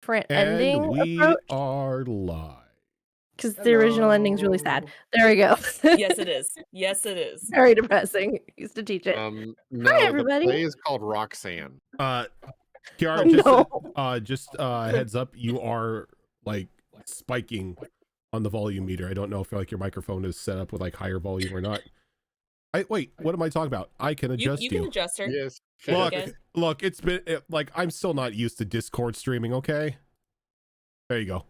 different And ending we approach. are live. Because the original ending's really sad. There we go. Yes, it is. Yes, it is. Very depressing. Used to teach it. No, Hi, everybody. the play is called Roxanne. Kiara, No. just heads up, you are like spiking on the volume meter. I don't know if like your microphone is set up with like higher volume or not. Wait, what am I talking about? I can adjust You can adjust her. Yes. Look, it's been like I'm still not used to Discord streaming, okay? There you go.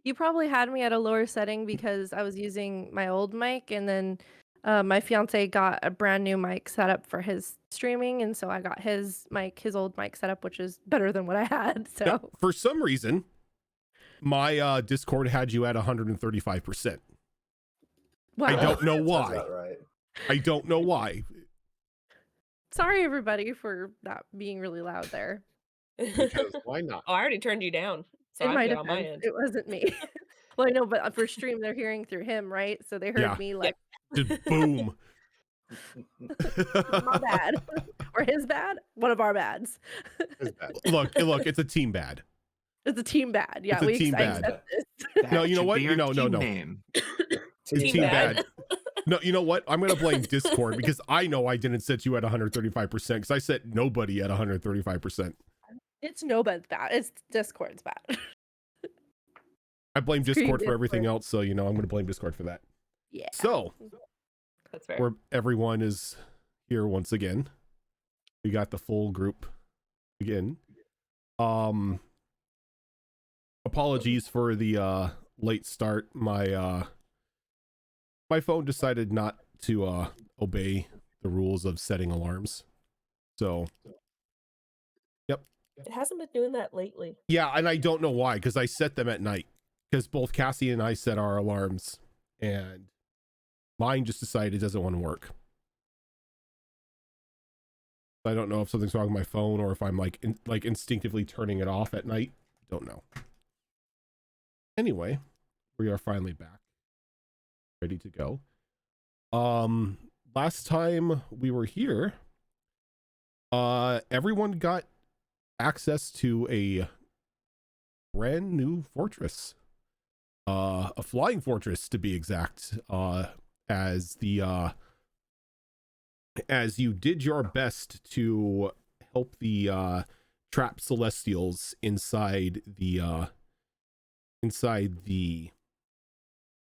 You probably had me at a lower setting because I was using my old mic, and then my fiance got a brand new mic set up for his streaming, and so I got his old mic set up, which is better than what I had. So Now, for some reason, my Discord had you at 135%. wow. I don't know why. Sounds about right. I don't know why. Sorry, everybody, for that being really loud there. Because why not? Oh, I already turned you down. So In I'm my good on my defense, end. it wasn't me. Well, I know, but for stream, they're hearing through him, right? So they heard Yeah. me like, Just boom. my bad. Or his bad? One of our bads. It's bad. Look, it's a team bad. It's a team bad. Yeah, It's a team I bad. accept this. No, you know what? No. Name. It's Team team bad. bad. No, you know what? I'm gonna blame Discord because I know I didn't set you at 135% because I set nobody at 135%. It's nobody's bad. It's Discord's bad. I blame Screw Discord for everything Discord. else, so you know I'm gonna blame Discord for that. Yeah. So That's fair. where everyone is here once again. We got the full group again. Apologies for the late start. My phone decided not to obey the rules of setting alarms. So It hasn't been doing that lately. yeah, and I don't know why, because I set them at night. Because both Cassie and I set our alarms, and mine just decided it doesn't want to work. I don't know if something's wrong with my phone or if I'm like instinctively turning it off at night. Don't know. Anyway, we are finally back, ready to go. Last time we were here, everyone got access to a brand new fortress, a flying fortress to be exact, as you did your best to help the trapped celestials inside the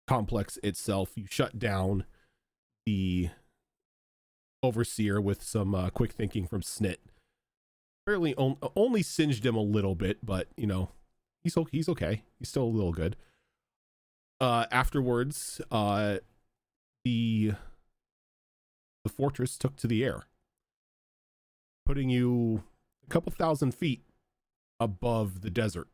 complex itself. You shut down the overseer with some quick thinking from Snit. Fairly only singed him a little bit, but you know, he's okay. He's still a little good. Afterwards, the fortress took to the air, putting you a couple thousand feet above the desert.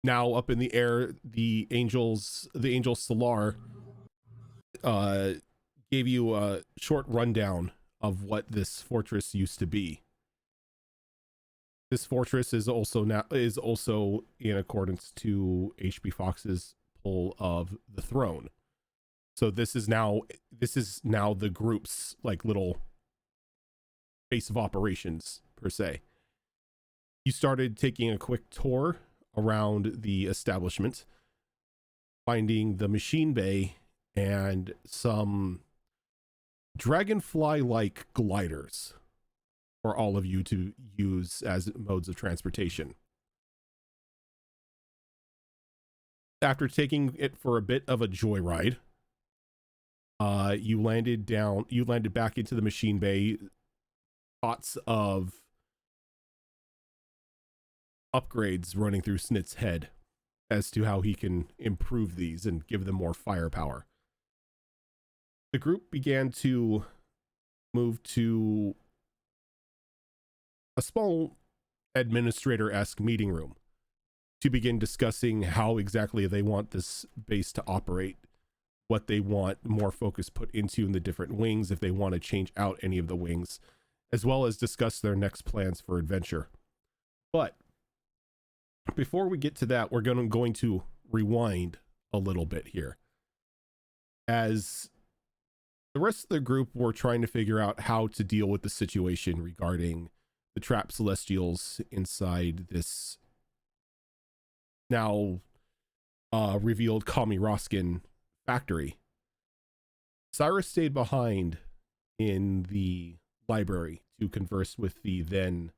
Now up in the air, the angel Solar gave you a short rundown of what this fortress used to be. This fortress is also in accordance to HB Fox's pull of the throne. So this is now the group's like little base of operations per se. You started taking a quick tour around the establishment, finding the machine bay and some dragonfly-like gliders for all of you to use as modes of transportation. After taking it for a bit of a joyride, you landed back into the machine bay. Thoughts of upgrades running through Snit's head as to how he can improve these and give them more firepower. The group began to move to a small administrator-esque meeting room to begin discussing how exactly they want this base to operate, what they want more focus put into in the different wings, if they want to change out any of the wings, as well as discuss their next plans for adventure. But before we get to that, we're going to rewind a little bit here. As the rest of the group were trying to figure out how to deal with the situation regarding the trapped celestials inside this now revealed Kami Roskin factory. Cyrus stayed behind in the library to converse with the then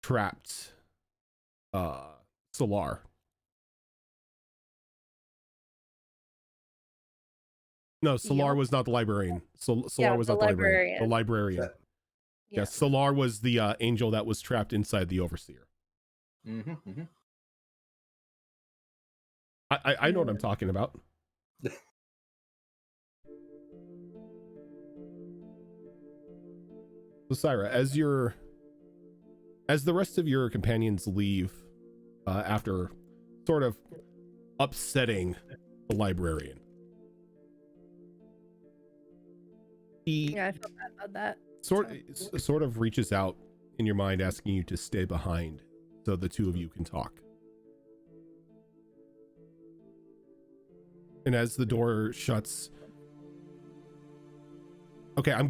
trapped Solar. No, Solar Yep. was not the librarian. Solar Yeah, was the not the librarian. The librarian. librarian. Yeah. Yes, Solar was the angel that was trapped inside the overseer. I know what I'm talking about. So Syra, as the rest of your companions leave after sort of upsetting the librarian, he Yeah, I feel bad about that. sort of reaches out in your mind, asking you to stay behind so the two of you can talk. And as the door shuts, okay, I'm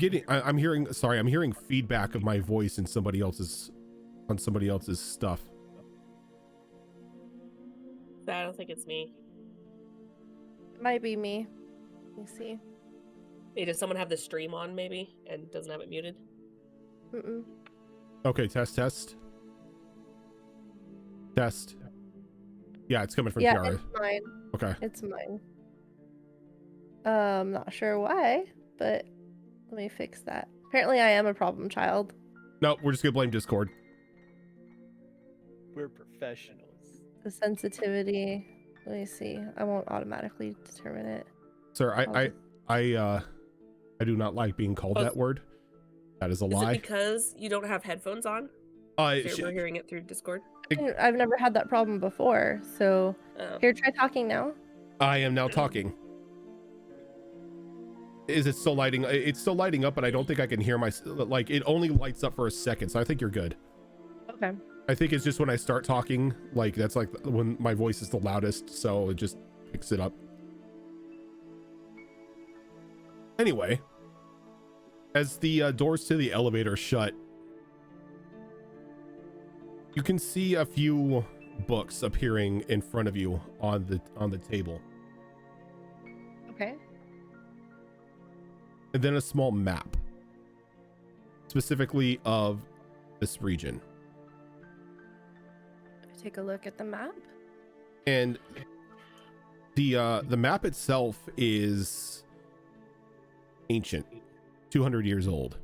hearing feedback of my voice in somebody else's stuff. I don't think it's me. It might be me. Let me see. Hey, does someone have the stream on maybe and doesn't have it muted? Mm-mm. Okay, test. Yeah, it's coming from Yeah, Kiara. it's mine. Okay. It's mine. Not sure why, but let me fix that. Apparently I am a problem child. No, we're just gonna blame Discord. We're professionals. The sensitivity. Let me see. I won't automatically determine it. Sir, I'll I do not like being called that word. That is a Is lie. it because you don't have headphones on? So we're hearing it through Discord? I've never had that problem before, so Oh. here, try talking now. I am now talking. Is it still lighting? It's still lighting up, but I don't think I can hear like it only lights up for a second, so I think you're good. Okay. I think it's just when I start talking, like that's like when my voice is the loudest, so it just picks it up. Anyway, as the doors to the elevator shut, you can see a few books appearing in front of you on the table. Okay. And then a small map, specifically of this region. Take a look at the map. And the map itself is ancient, 200 years old.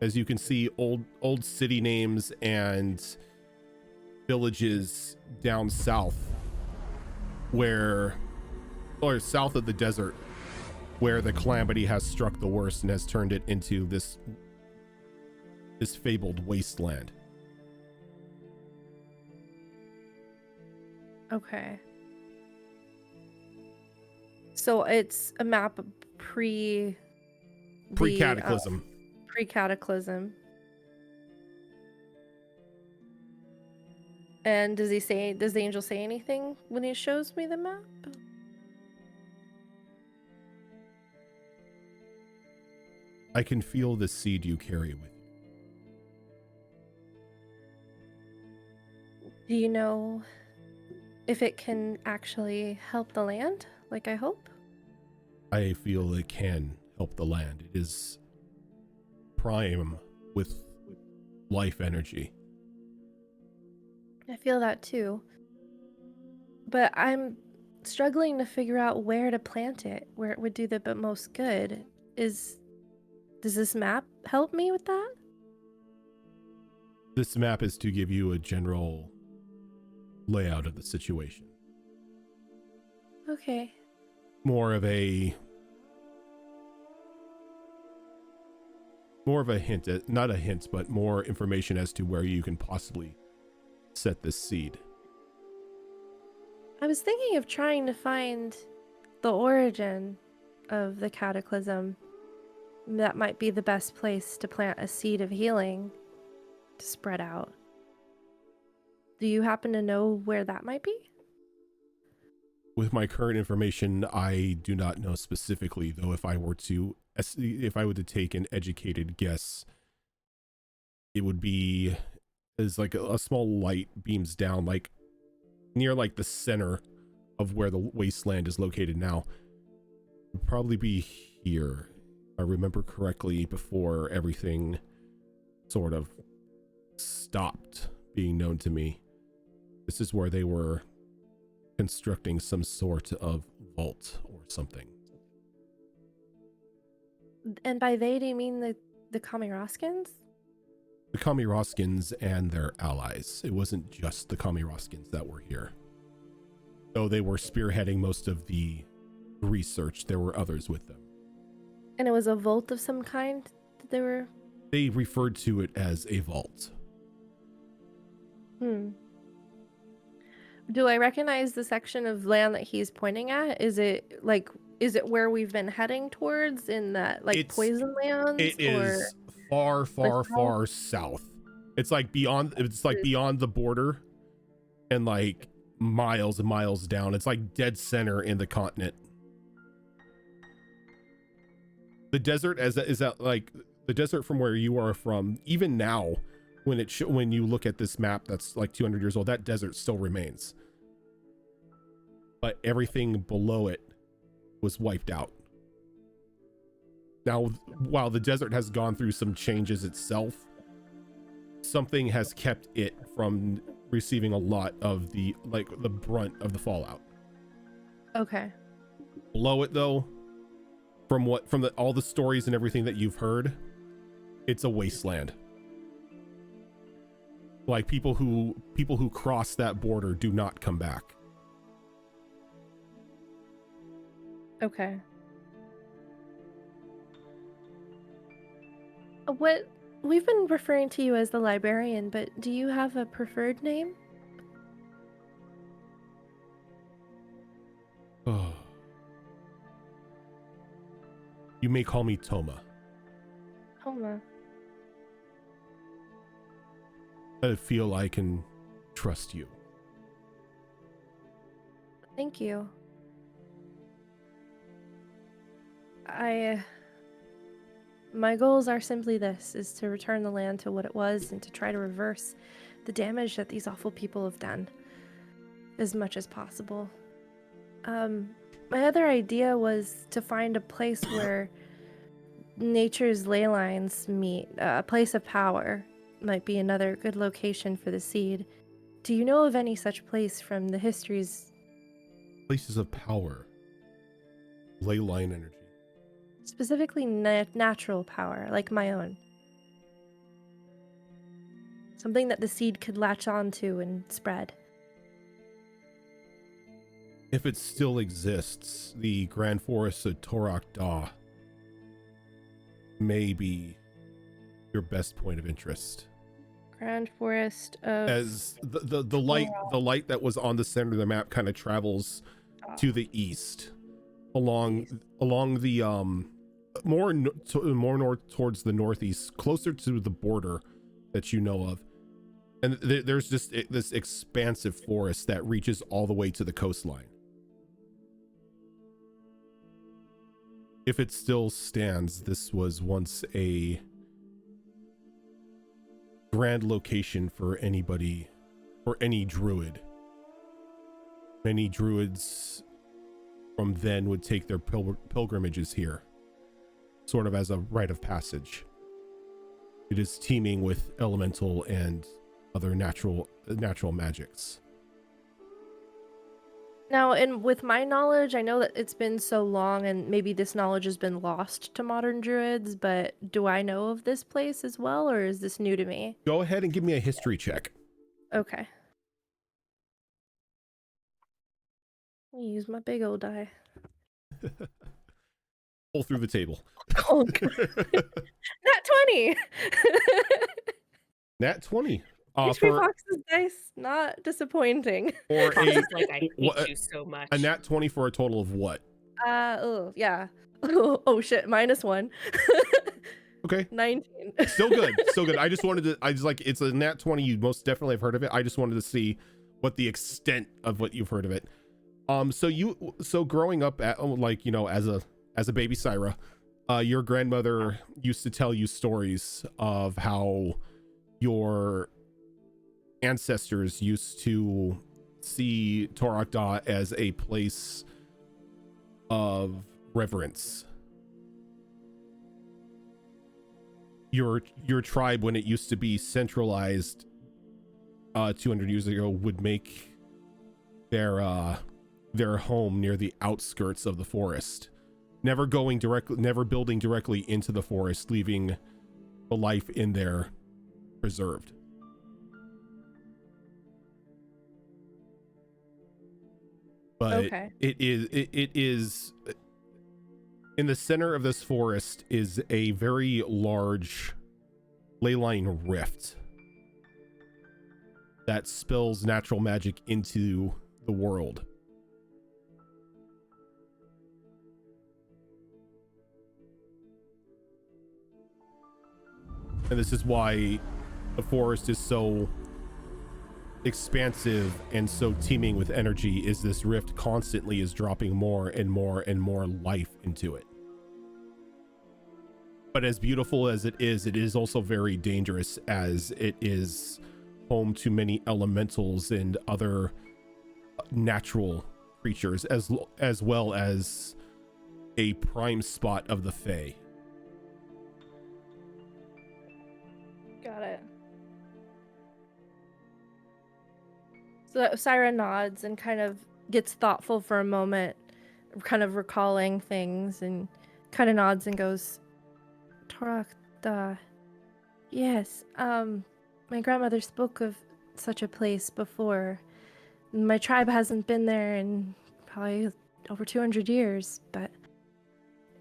As you can see, old city names and villages down south, south of the desert, where the calamity has struck the worst and has turned it into this fabled wasteland. Okay. So it's a map Pre-cataclysm. Pre-cataclysm. And does the angel say anything when he shows me the map? I can feel the seed you carry with you. Do you know if it can actually help the land, like I hope? I feel it can help the land. It is prime with life energy. I feel that too. But I'm struggling to figure out where to plant it, where it would do the most good. Does this map help me with that? This map is to give you a general layout of the situation. Okay. More of a hint, not a hint, but more information as to where you can possibly set this seed. I was thinking of trying to find the origin of the cataclysm. That might be the best place to plant a seed of healing to spread out. Do you happen to know where that might be? With my current information, I do not know specifically, though if I were to take an educated guess, it would be is like a small light beams down like near like the center of where the wasteland is located now. It would probably be here, if I remember correctly, before everything sort of stopped being known to me. This is where they were constructing some sort of vault or something. And by they, do you mean the Kamiroskins? The Kamiroskins and their allies. It wasn't just the Kamiroskins that were here. Though they were spearheading most of the research, there were others with them. And it was a vault of some kind that they were... They referred to it as a vault. Do I recognize the section of land that he's pointing at? Is it where we've been heading towards in that poison lands? It is far, far south. It's like beyond the border and like miles and miles down. It's like dead center in the continent. The desert is that like the desert from where you are from, even now when you look at this map that's like 200 years old, that desert still remains. But everything below it was wiped out. Now, while the desert has gone through some changes itself, something has kept it from receiving a lot of the brunt of the fallout. Okay. Below it though, from all the stories and everything that you've heard, it's a wasteland. Like people who cross that border do not come back. Okay. We've been referring to you as the librarian, but do you have a preferred name? Oh. You may call me Toma. Toma. I feel I can trust you. Thank you. My goals are simply this, is to return the land to what it was and to try to reverse the damage that these awful people have done as much as possible. My other idea was to find a place where nature's ley lines meet. A place of power might be another good location for the seed. Do you know of any such place from the histories? Places of power. Ley line energy. Specifically natural power, like my own. Something that the seed could latch onto and spread. If it still exists, the Grand Forest of Torak Da may be your best point of interest. Grand Forest of... As the light that was on the center of the map kind of travels to the east, along the more north towards the northeast, closer to the border that you know of, and there's just this expansive forest that reaches all the way to the coastline. If it still stands, this was once a grand location for anybody, or any druid. Many druids from then would take their pilgrimages here, sort of as a rite of passage. It is teeming with elemental and other natural magics. Now, and with my knowledge, I know that it's been so long and maybe this knowledge has been lost to modern druids, but do I know of this place as well, or is this new to me? Go ahead and give me a history check. Okay. I'll use my big old die. Pull through the table. Oh, Nat 20! Nat 20. HP Fox's dice, not disappointing. Or Fox a is like, I hate you so much. a nat 20 for a total of what? Oh, yeah. Oh shit, -1. Okay. 19. Still good. Still good. I just it's a nat 20. You most definitely have heard of it. I just wanted to see what the extent of what you've heard of it. So growing up as a baby Syra, your grandmother used to tell you stories of how your ancestors used to see Torakda as a place of reverence. Your tribe, when it used to be centralized 200 years ago, would make their home near the outskirts of the forest, never building directly into the forest, leaving the life in there preserved. But Okay. it is in the center of this forest is a very large leyline rift that spills natural magic into the world. And this is why the forest is so expansive and so teeming with energy, is this rift constantly is dropping more and more and more life into it. But as beautiful as it is also very dangerous, as it is home to many elementals and other natural creatures, as well as a prime spot of the Fae. Got it. So Syra nods and kind of gets thoughtful for a moment, kind of recalling things, and kind of nods and goes, Torakda. Yes, my grandmother spoke of such a place before. My tribe hasn't been there in probably over 200 years, but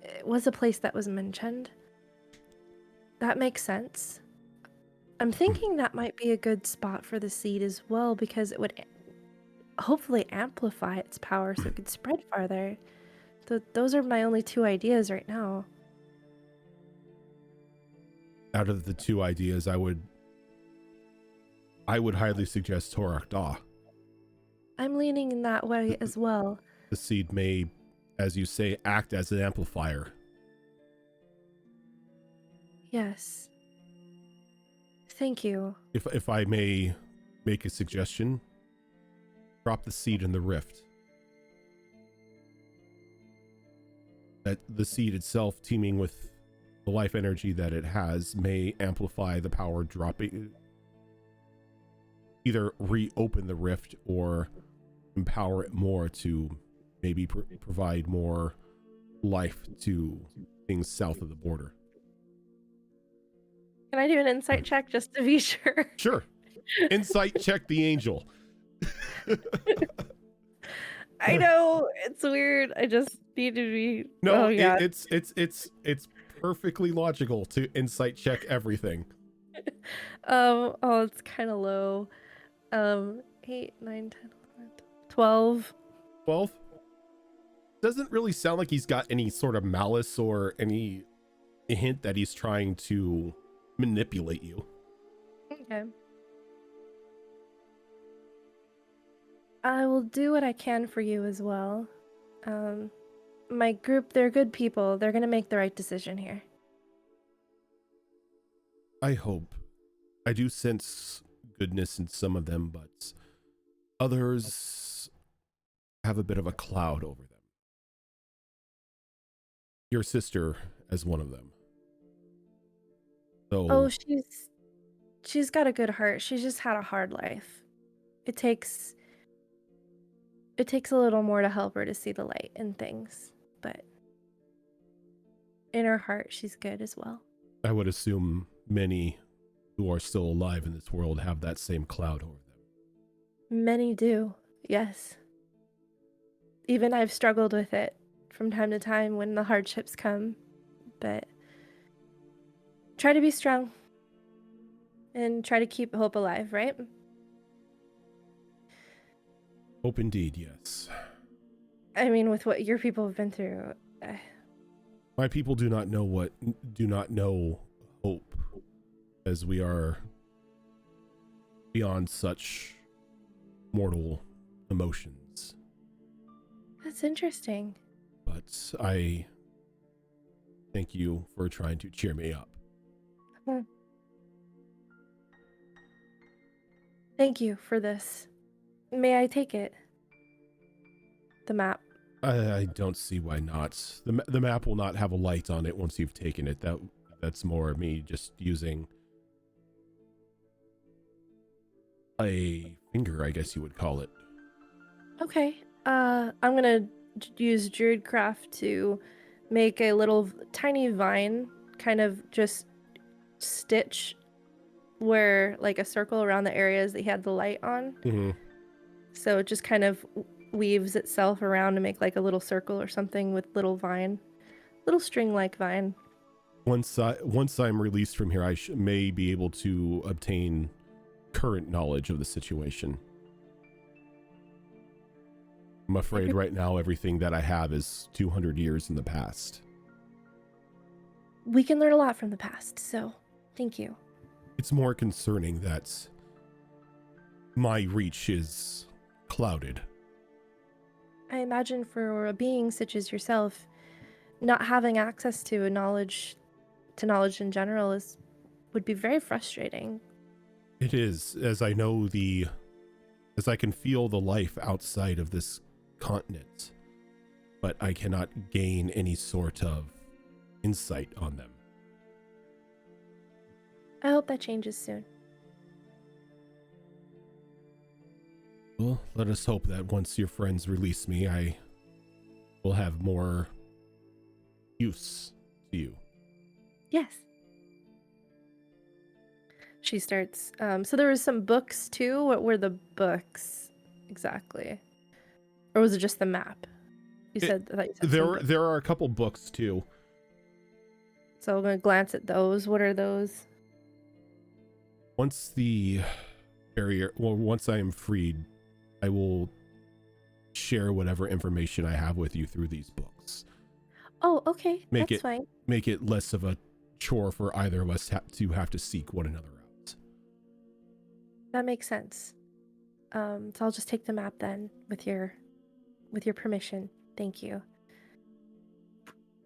it was a place that was mentioned. That makes sense. I'm thinking that might be a good spot for the seed as well, because it would hopefully amplify its power so it could spread farther. Those are my only two ideas right now. Out of the two ideas, I would highly suggest Torakda. I'm leaning in that way as well. The seed may, as you say, act as an amplifier. Yes. Thank you. If I may make a suggestion, drop the seed in the rift. That the seed itself, teeming with the life energy that it has, may amplify the power, dropping, either reopen the rift or empower it more to maybe provide more life to things south of the border. Can I do an insight check just to be sure? Sure. Insight check the angel. I know it's weird. I just need to be. No, oh, yeah. it's perfectly logical to insight check everything. Oh, it's kind of low. 8, 9, 10, 11, 12. 12? Doesn't really sound like he's got any sort of malice or any hint that he's trying to manipulate you. Okay. I will do what I can for you as well. My group, they're good people. They're gonna make the right decision here. I hope. I do sense goodness in some of them, but others have a bit of a cloud over them. Your sister as one of them. So, Oh, she's got a good heart. She's just had a hard life. It takes a little more to help her to see the light in things, but in her heart, she's good as well. I would assume many who are still alive in this world have that same cloud over them. Many do, yes. Even I've struggled with it from time to time when the hardships come, but try to be strong and try to keep hope alive, right? Hope indeed, yes. I mean, with what your people have been through. My people do not know hope, as we are beyond such mortal emotions. That's interesting. But I thank you for trying to cheer me up. Thank you for this. May I take it? The map. I don't see why not. The map will not have a light on it once you've taken it. That's more me just using a finger, I guess you would call it. Okay. I'm gonna use Druidcraft to make a little tiny vine, kind of just stitch where like a circle around the areas that he had the light on. Mm-hmm. So it just kind of weaves itself around to make like a little circle or something with little string-like vine. Once I'm released from here, I may be able to obtain current knowledge of the situation. I'm afraid right now everything that I have is 200 years in the past. We can learn a lot from the past, so thank you. It's more concerning that my reach is clouded. I imagine for a being such as yourself, not having access to knowledge in general would be very frustrating. It is, as I can feel the life outside of this continent, but I cannot gain any sort of insight on them. I hope that changes soon. Well, let us hope that once your friends release me, I will have more use to you. Yes. She starts, so there was some books too? What were the books exactly? Or was it just the map? I thought you said there are a couple books too. So I'm gonna glance at those. What are those? Once I am freed, I will share whatever information I have with you through these books. Oh, okay. That's fine. Make it less of a chore for either of us to have to seek one another out. That makes sense. So I'll just take the map then, with your permission. Thank you.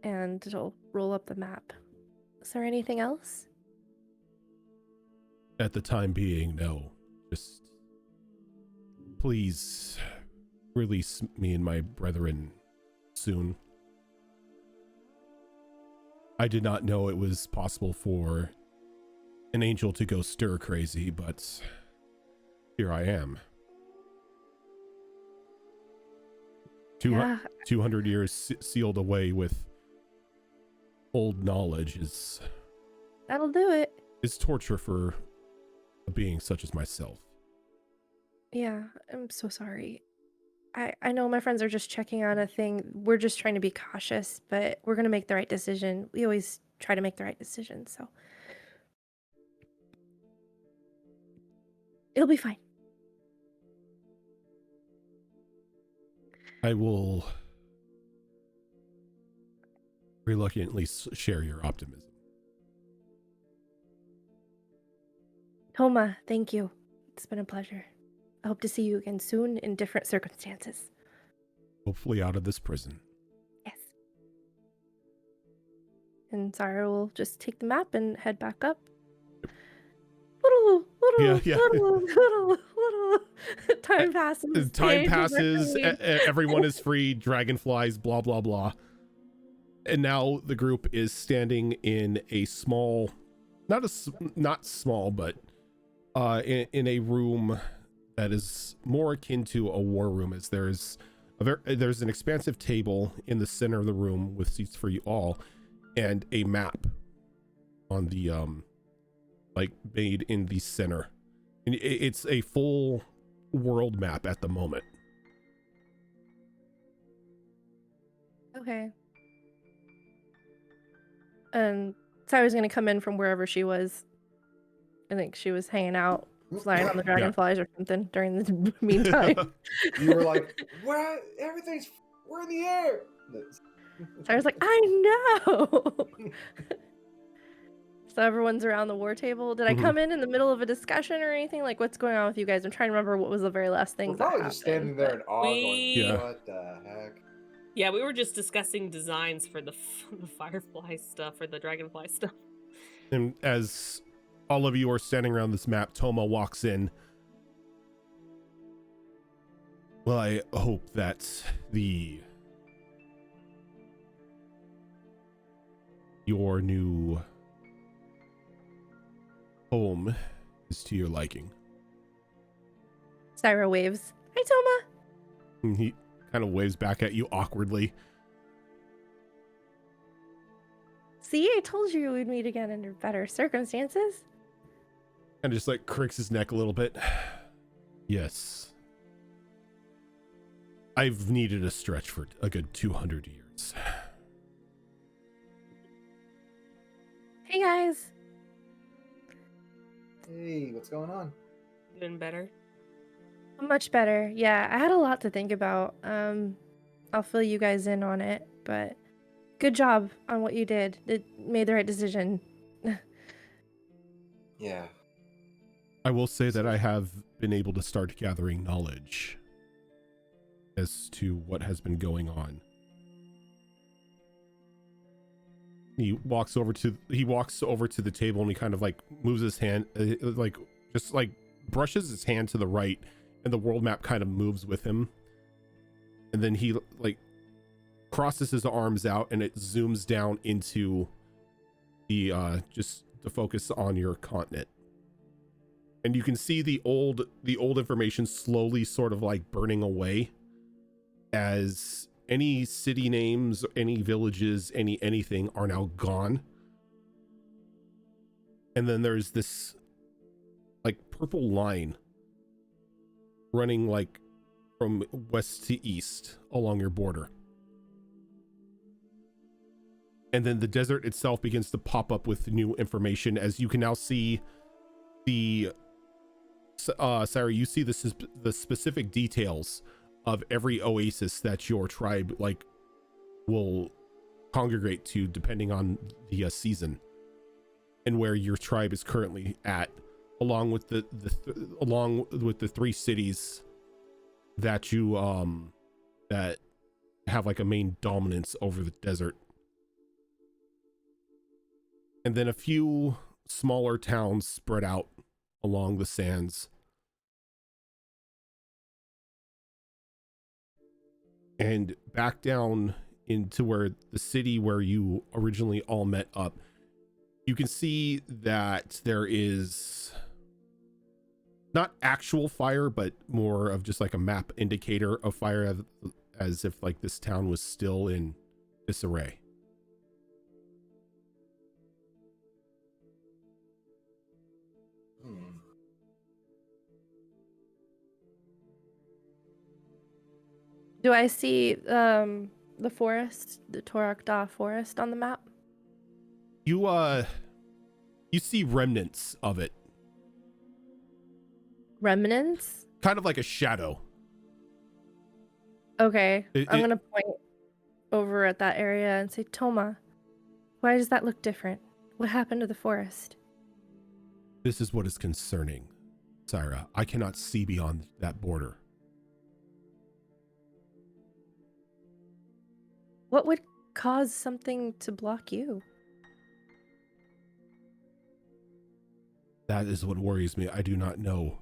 And it'll roll up the map. Is there anything else? At the time being, no. Just please release me and my brethren soon. I did not know it was possible for an angel to go stir crazy, but here I am. 200 years sealed away with old knowledge That'll do it. is torture for a being such as myself. Yeah, I'm so sorry. I know my friends are just checking on a thing. We're just trying to be cautious, but we're gonna make the right decision. We always try to make the right decision, so it'll be fine. I will reluctantly share your optimism. Toma, thank you. It's been a pleasure. I hope to see you again soon in different circumstances. Hopefully out of this prison. Yes. And Zara will just take the map and head back up. Little. Time passes. Time passes. Everyone is free. Dragonflies, blah, blah, blah. And now the group is standing in a small, not small, but in a room that is more akin to a war room, as there's an expansive table in the center of the room with seats for you all, and a map on the like made in the center, and it's a full world map at the moment. Okay. And Sarah's gonna come in from wherever she was. I think she was hanging out, flying on the dragonflies or something during the meantime. You were like, "What? We're in the air." Sarah's like, I know. So everyone's around the war table. Did I come in the middle of a discussion or anything? Like, what's going on with you guys? I'm trying to remember what was the very last thing We're that probably happened. just standing there in awe, going, Yeah. "What the heck?" Yeah, we were just discussing designs for the firefly stuff or the dragonfly stuff. And as all of you are standing around this map, Toma walks in Well, I hope that your new home is to your liking. Syra waves. Hi, Toma. And he kind of waves back at you awkwardly. See, I told you we'd meet again under better circumstances. And just like cricks his neck a little bit. Yes. I've needed a stretch for a good 200 years. Hey, guys. Hey, what's going on? Doing better. Much better. Yeah, I had a lot to think about. I'll fill you guys in on it, but good job on what you did. It made the right decision. Yeah. I will say that I have been able to start gathering knowledge as to what has been going on. He walks over to the table and he kind of like moves his hand, like just like brushes his hand to the right, and the world map kind of moves with him. And then he like crosses his arms out and it zooms down into the just to focus on your continent. And you can see the old information slowly sort of like burning away as any city names, any villages, anything are now gone. And then there's this like purple line running like from west to east along your border. And then the desert itself begins to pop up with new information as you can now see the Sarah, you see the specific details of every oasis that your tribe like will congregate to depending on the season and where your tribe is currently at, along with the three cities that you that have like a main dominance over the desert, and then a few smaller towns spread out along the sands. And back down into where the city where you originally all met up, you can see that there is not actual fire, but more of just like a map indicator of fire, as if like this town was still in disarray. Do I see the forest, the Torakda forest on the map? You see remnants of it, Remnants? kind of like a shadow. Okay, I'm gonna point over at that area and say, Toma, why does that look different? What happened to the forest? This is what is concerning, Syra. I cannot see beyond that border. What would cause something to block you? That is what worries me. I do not know.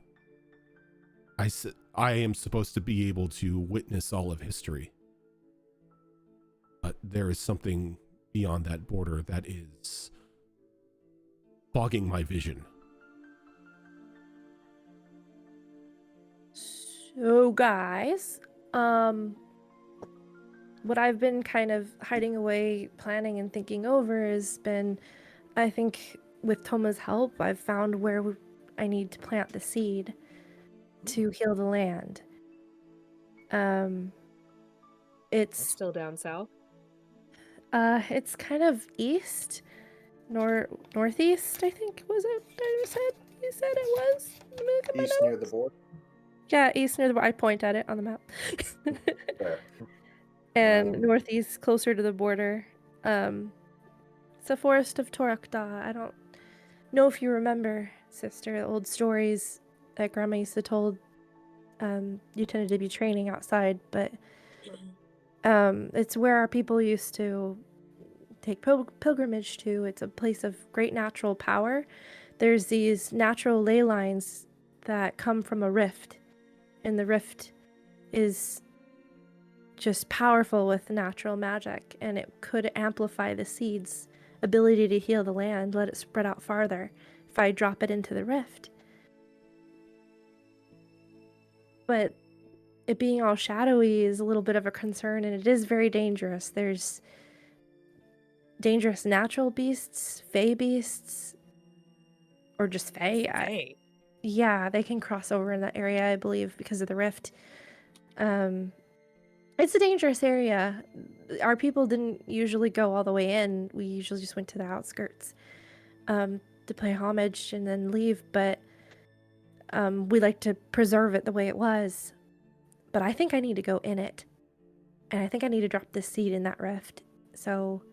I am supposed to be able to witness all of history. But there is something beyond that border that is fogging my vision. So guys, what I've been kind of hiding away, planning and thinking over has been, I think with Toma's help, I've found where I need to plant the seed to heal the land. It's Still down south. it's kind of east, northeast, I think. Was it? You said it was. Let me look at my East notes. near the border. Yeah, east near the border. I point at it on the map. There. And northeast, closer to the border. It's the forest of Torakda. I don't know if you remember, sister, the old stories that Grandma used to told. You tended to be training outside, but it's where our people used to take pilgrimage to. It's a place of great natural power. There's these natural ley lines that come from a rift, and the rift is just powerful with natural magic, and it could amplify the seed's ability to heal the land, let it spread out farther if I drop it into the rift. But it being all shadowy is a little bit of a concern, and it is very dangerous. There's dangerous natural beasts, fey beasts, or just fey. Hey. Yeah, they can cross over in that area, I believe, because of the rift. It's a dangerous area. Our people didn't usually go all the way in. We usually just went to the outskirts to pay homage and then leave, but we like to preserve it the way it was. But I think I need to go in it. And I think I need to drop this seed in that rift. So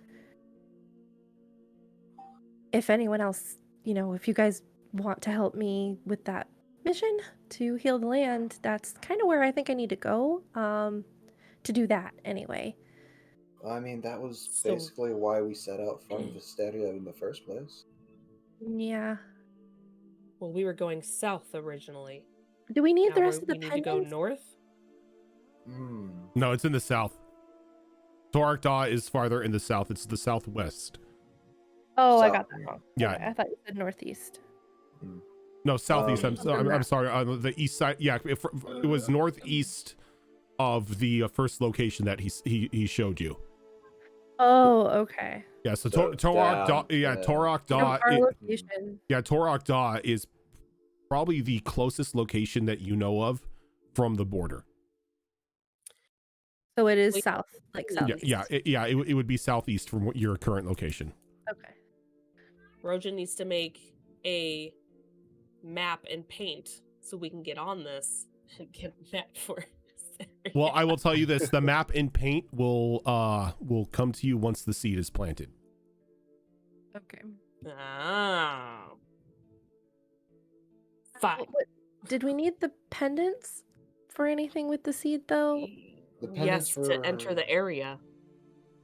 if anyone else, if you guys want to help me with that mission to heal the land, that's kind of where I think I need to go to do that anyway. I mean, that was So- basically why we set out from Wisteria in the first place. Yeah. Well, we were going south originally. Do we need Now the rest of the we need to go pendants? north? Hmm. No, it's in the south. Torak Da is farther in the south. It's the southwest. Oh, I South. got that wrong. Yeah. Okay, I thought you said northeast. No, southeast. I'm North. sorry. On the east side. Yeah, it was northeast of the first location that he showed you. Oh, okay. Yeah. So So Torak Da. down, Yeah, Torak From Da. our location. Yeah, Torak Da is probably the closest location that you know of from the border. So it is Wait. south, like southeast. It would be southeast from your current location. Okay. Rojan needs to make a map and paint so we can get on this and get a map for this area. Well, I will tell you this: the map and paint will come to you once the seed is planted. Okay. Ah. Fine. Did we need the pendants for anything with the seed, though? The Yes, pendants to enter were- the area.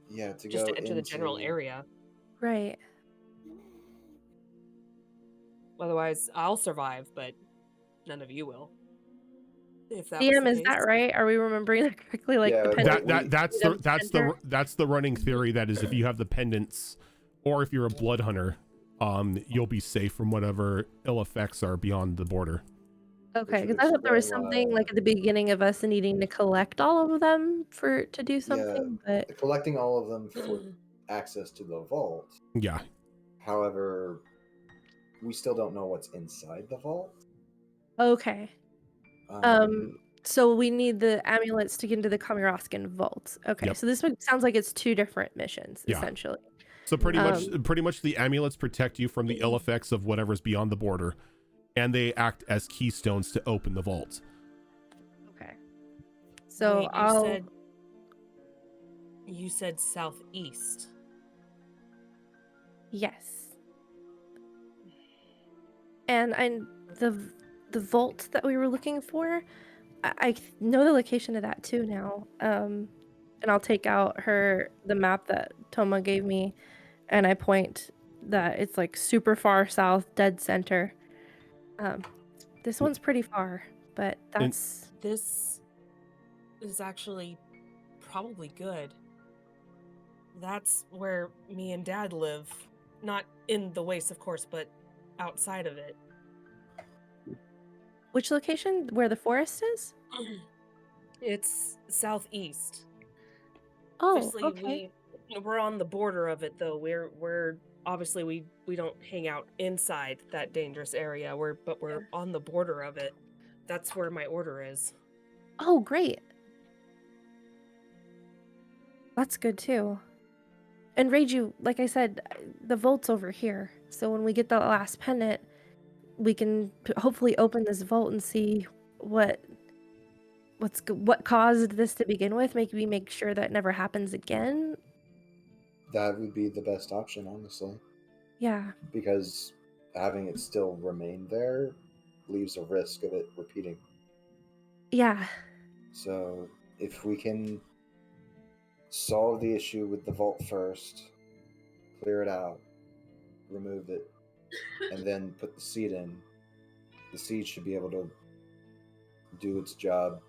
Yeah, to Just go to enter the general into- area. Right. Otherwise, I'll survive, but none of you will. If that DM, was is the that case. right? Are we remembering that correctly? Like Yeah, the that- pendants? That's the running theory. That is, if you have the pendants, or if you're a blood hunter, you'll be safe from whatever ill effects are beyond the border. Okay, Which because would I thought there was explain something why- like at the beginning of us needing to collect all of them to do something, but collecting all of them for access to the vault. Yeah. However, we still don't know what's inside the vault. okay. So we need the amulets to get into the Kamiroskin vault. Okay, Yep. so this sounds like it's two different missions, Yeah. essentially. So pretty much the amulets protect you from the ill effects of whatever's beyond the border, and they act as keystones to open the vault. Okay. So Wait, you said southeast. yes. And the vault that we were looking for, I know the location of that too now. And I'll take out the map that Toma gave me, and I point that it's like super far south, dead center. This one's pretty far, but that's This is actually probably good. That's where me and Dad live. Not in the waste, of course, but outside of it. which location? Where the forest is? It's southeast. Oh, Obviously, okay. we're on the border of it, though. We're obviously we don't hang out inside that dangerous area. But we're on the border of it. That's where my order is. Oh, great. That's good too. And Reiju, like I said, the vault's over here. So when we get the last pendant, we can hopefully open this vault and see what caused this to begin with. Maybe make sure that never happens again. That would be the best option, honestly, Yeah. because having it still remain there leaves a risk of it repeating. Yeah. So if we can solve the issue with the vault first, clear it out, remove it, and then put the seed in, the seed should be able to do its job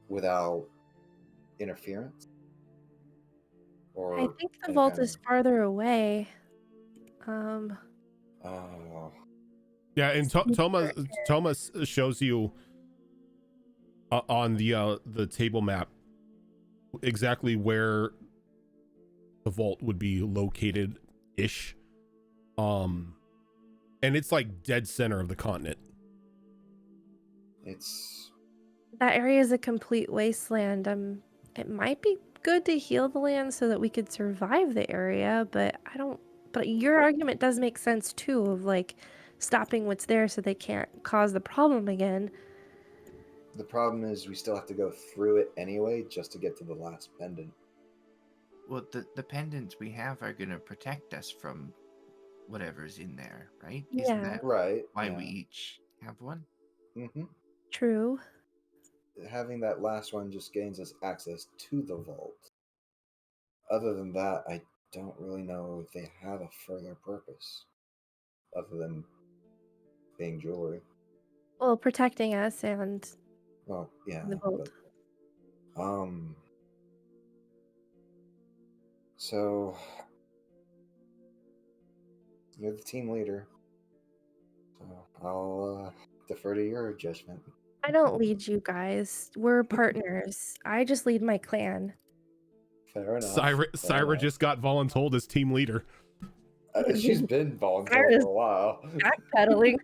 without interference? Or I think the any vault kind is of... farther away. Oh, Yeah, and Sneaker. Thomas shows you on the table map exactly where the vault would be located ish. And it's like dead center of the continent. it's... That area is a complete wasteland. It might be good to heal the land so that we could survive the area, but I don't. But your argument does make sense too, of like stopping what's there so they can't cause the problem again. The problem is we still have to go through it anyway just to get to the last pendant. Well, the pendants we have are going to protect us from whatever's in there, right? Isn't Yeah. that Right. why yeah. we each have one? Mm-hmm. True. Having that last one just gains us access to the vault. Other than that, I don't really know if they have a further purpose other than being jewelry. Well, protecting us and Well, yeah, the vault. but so you're the team leader, so I'll defer to your judgment. I don't lead you guys. We're partners. I just lead my clan. Fair enough. Syra just got voluntold as team leader. She's been volunteering Syra's for a while. Backpedaling.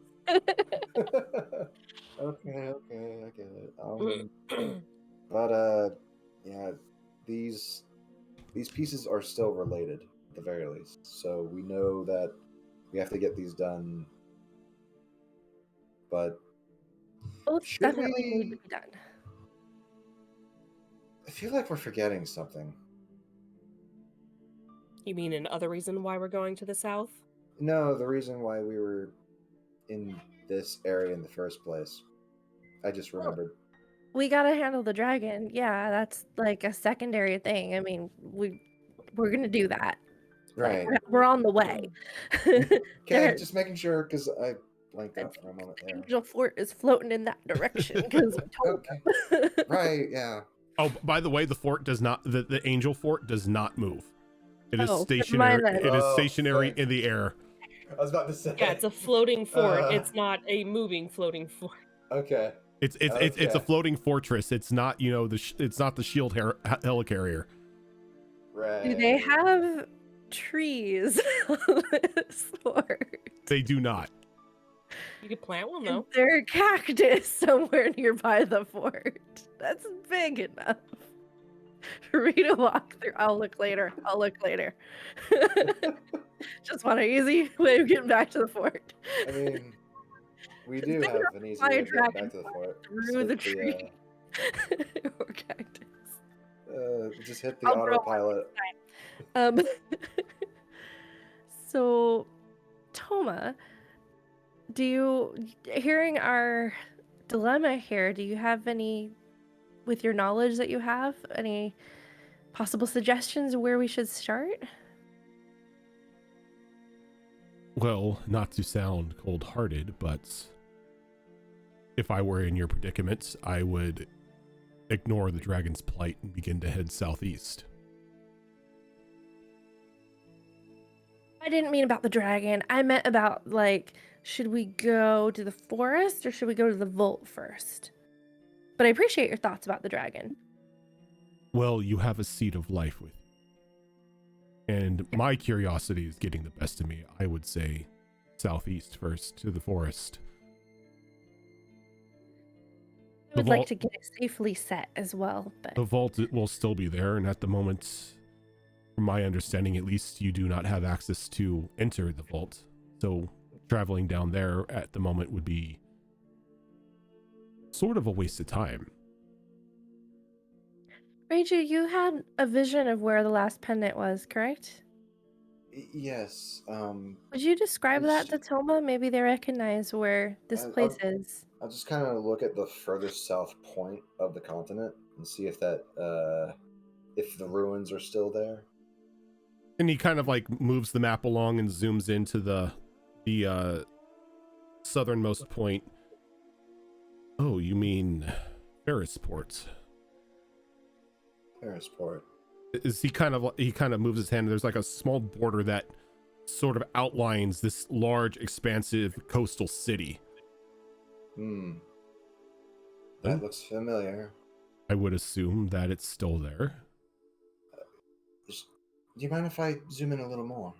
Okay, I get it. But yeah, these pieces are still related at the very least. So we know that we have to get these done. But Both should definitely need we... to be done. I feel like we're forgetting something. You mean another reason why we're going to the south? No, the reason why we were in this area in the first place. I just remembered. We gotta handle the dragon. Yeah, that's like a secondary thing. I mean, we're gonna do that. Right. Like, we're on the way. Okay, just making sure because I blanked out for a moment there. Angel Fort is floating in that direction because we told Okay. them. Right, yeah. Oh, by the way, the fort does not, the angel fort does not move. It is Oh, never stationary. mind then. It is Oh, stationary thanks. in the air. I was about to say. Yeah, it's a floating fort. Uh. It's not a moving floating fort. Okay. It's a floating fortress. It's not, you know, it's not the shield helicarrier. Right. Do they have trees on this fort? They do not. You could plant one Is though. there a cactus somewhere nearby the fort? That's big enough for me to walk through. I'll look later. Just want an easy way of getting back to the fort. I mean, we It's do big have enough an easy fly way a of getting back to the fort. through the tree. Or cactus. Just hit the I'll grow autopilot. So, Toma, hearing our dilemma here, do you have any, with your knowledge that you have, any possible suggestions of where we should start? Well, not to sound cold-hearted, but if I were in your predicament, I would ignore the dragon's plight and begin to head southeast. I didn't mean about the dragon. I meant about, like, should we go to the forest or should we go to the vault first? But I appreciate your thoughts about the dragon. Well, you have a seed of life with you. And my curiosity is getting the best of me. I would say southeast first to the forest. I would like to get it safely set as well, but The vault will still be there, and at the moment, from my understanding at least, you do not have access to enter the vault. So traveling down there at the moment would be sort of a waste of time. Reiju, you had a vision of where the last pendant was, correct? Yes. Would you describe that Sh- to Toma? Maybe they recognize where this place is. I'll just kind of look at the furthest south point of the continent and see if that if the ruins are still there. And he kind of like moves the map along and zooms into the southernmost point. Oh, you mean Ferrisport? Ferrisport. Is he kind of moves his hand, and there's like a small border that sort of outlines this large, expansive coastal city. Hmm. That looks familiar. I would assume that it's still there. Do you mind if I zoom in a little more?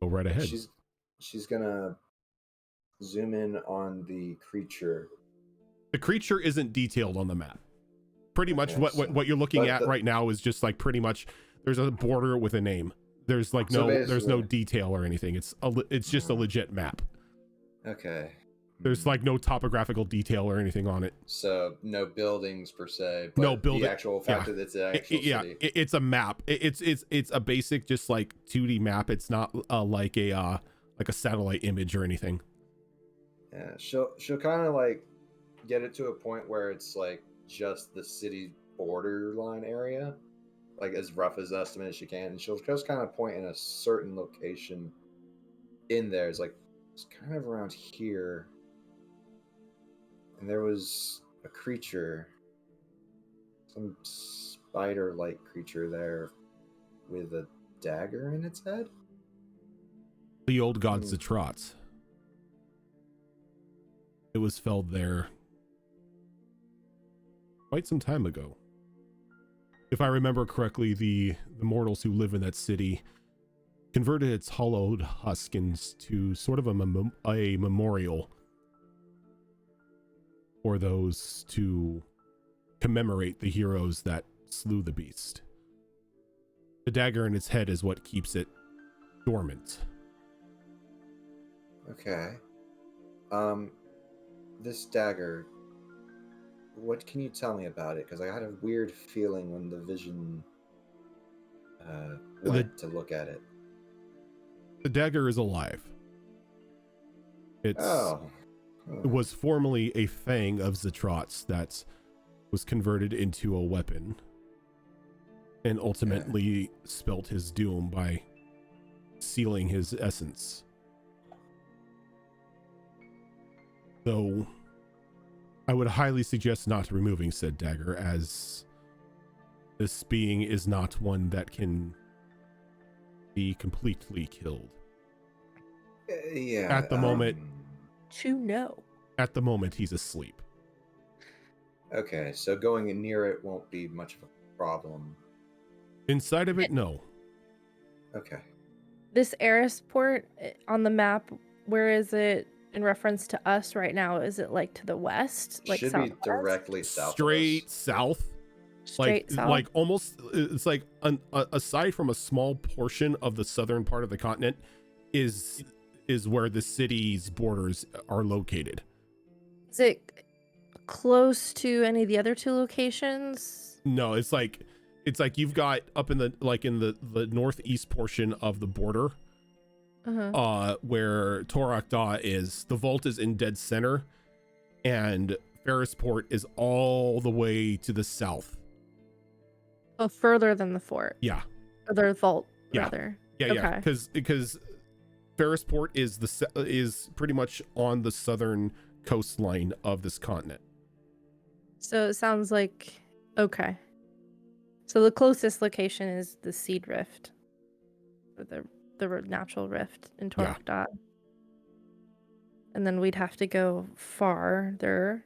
Go right ahead. She's gonna zoom in on the creature. The creature isn't detailed on the map. Pretty much Okay, what you're looking at right now is just like pretty much there's a border with a name. There's like there's no detail or anything. It's just a legit map. Okay. There's like no topographical detail or anything on it. So no buildings per se, but No building. the actual fact that it's an actual city. It's a map. It's a basic just like 2D map. It's not like a satellite image or anything. Yeah, she'll kind of like get it to a point where it's like just the city borderline area, like as rough as estimate as she can, and she'll just kind of point in a certain location in there. It's like it's kind of around here, and there was a creature, some spider-like creature there with a dagger in its head. The old gods Zatrots. It was felled there quite some time ago. If I remember correctly, the mortals who live in that city converted its hollowed husk into sort of a memorial for those to commemorate the heroes that slew the beast. The dagger in its head is what keeps it dormant. Okay. This dagger, what can you tell me about it? Because I had a weird feeling when the vision went to look at it. The dagger is alive. It was formerly a fang of Zatrot's that was converted into a weapon and ultimately spelt his doom by sealing his essence. Though I would highly suggest not removing said dagger, as this being is not one that can be completely killed. Yeah. At the moment, At the moment, he's asleep. Okay, so going near it won't be much of a problem. Inside of it, no. Okay. This Erisport on the map, where is it in reference to us right now? Is it like to the west? Like should southwest? be directly south. Straight south. Straight south. Like almost, it's like aside from a small portion of the southern part of the continent, is where the city's borders are located. Is it close to any of the other two locations? No, it's like you've got up in the northeast portion of the border, where Torakda is. The vault is in dead center, and Ferrisport is all the way to the south. Oh, further than the fort. Yeah. Or the vault, Yeah. rather. Yeah, Okay. because Ferrisport is pretty much on the southern coastline of this continent. So it sounds like okay. So the closest location is the Seed Rift, or the natural rift in Torokdot. And then we'd have to go farther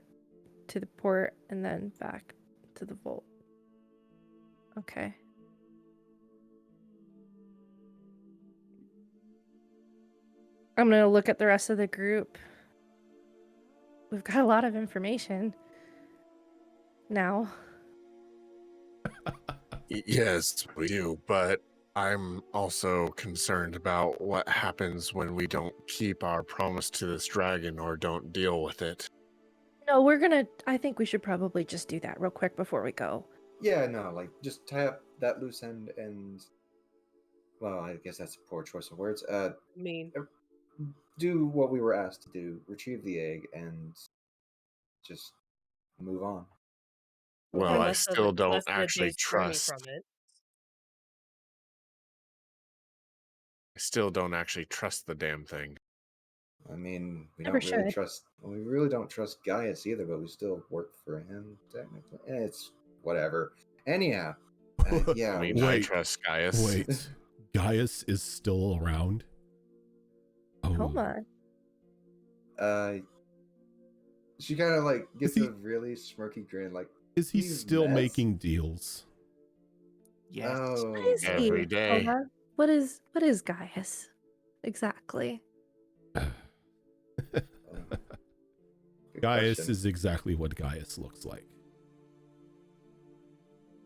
to the port and then back to the vault. Okay. I'm gonna look at the rest of the group. We've got a lot of information now. Yes, we do, but I'm also concerned about what happens when we don't keep our promise to this dragon or don't deal with it. No, I think we should probably just do that real quick before we go. Yeah, no, like just tie up that loose end and, well, I guess that's a poor choice of words. Do what we were asked to do, retrieve the egg, and just move on. Well, I Less than still a don't day's actually journey trust. from it. I still don't actually trust the damn thing. I mean, we Never don't really should. trust. We really don't trust Gaius either, but we still work for him technically. It's whatever. Anyhow, yeah. I mean, I Wait, trust Gaius. Wait, Gaius is still around? Come Oh, on. She kind of like gets he- a really smirky grin, like, is he "You've still met?" making deals? Yes. Oh, What is he? Every day. Hold on. What is Gaius? Exactly. Good Gaius question. is exactly what Gaius looks like.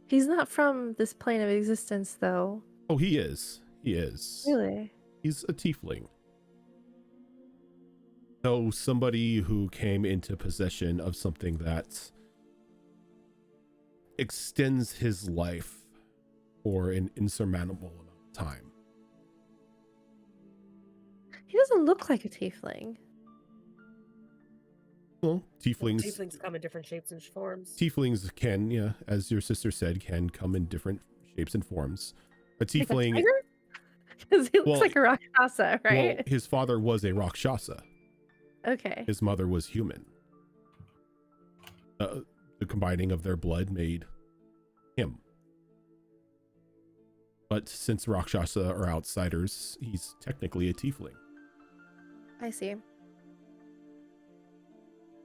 He's not from this plane of existence, though. Oh, he is. He is. Really? He's a tiefling. So somebody who came into possession of something that extends his life for an insurmountable amount of time. He doesn't look like a tiefling. Well, tieflings Tieflings come in different shapes and forms. Tieflings can, yeah, as your sister said, can come in different shapes and forms. A Like a tiefling, tiger? Because he looks Well- like a Rakshasa, right? well, his father was a Rakshasa. Okay. His mother was human. The combining of their blood made him. But since Rakshasa are outsiders, he's technically a tiefling. I see.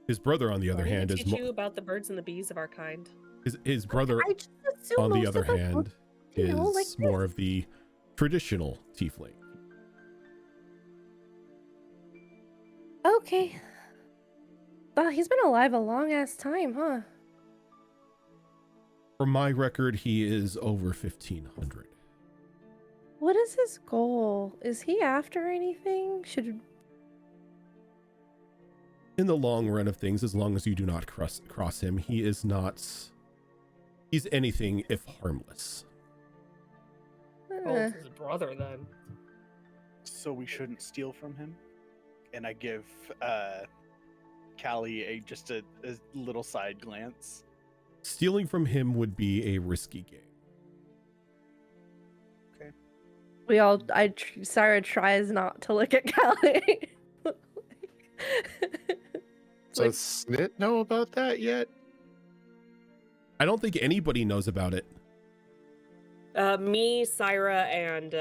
His brother, on the other Let me hand, is teach you about the birds and the bees of our kind. his brother, I just assume on the most other of them hand, look, you know, like is more of the traditional tiefling. Okay. Wow, he's been alive a long ass time, huh? For my record, he is over 1500. What is his goal? Is he after anything? Should In the long run of things, as long as you do not cross him, he is not. He's anything if harmless. Oh, his brother then. So we shouldn't steal from him? And I give Callie just a little side glance. Stealing from him would be a risky game. we all? Sarah tries not to look at Callie. Does Snit know about that yet? I don't think anybody knows about it. Me, Syra, and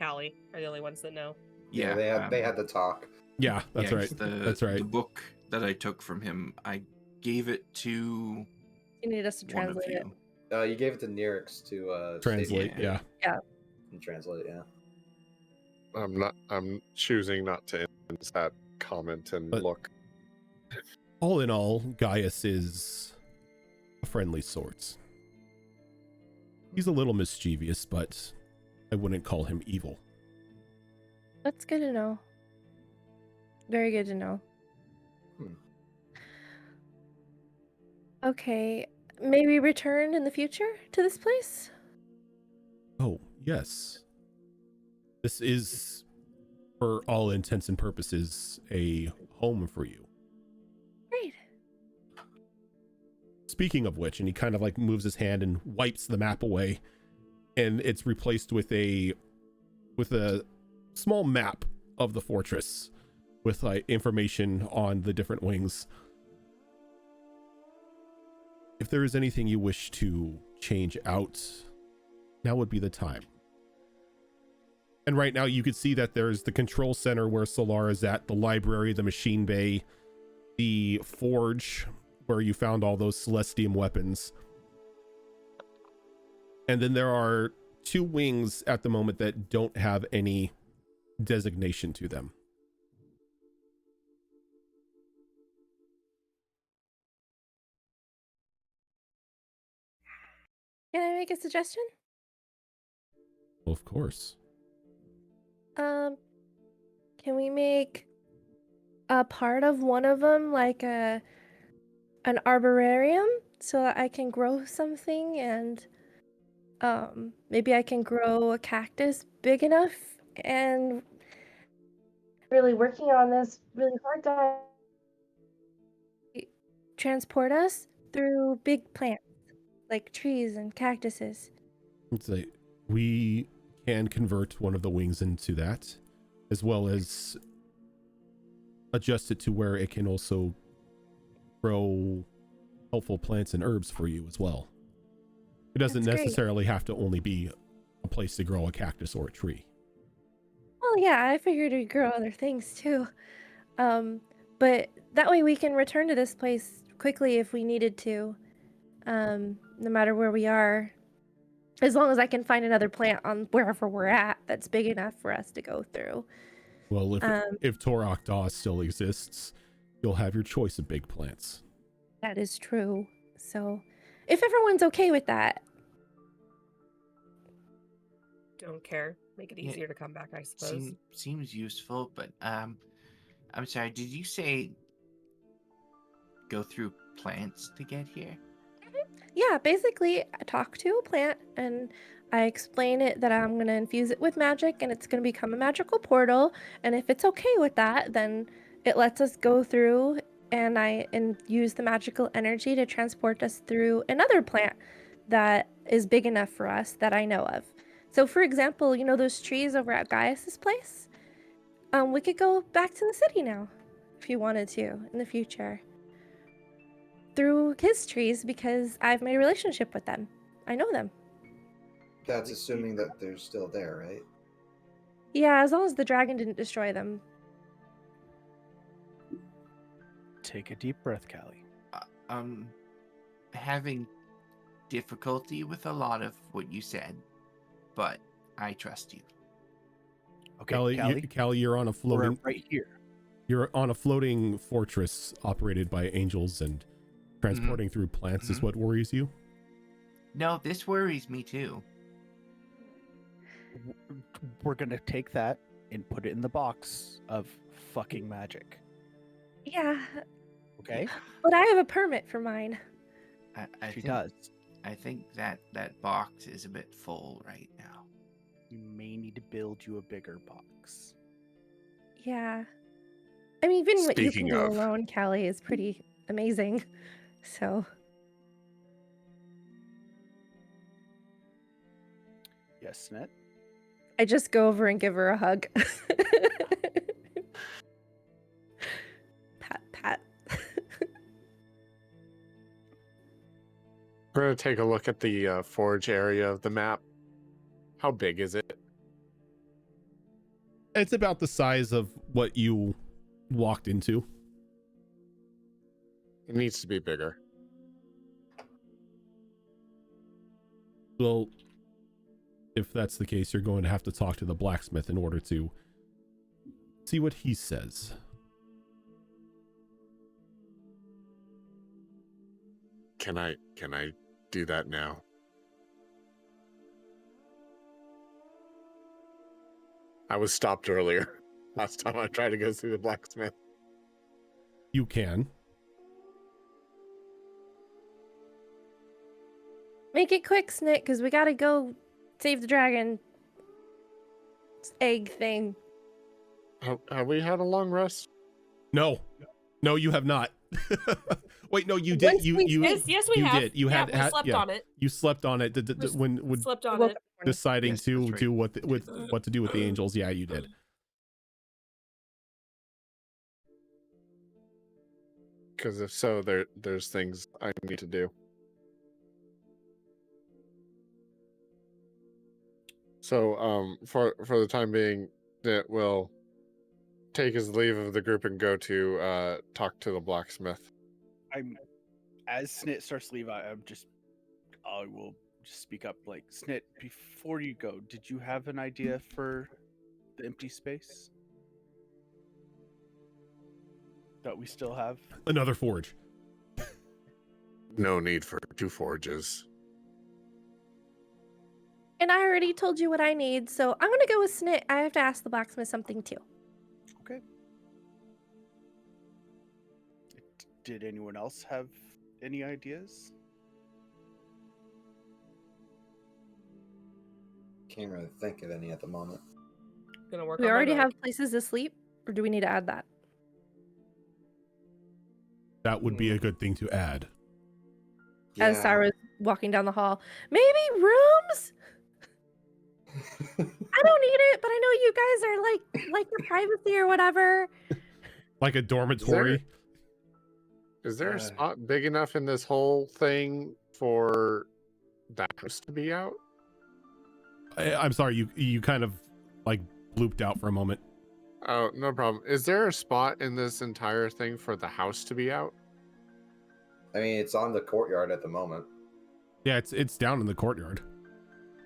Callie are the only ones that know. Yeah, they had the talk. Yeah, that's Yeah, right. 'cause That's right. The book that I took from him, I gave it to You need us to one of translate it. you. You gave it to Nyrix to Translate. Yeah. Yeah. and translate. Yeah. I'm choosing not to end that comment and But- look. All in all, Gaius is a friendly sort. He's a little mischievous, but I wouldn't call him evil. That's good to know. Very good to know. Hmm. Okay, maybe return in the future to this place? Oh, yes. This is, for all intents and purposes, a home for you. Great. Speaking of which, and he kind of like moves his hand and wipes the map away, and it's replaced with a small map of the fortress with like information on the different wings. If there is anything you wish to change out, now would be the time. And right now you could see that there's the control center where Solar is at, the library, the machine bay, the forge where you found all those Celestium weapons. And then there are 2 wings at the moment that don't have any designation to them. Can I make a suggestion? Of course. Can we make a part of one of them like an arborarium so that I can grow something, and maybe I can grow a cactus big enough, and really working on this really hard guy transport us through big plants like trees and cactuses. It's like we can convert one of the wings into that, as well as adjust it to where it can also grow helpful plants and herbs for you as well. It doesn't That's great. necessarily have to only be a place to grow a cactus or a tree. Well, yeah, I figured we'd grow other things too. But that way we can return to this place quickly if we needed to, no matter where we are. As long as I can find another plant on wherever we're at that's big enough for us to go through. Well, Um, if Torok Daw still exists, you'll have your choice of big plants. That is true. So, if everyone's okay with that, Don't care. Make it Yeah. easier to come back, I suppose. Seems useful, but I'm sorry. Did you say go through plants to get here? yeah, basically, I talk to a plant and I explain it that I'm going to infuse it with magic and it's going to become a magical portal. And if it's okay with that, then it lets us go through and use the magical energy to transport us through another plant that is big enough for us that I know of. So, for example, you know those trees over at Gaius's place? We could go back to the city now if you wanted to in the future. Through his trees because I've made a relationship with them. I know them. That's assuming that they're still there, right? Yeah, as long as the dragon didn't destroy them. Take a deep breath, Callie. Having difficulty with a lot of what you said, but I trust you. Okay, Callie, you're on a we're floating right here. You're on a floating fortress operated by angels, and transporting through plants is what worries you. No, this worries me too. We're gonna take that and put it in the box of fucking magic. Yeah, Okay? but I have a permit for mine. I She think, does. I think that box is a bit full right now. You may need to build you a bigger box. Yeah. I mean, even what you can Speaking do of- alone, Callie, is pretty amazing. So, Yes, Snit? I just go over and give her a hug. Pat, pat. We're going to take a look at the forge area of the map. How big is it? It's about the size of what you walked into. It needs to be bigger. Well, if that's the case, you're going to have to talk to the blacksmith in order to see what he says. Can I do that now? I was stopped earlier. Last time I tried to go through the blacksmith. You can. Make it quick, Snit, because we gotta go save the dragon egg thing. Have we had a long rest? No, you have not. Wait, no, you did. Once we Yes, we you have. did. You Yeah, had we slept yeah, on it. You slept on it when Slept on Woke it. up in the morning. deciding Yes, to that's right. do what to do with the angels. Yeah, you did. Because if so, there's things I need to do. So, for the time being, that will take his leave of the group and go to talk to the blacksmith. As Snit starts to leave, I will just speak up. Like, Snit, before you go, did you have an idea for the empty space that we still have? Another forge. No need for 2 forges. And I already told you what I need, so I'm gonna go with Snit. I have to ask the blacksmith something too. Okay. Did anyone else have any ideas? Can't really think of any at the moment. Gonna work We on my already mic. have places to sleep, or do we need to add that? That would be a good thing to add. As Sarah's walking down the hall. Maybe rooms? I don't need it, but I know you guys are like your privacy or whatever. Like a dormitory. Is there a Uh, spot big enough in this whole thing for that house to be out? I'm sorry, you kind of like blooped out for a moment. Oh, no problem. Is there a spot in this entire thing for the house to be out? I mean, it's on the courtyard at the moment. Yeah, it's down in the courtyard.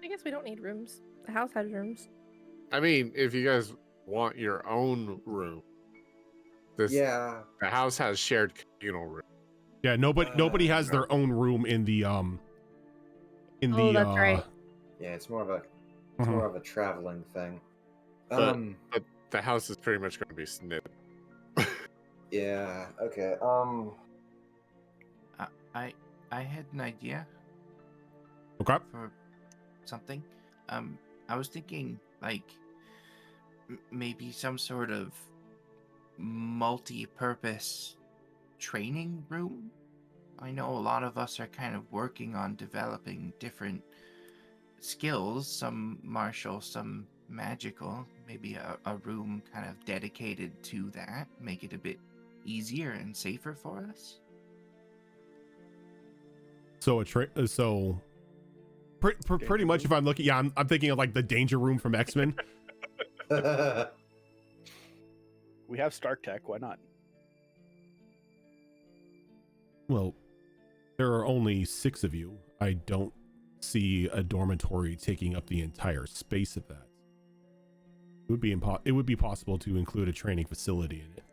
I guess we don't need rooms. The house has rooms. I mean, if you guys want your own room, Yeah. the house has shared communal room. Yeah, nobody has no. their own room in the Oh, that's right. Yeah, it's more of a Mhm. traveling thing. But the house is pretty much going to be snip. Yeah. Okay. I had an idea Okay. for something. I was thinking like maybe some sort of multi-purpose training room. I know a lot of us are kind of working on developing different skills, some martial, some magical. Maybe a room kind of dedicated to that, make it a bit easier and safer for us. So pretty much, if I'm looking, yeah, I'm thinking of like the danger room from X-Men. We have Stark Tech. Why not? Well, there are only 6 of you. I don't see a dormitory taking up the entire space of that. It would be possible to include a training facility in it.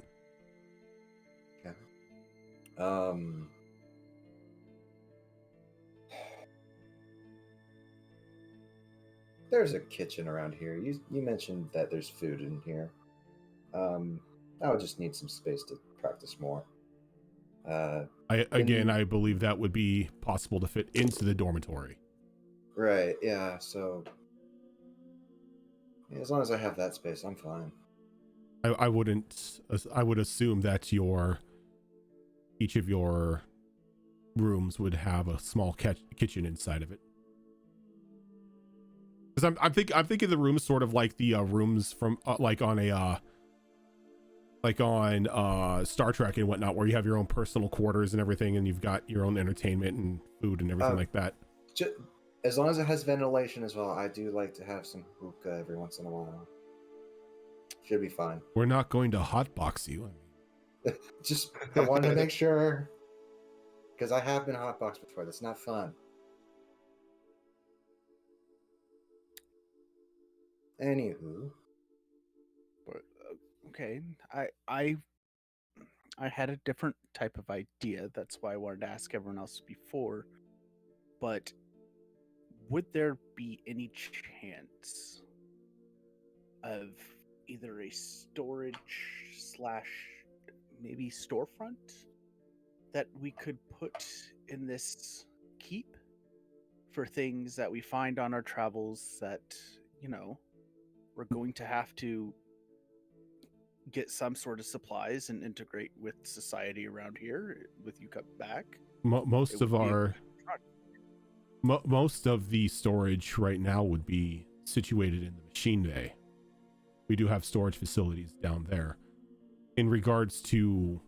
There's a kitchen around here. You mentioned that there's food in here. I would just need some space to practice more. I believe that would be possible to fit into the dormitory. Right, yeah, so as long as I have that space, I'm fine. I would assume that each of your rooms would have a small kitchen inside of it. Because I'm thinking the rooms sort of like the rooms from like on Star Trek and whatnot, where you have your own personal quarters and everything, and you've got your own entertainment and food and everything like that. As long as it has ventilation as well, I do like to have some hookah every once in a while. Should be fine. We're not going to hotbox you. I mean, just I wanted to make sure, because I have been hotboxed before. That's not fun. Anywho, But okay, I had a different type of idea. That's why I wanted to ask everyone else before. But would there be any chance of either a storage / maybe storefront that we could put in this keep for things that we find on our travels that, we're going to have to get some sort of supplies and integrate with society around here with you cut back? Most of the storage right now would be situated in the machine bay. We do have storage facilities down there. In regards to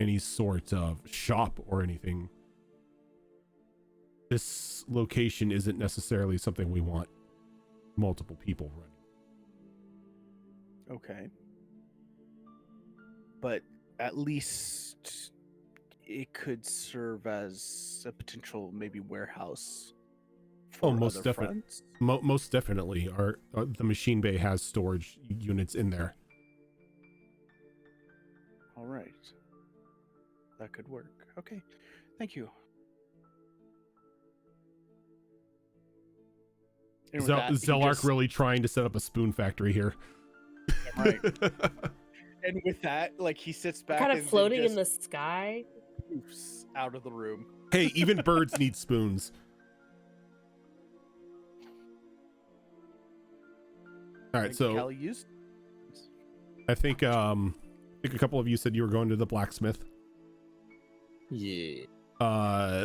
any sort of shop or anything, this location isn't necessarily something we want multiple people running. Okay. But at least it could serve as a potential maybe warehouse for most other definitely. fronts. Most definitely. The machine bay has storage units in there. All right. That could work. Okay. Thank you. And with that, he Zelark just- really trying to set up a spoon factory here. Right. And with that, like he sits back Kind of and floating in just the sky. poofs out of the room. Hey, even birds need spoons. All right, so Callie used. I think a couple of you said you were going to the blacksmith. Yeah.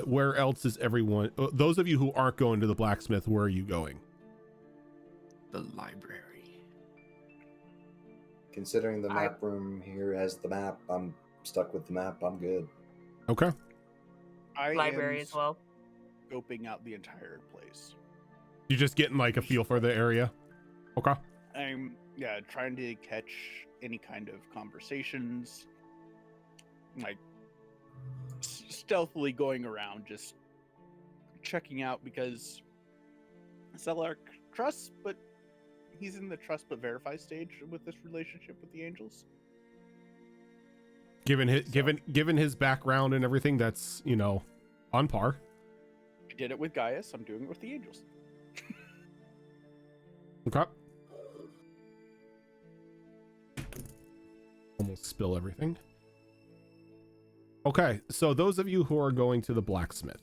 Where else is everyone? Those of you who aren't going to the blacksmith, where are you going? The library. considering the map room here has the map, I'm stuck with the map. I'm good. Okay. Library as well. scoping out the entire place. You're just getting like a feel for the area. Okay. I'm trying to catch any kind of conversations, like stealthily going around, just checking out, because Celark trusts, but he's in the trust but verify stage with this relationship with the angels. Given his background and everything, that's, you know, on par. I did it with Gaius. I'm doing it with the angels. Okay. Almost spill everything. Okay, so those of you who are going to the blacksmith,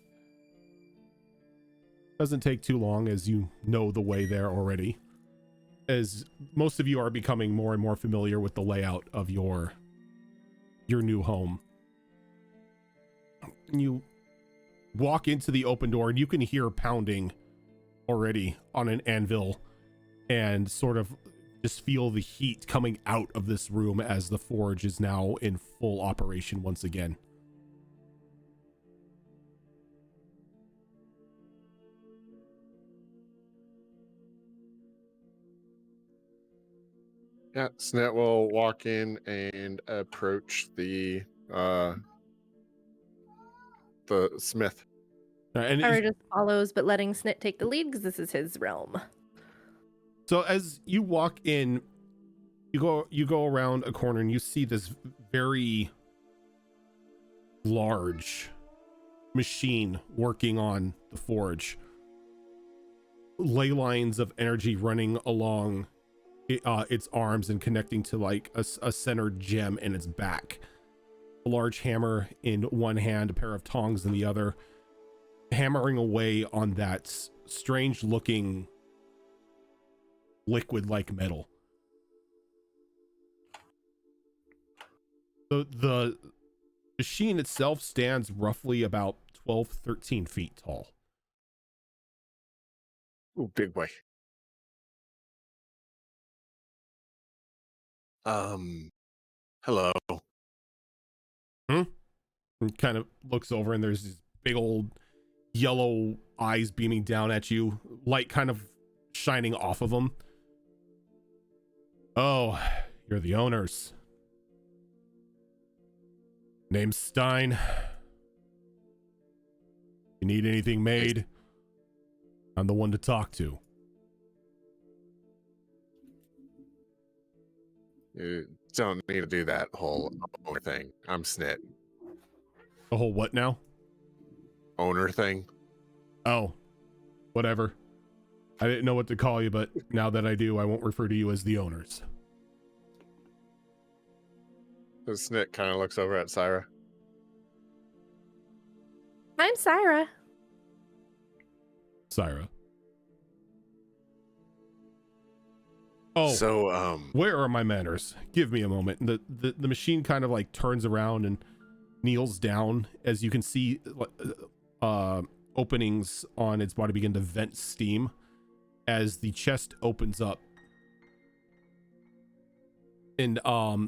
doesn't take too long, as you know the way there already, as most of you are becoming more and more familiar with the layout of your new home. You walk into the open door and you can hear pounding already on an anvil, and sort of just feel the heat coming out of this room as the forge is now in full operation once again. Yeah, Snit will walk in and approach the smith. And Ira just follows, but letting Snit take the lead because this is his realm. so as you walk in, you go around a corner and you see this very large machine working on the forge. Ley lines of energy running along its arms and connecting to like a centered gem in its back. A large hammer in one hand, a pair of tongs in the other, hammering away on that strange looking liquid like metal. The machine itself stands roughly about 12-13 feet tall. Ooh, big boy. Hello. And kind of looks over and there's these big old yellow eyes beaming down at you, light kind of shining off of them. Oh, you're the owners. Name's Stein. You need anything made, I'm the one to talk to. You don't need to do that whole owner thing. I'm Snit. The whole what now? Owner thing. Oh, whatever. I didn't know what to call you, but now that I do, I won't refer to you as the owners. The Snit kind of looks over at Syra. I'm Syra. Syra. Oh, So, where are my manners? Give me a moment. The machine kind of like turns around and kneels down, as you can see openings on its body begin to vent steam as the chest opens up, and a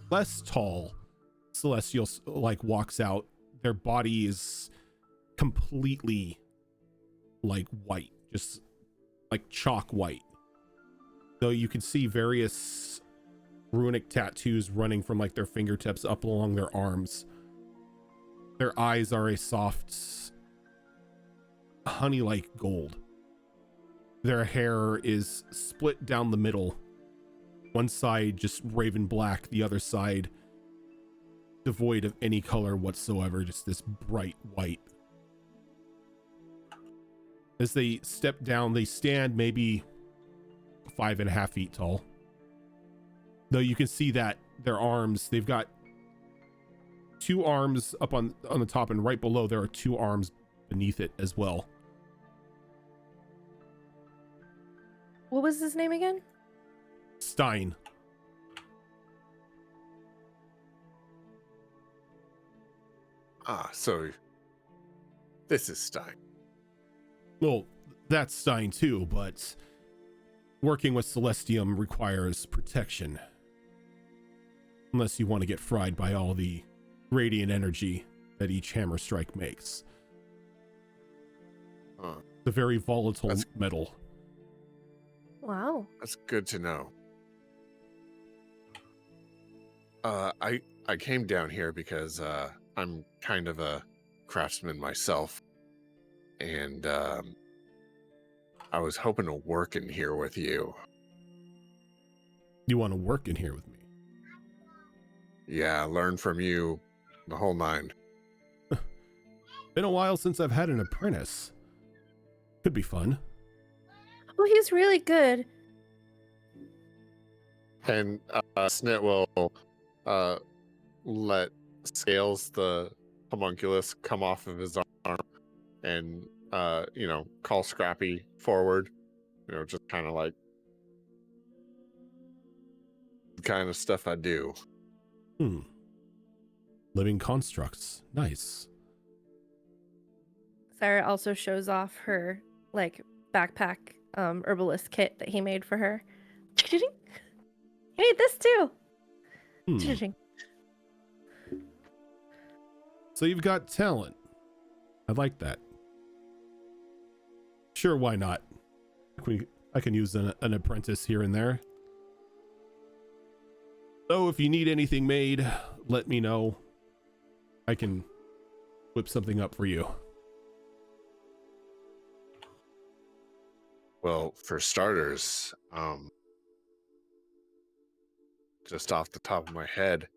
less tall celestial like walks out. Their body is completely like white, just like chalk white, though you can see various runic tattoos running from like their fingertips up along their arms. Their eyes are a soft honey-like gold. Their hair is split down the middle, one side just raven black, the other side devoid of any color whatsoever, just this bright white. As they step down, they stand maybe 5.5 feet tall, though you can see that their arms, they've got 2 arms up on the top, and right below there are 2 arms beneath it as well. What was his name again? Stein. So this is Stein. Well, that's Stein too, but working with Celestium requires protection. Unless you want to get fried by all the radiant energy that each hammer strike makes. Huh. It's a very volatile That's- metal. Wow. That's good to know. I came down here because I'm kind of a craftsman myself, and I was hoping to work in here with you. You want to work in here with me? Yeah, learn from you, the whole nine. Been a while since I've had an apprentice. Could be fun. Oh, he's really good. And Snit will let Scales, the homunculus, come off of his arm and, call Scrappy forward. Just kind of like the kind of stuff I do. Living constructs. Nice. Sarah also shows off her backpack herbalist kit that he made for her. He made this too. So you've got talent. I like that. Sure, why not? I can use an apprentice here and there. So if you need anything made, let me know. I can whip something up for you. Well, for starters, just off the top of my head,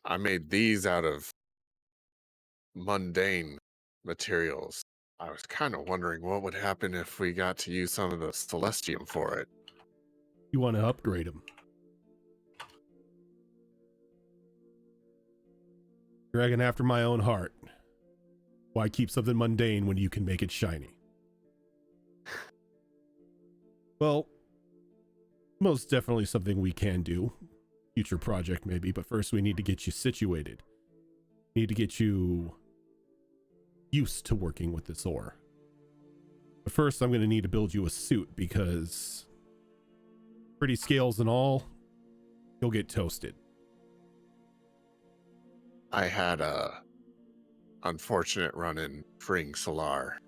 I made these out of mundane materials. I was kind of wondering what would happen if we got to use some of the Celestium for it. You want to upgrade them. Dragon after my own heart. Why keep something mundane when you can make it shiny? Well, most definitely something we can do. Future project maybe, but first we need to get you situated. Need to get you used to working with this ore. But first I'm going to need to build you a suit because pretty scales and all, you'll get toasted. I had a unfortunate run in freeing Solar.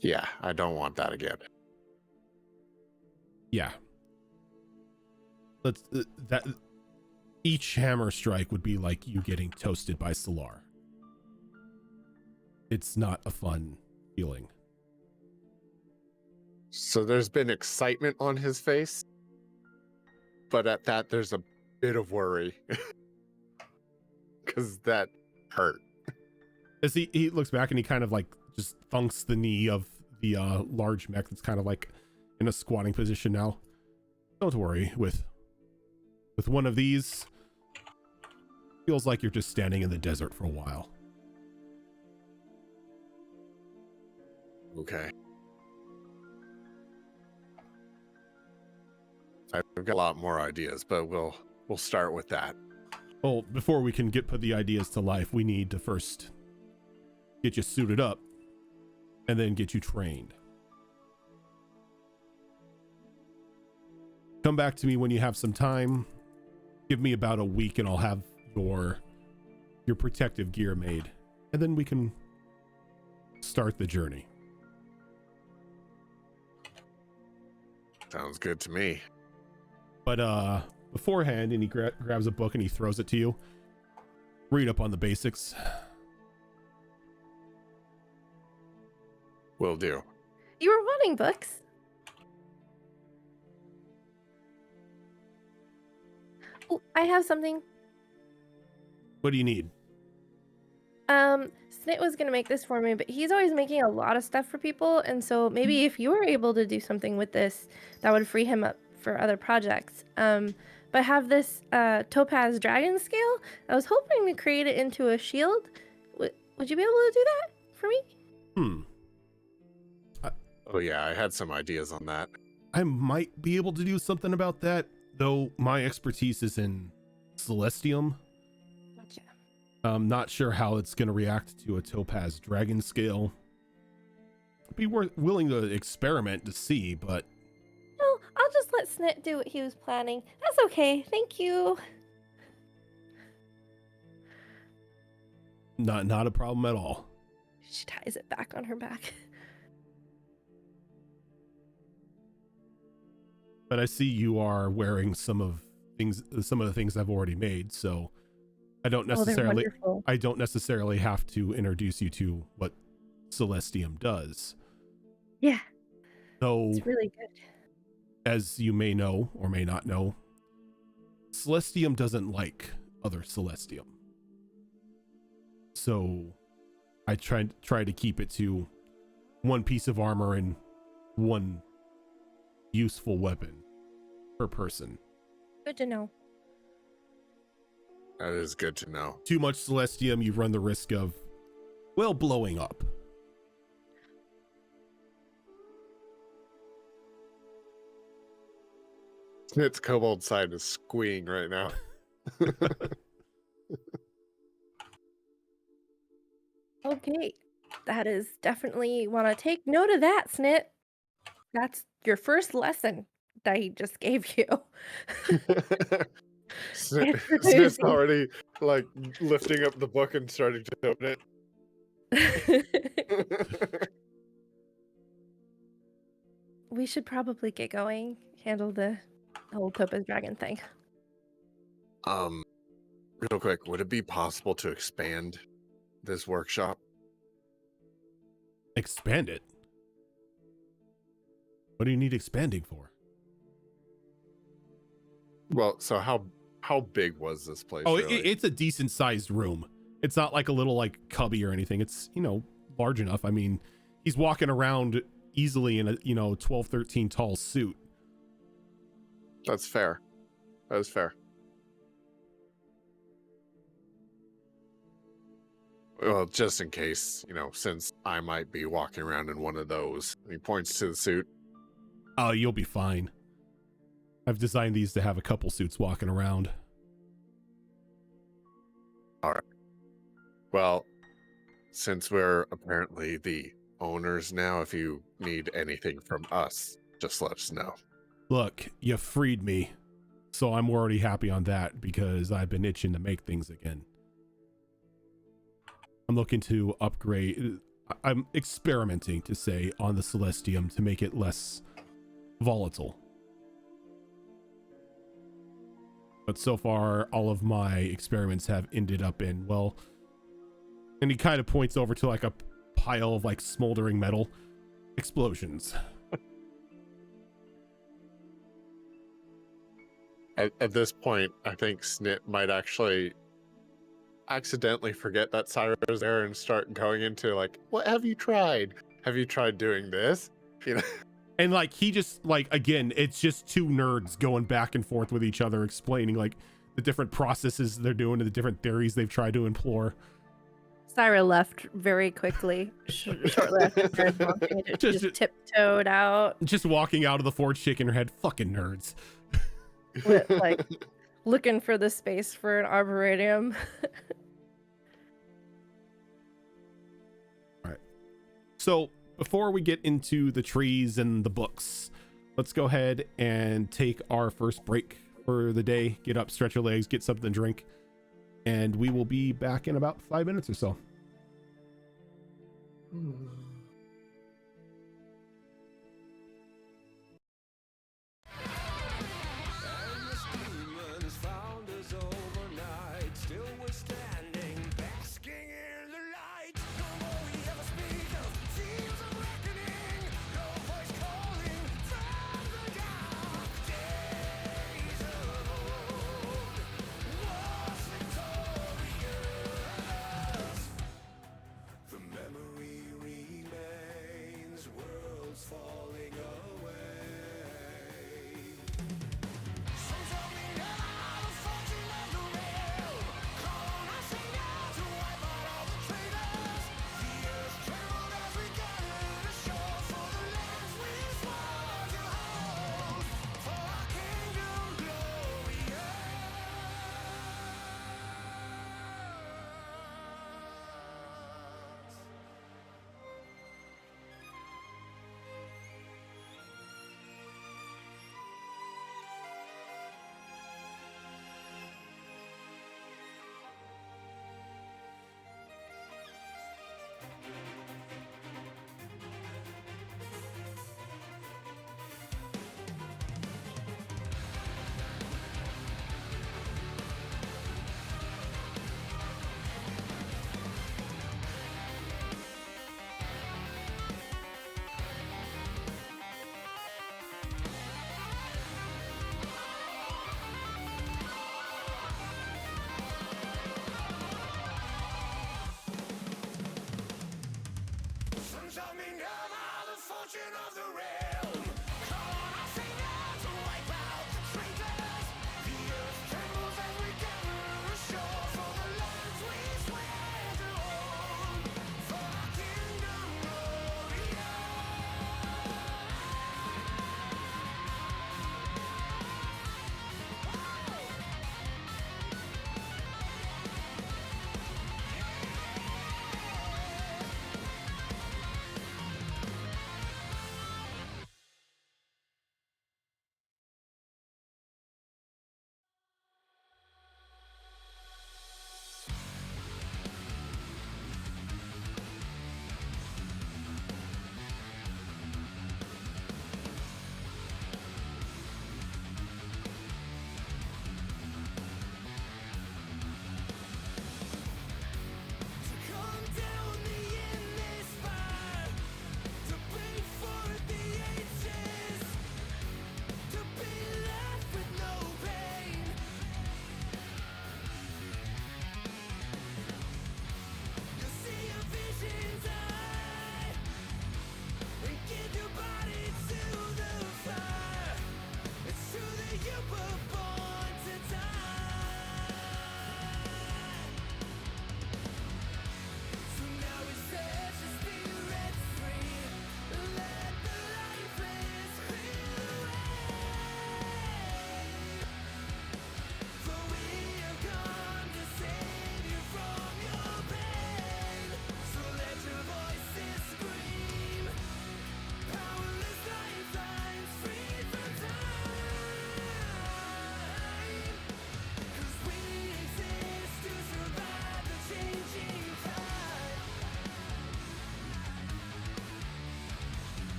Yeah, I don't want that again. Yeah. Let's that each hammer strike would be like you getting toasted by Solar. It's not a fun feeling. So there's been excitement on his face, but at that there's a bit of worry. Because that hurt. As he looks back and he kind of like just thunks the knee of the large mech that's kind of like in a squatting position now. Don't worry, with one of these, feels like you're just standing in the desert for a while. Okay. I've got a lot more ideas, but we'll start with that. Well, before we can put the ideas to life, we need to first get you suited up and then get you trained. Come back to me when you have some time. Give me about a week and I'll have your protective gear made, and then we can start the journey. Sounds good to me. But beforehand, and he grabs a book and he throws it to you. Read up on the basics. Will do. You were wanting books. Oh, I have something. What do you need? Snit was gonna make this for me, but he's always making a lot of stuff for people, and so maybe if you were able to do something with this, that would free him up for other projects. But I have this topaz dragon scale. I was hoping to create it into a shield. Would you be able to do that for me? Oh yeah, I had some ideas on that. I might be able to do something about that, though my expertise is in Celestium. Gotcha. I'm not sure how it's going to react to a topaz dragon scale. Be willing to experiment to see, but No, I'll just let Snit do what he was planning. That's okay. Thank you. Not a problem at all. She ties it back on her back. But I see you are wearing some of the things I've already made, so I don't Oh, they're necessarily wonderful. have to introduce you to what Celestium does. Yeah, So, it's really good. as you may know or may not know, Celestium doesn't like other Celestium. So I try to keep it to one piece of armor and one useful weapon per person. Good to know. That is good to know. Too much Celestium, you run the risk of, well, blowing up. Its kobold side is squeeing right now. Okay, that is definitely want to take note of that, Snit. That's your first lesson that he just gave you. Snit's Introducing. already like lifting up the book and starting to open it. We should probably get going. Handle the whole Topaz Dragon thing. Real quick, would it be possible to expand this workshop? Expand it? What do you need expanding for? Well, so how big was this place? Oh, really? it's a decent sized room. It's not like a little like cubby or anything. It's, large enough. I mean, he's walking around easily in a, 12, 13 tall suit. That's fair. That is fair. Well, just in case, since I might be walking around in one of those. And he points to the suit. Oh, you'll be fine. I've designed these to have a couple suits walking around. All right. Well, since we're apparently the owners now, if you need anything from us, just let us know. Look, you freed me, so I'm already happy on that because I've been itching to make things again. I'm looking to upgrade. I'm experimenting, to say, on the Celestium to make it less volatile. But so far, all of my experiments have ended up in, well, and he kind of points over to like a pile of like smoldering metal explosions. At this point, I think Snit might actually accidentally forget that Syra is there and start going into like, what have you tried? Have you tried doing this? And like he just like, again, it's just two nerds going back and forth with each other, explaining like the different processes they're doing and the different theories they've tried to implore. Syra left very quickly, shortly after Jared walked in. Just tiptoed out, just walking out of the forge, shaking her head. Fucking nerds. with, like looking for the space for an arboretum. All right. So before we get into the trees and the books, let's go ahead and take our first break for the day. Get up, stretch your legs, get something to drink, and we will be back in about 5 minutes or so.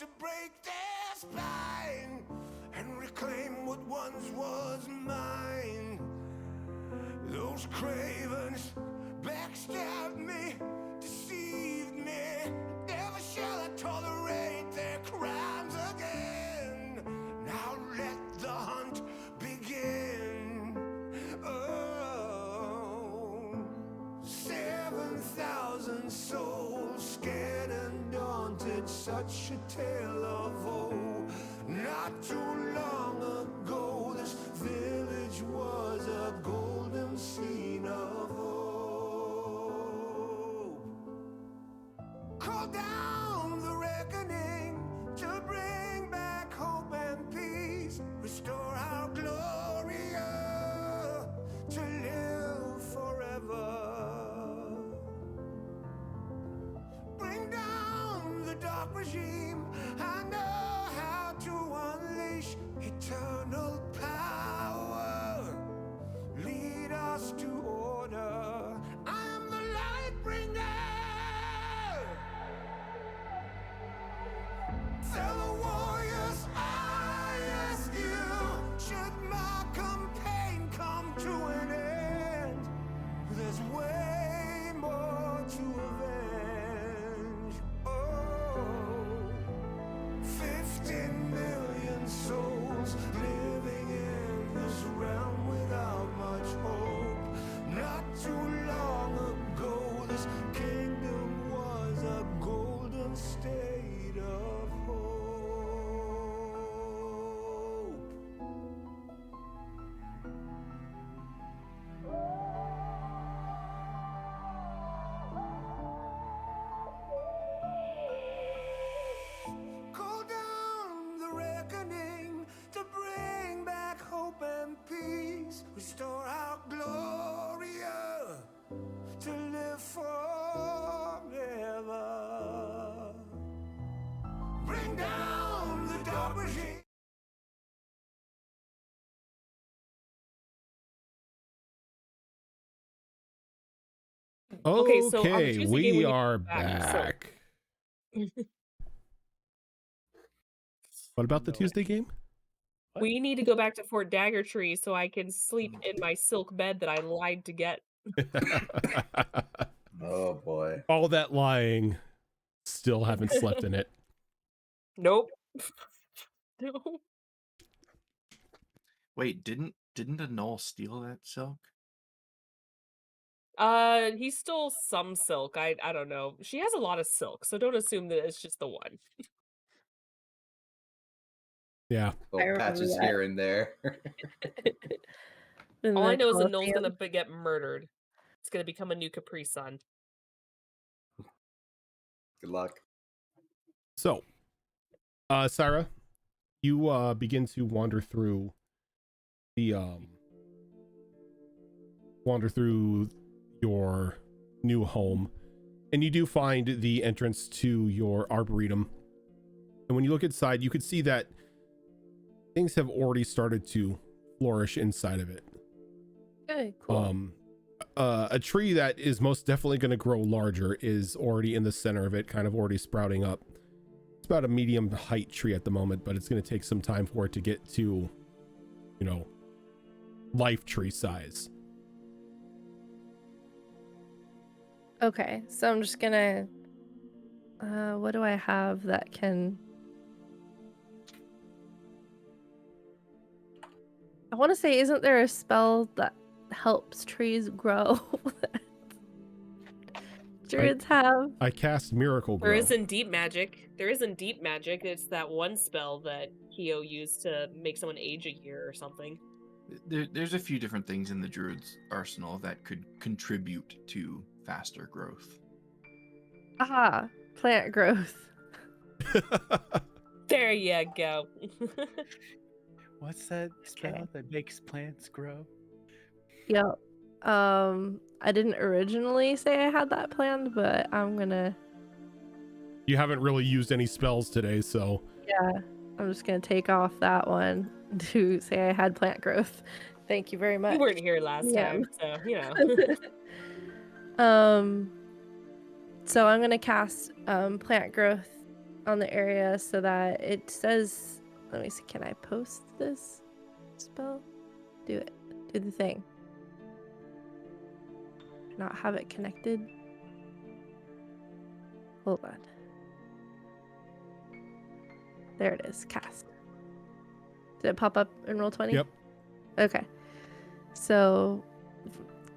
to break their spine and reclaim what once was mine. Those cravens backstabbed me, deceived me. Never shall I tolerate their crimes again. Now let the hunt begin. Oh, 7,000 souls scared and daunted, such a tale of woe. Not too long ago, this village was a golden scene of hope. Call down the reckoning to bring back hope and peace. Restore our Gloria to live forever. Bring down the dark regime. I know how to unleash eternal power. Lead us to order. I am the light bringer. Fellow warriors, I ask you, should my campaign come to an end? There's way more to avenge. Oh, 15 million souls living in this realm without much hope. Not too long ago, this kingdom was a golden state of hope. Call down the reckoning to bring back hope and peace. Restore our Gloria to live forever. Bring down the dark regime. Okay, so on the Okay, Tuesday game, we we are back, so- back. What about the No. Tuesday game? We need to go back to Fort Dagger Tree so I can sleep in my silk bed that I lied to get. Oh boy. All that lying, still haven't slept in it. Nope. No. Wait, didn't a Knoll steal that silk? He stole some silk. I don't know. She has a lot of silk, so don't assume that it's just the one. Yeah. I Little remember patches that. here and there. In All the I know is that Knoll's Colosseum. gonna get murdered. It's gonna become a new Capri Sun. Good luck. So, Sarah, you begin to wander through the your new home, and you do find the entrance to your arboretum. And when you look inside, you could see that things have already started to flourish inside of it. Okay, cool. A tree that is most definitely going to grow larger is already in the center of it, kind of already sprouting up. It's about a medium height tree at the moment, but it's going to take some time for it to get to, you know, life tree size. Okay, so I'm just gonna what do I have that can I want to say, isn't there a spell that helps trees grow? Druids have. I cast Miracle Grow. There is in deep magic. It's that one spell that Keo used to make someone age a year or something. There's a few different things in the druid's arsenal that could contribute to faster growth. Aha, plant growth. There you go. What's that spell that makes plants grow? Yep. I didn't originally say I had that planned, but I'm gonna. You haven't really used any spells today, so Yeah, I'm just gonna take off that one to say I had plant growth. Thank you very much. You weren't here last Yeah. time, so you know. So I'm gonna cast plant growth on the area so that it says, let me see, can I post this spell? Do it. Do the thing. Not have it connected. Hold on. There it is. Cast. Did it pop up in Roll20? Yep. Okay. So,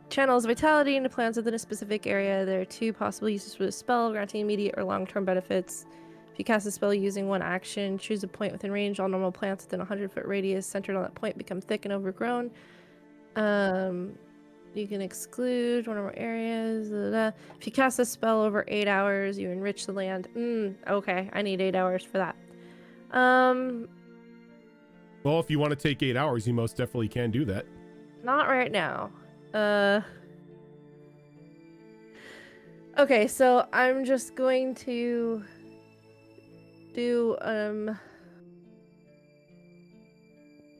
channels vitality into plants within a specific area. There are 2 possible uses for the spell, granting immediate or long-term benefits. If you cast a spell using 1 action, choose a point within range. All normal plants within a 100-foot radius centered on that point become thick and overgrown. You can exclude 1 or more areas. If you cast a spell over 8 hours, you enrich the land. Okay, I need 8 hours for that. Well, if you want to take 8 hours, you most definitely can do that. Not right now. Okay, so I'm just going to do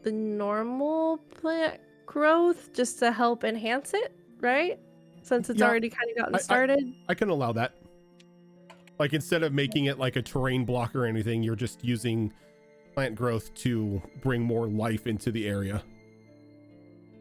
the normal plant growth just to help enhance it, right? Since it's already kind of gotten started. I can allow that. Like, instead of making it like a terrain block or anything, you're just using plant growth to bring more life into the area.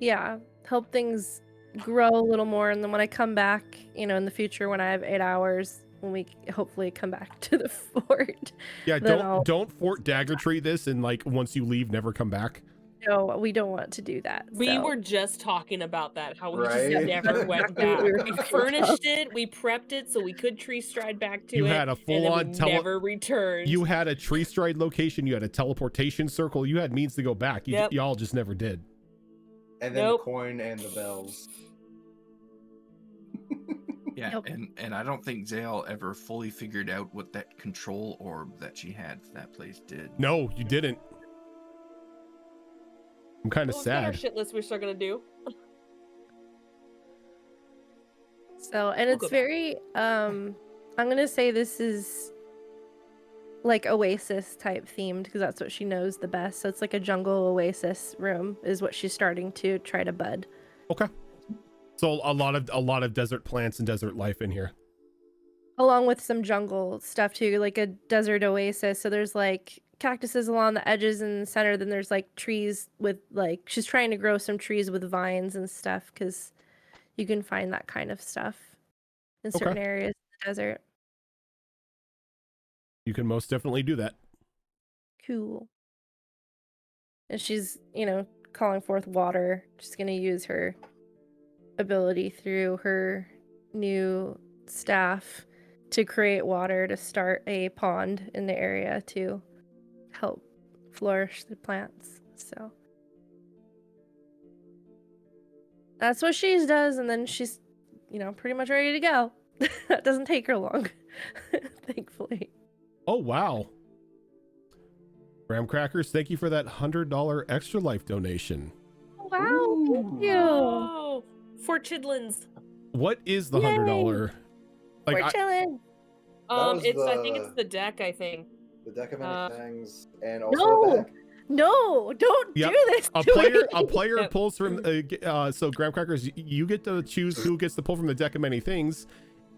Yeah, help things grow a little more, and then when I come back, in the future when I have 8 hours, when we hopefully come back to the fort. Yeah, don't Fort Dagger Tree this and like once you leave, never come back. No, we don't want to do that. We were just talking about that, how we Right? just never went Exactly what back. we were We talking furnished it, we prepped it so we could tree stride back to You it. had a and full-on then we never returned. You had a tree stride location, you had a teleportation circle, you had means to go back. Y'all just never did. And then the coin and the bells. Yeah, and I don't think Zale ever fully figured out what that control orb that she had for that place did. No, you didn't. I'm kind of Well, we've got our sad. shit list we're still gonna do. So, and it's very, I'm gonna say this is like Oasis type themed because that's what she knows the best. So it's like a jungle oasis room is what she's starting to try to bud. Okay. So a lot of desert plants and desert life in here. Along with some jungle stuff too, like a desert oasis. So there's like cactuses along the edges and the center. Then there's like trees with like, she's trying to grow some trees with vines and stuff because you can find that kind of stuff in certain areas of the desert. You can most definitely do that. Cool. And she's, calling forth water. Just going to use her ability through her new staff to create water to start a pond in the area to help flourish the plants. So that's what she does, and then she's, pretty much ready to go. That doesn't take her long, thankfully. Oh, wow. Graham Crackers, thank you for that $100 extra life donation. Wow, thank you. Oh, for Chidlins. What is the $100? Like, we're chilling. I think it's the deck, I think. The deck of many things, and also a deck. No, don't do this. A player pulls from so Graham Crackers, you get to choose who gets to pull from the deck of many things,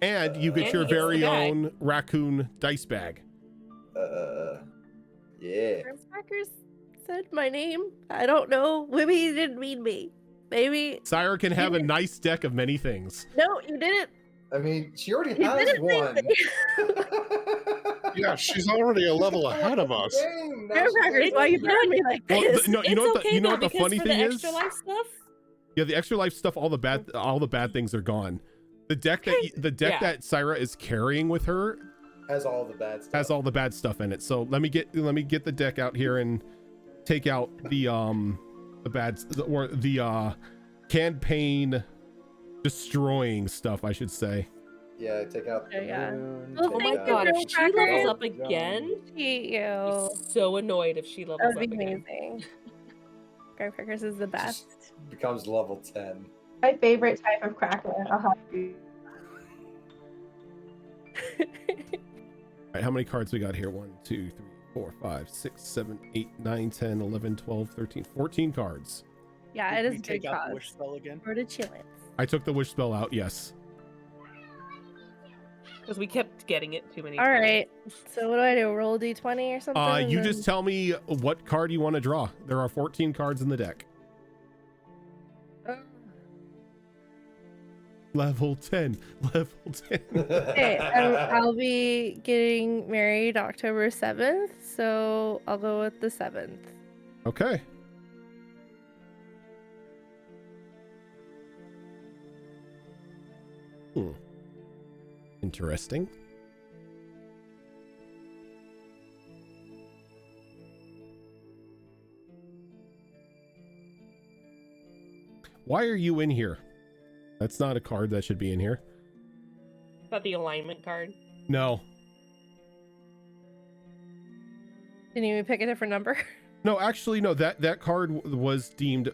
and you get your very own raccoon dice bag. Yeah. Graham Crackers said my name. I don't know. Maybe he didn't mean me. Maybe Sire can have a nice deck of many things. No, you didn't. I mean, she already has one. Yeah, she's already a level ahead of us. Graham Crackers, why are you doing me like this? You know what the funny thing is? Extra life stuff? Yeah, the extra life stuff, all the bad things are gone. The deck that Syra is carrying with her has all the bad stuff. Has all the bad stuff in it. So let me get the deck out here and take out the campaign destroying stuff, I should say. Yeah, take out the moon. Well, oh my god, if she levels up again, I'm so annoyed if she levels up again. Amazing. Graham Crackers is the best. Just becomes level 10. My favorite type of cracker. Alright, how many cards we got here? 1, 2, 3, 4, 5, 6, 7, 8, 9, 10, 11, 12, 13, 14 cards. Yeah, it is take big out cause. the wish spell again? We're to chillin'. I took the wish spell out, yes. Because we kept getting it too many All times. right. So what do I do? Roll a d20 or something? and You then- just tell me what card you want to draw. There are 14 cards in the deck. Level 10. Level 10. Okay, I'll be getting married October 7th, so I'll go with the 7th. Okay. Interesting. Why are you in here? That's not a card that should be in here. Is that the alignment card? No. Can you pick a different number? No, actually, no. That card was deemed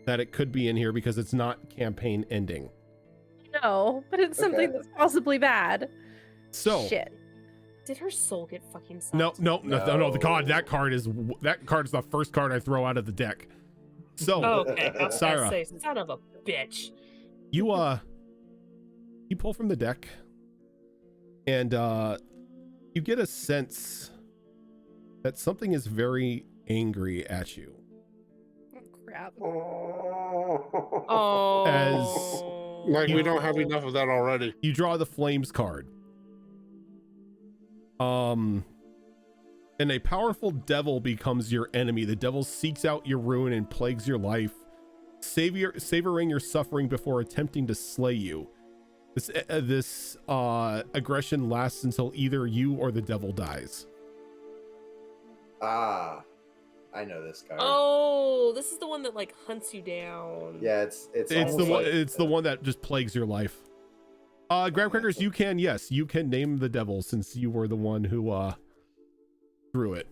that it could be in here because it's not campaign ending. No, but it's something Okay. that's possibly bad. So Shit. Did her soul get fucking sucked? no. The God, No. that card is the first card I throw out of the deck. So Oh, okay. I was Sarah. gonna say, son of a bitch. you pull from the deck, and you get a sense that something is very angry at you. Oh, crap. Oh. Like we don't have enough of that already. You draw the flames card. And a powerful devil becomes your enemy. The devil seeks out your ruin and plagues your life, savoring your suffering before attempting to slay you. This aggression lasts until either you or the devil dies. Ah, I know this card. Oh, this is the one that like hunts you down. Yeah, it's It's the almost one. like, It's the one that just plagues your life. Graham Crackers, you can name the devil since you were the one who drew it.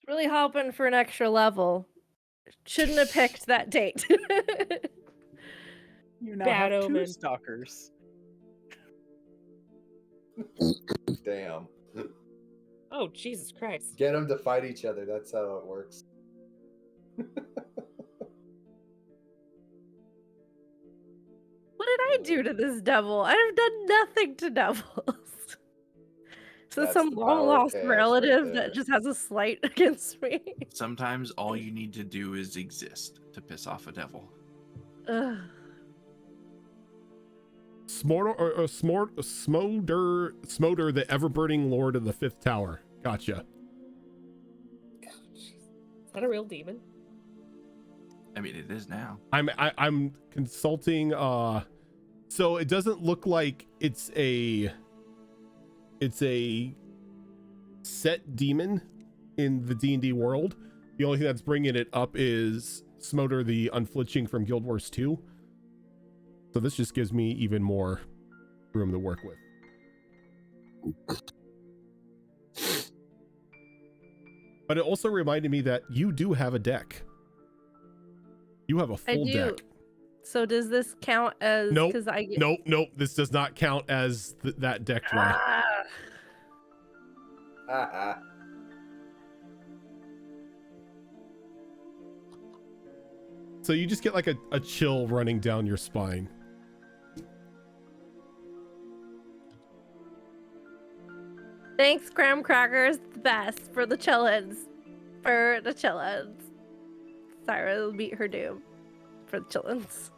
Really hoping for an extra level. Shouldn't have picked that date. You now Bad have omen. two stalkers. Damn. Oh, Jesus Christ. Get them to fight each other. That's how it works. What did I do to this devil? I have done nothing to devils. So That's some the long power of lost chaos right relative there. that just has a slight against me. Sometimes all you need to do is exist to piss off a devil. Ugh. Smoder, the ever-burning lord of the fifth tower. Gotcha. Is that a real demon? I mean, it is now. I'm consulting. So it doesn't look like it's a set demon in the D&D world. The only thing that's bringing it up is Smoder, the unflinching from Guild Wars 2. So this just gives me even more room to work with. But it also reminded me that you do have a deck. You have a I full do. deck. So does this count as? Nope. 'Cause I get... Nope. This does not count as that deck draw. Ah, So you just get like a chill running down your spine. thanks, graham crackers. The best for the chillins. For the chillins. Syra will meet her doom. For the chillins.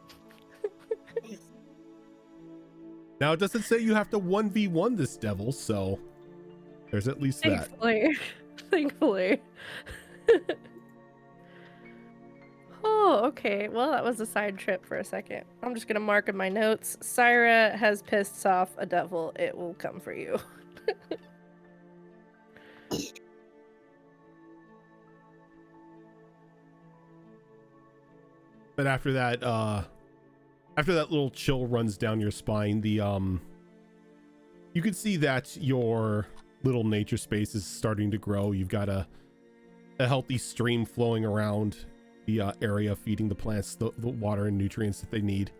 Now it doesn't say you have to 1v1 this devil, so there's at least that. Thankfully. Thankfully. Oh, okay. Well, that was a side trip for a second. I'm just gonna mark in my notes. Syra has pissed off a devil. It will come for you. But after that little chill runs down your spine, the you can see that your little nature space is starting to grow. You've got a healthy stream flowing around the area, feeding the plants the water and nutrients that they need.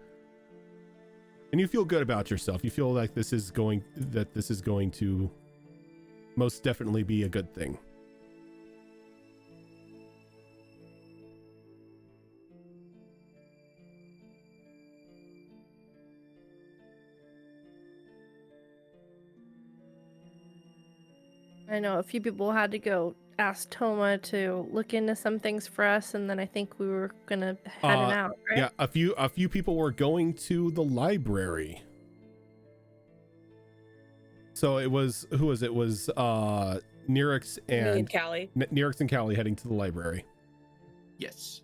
And you feel good about yourself. You feel like this is going to most definitely be a good thing. I know a few people had to go ask Toma to look into some things for us, and then I think we were gonna heading out, right? Yeah, a few people were going to the library. So it was, who was it? It was Nirix Me and and Callie. Nirix and Callie heading to the library. Yes.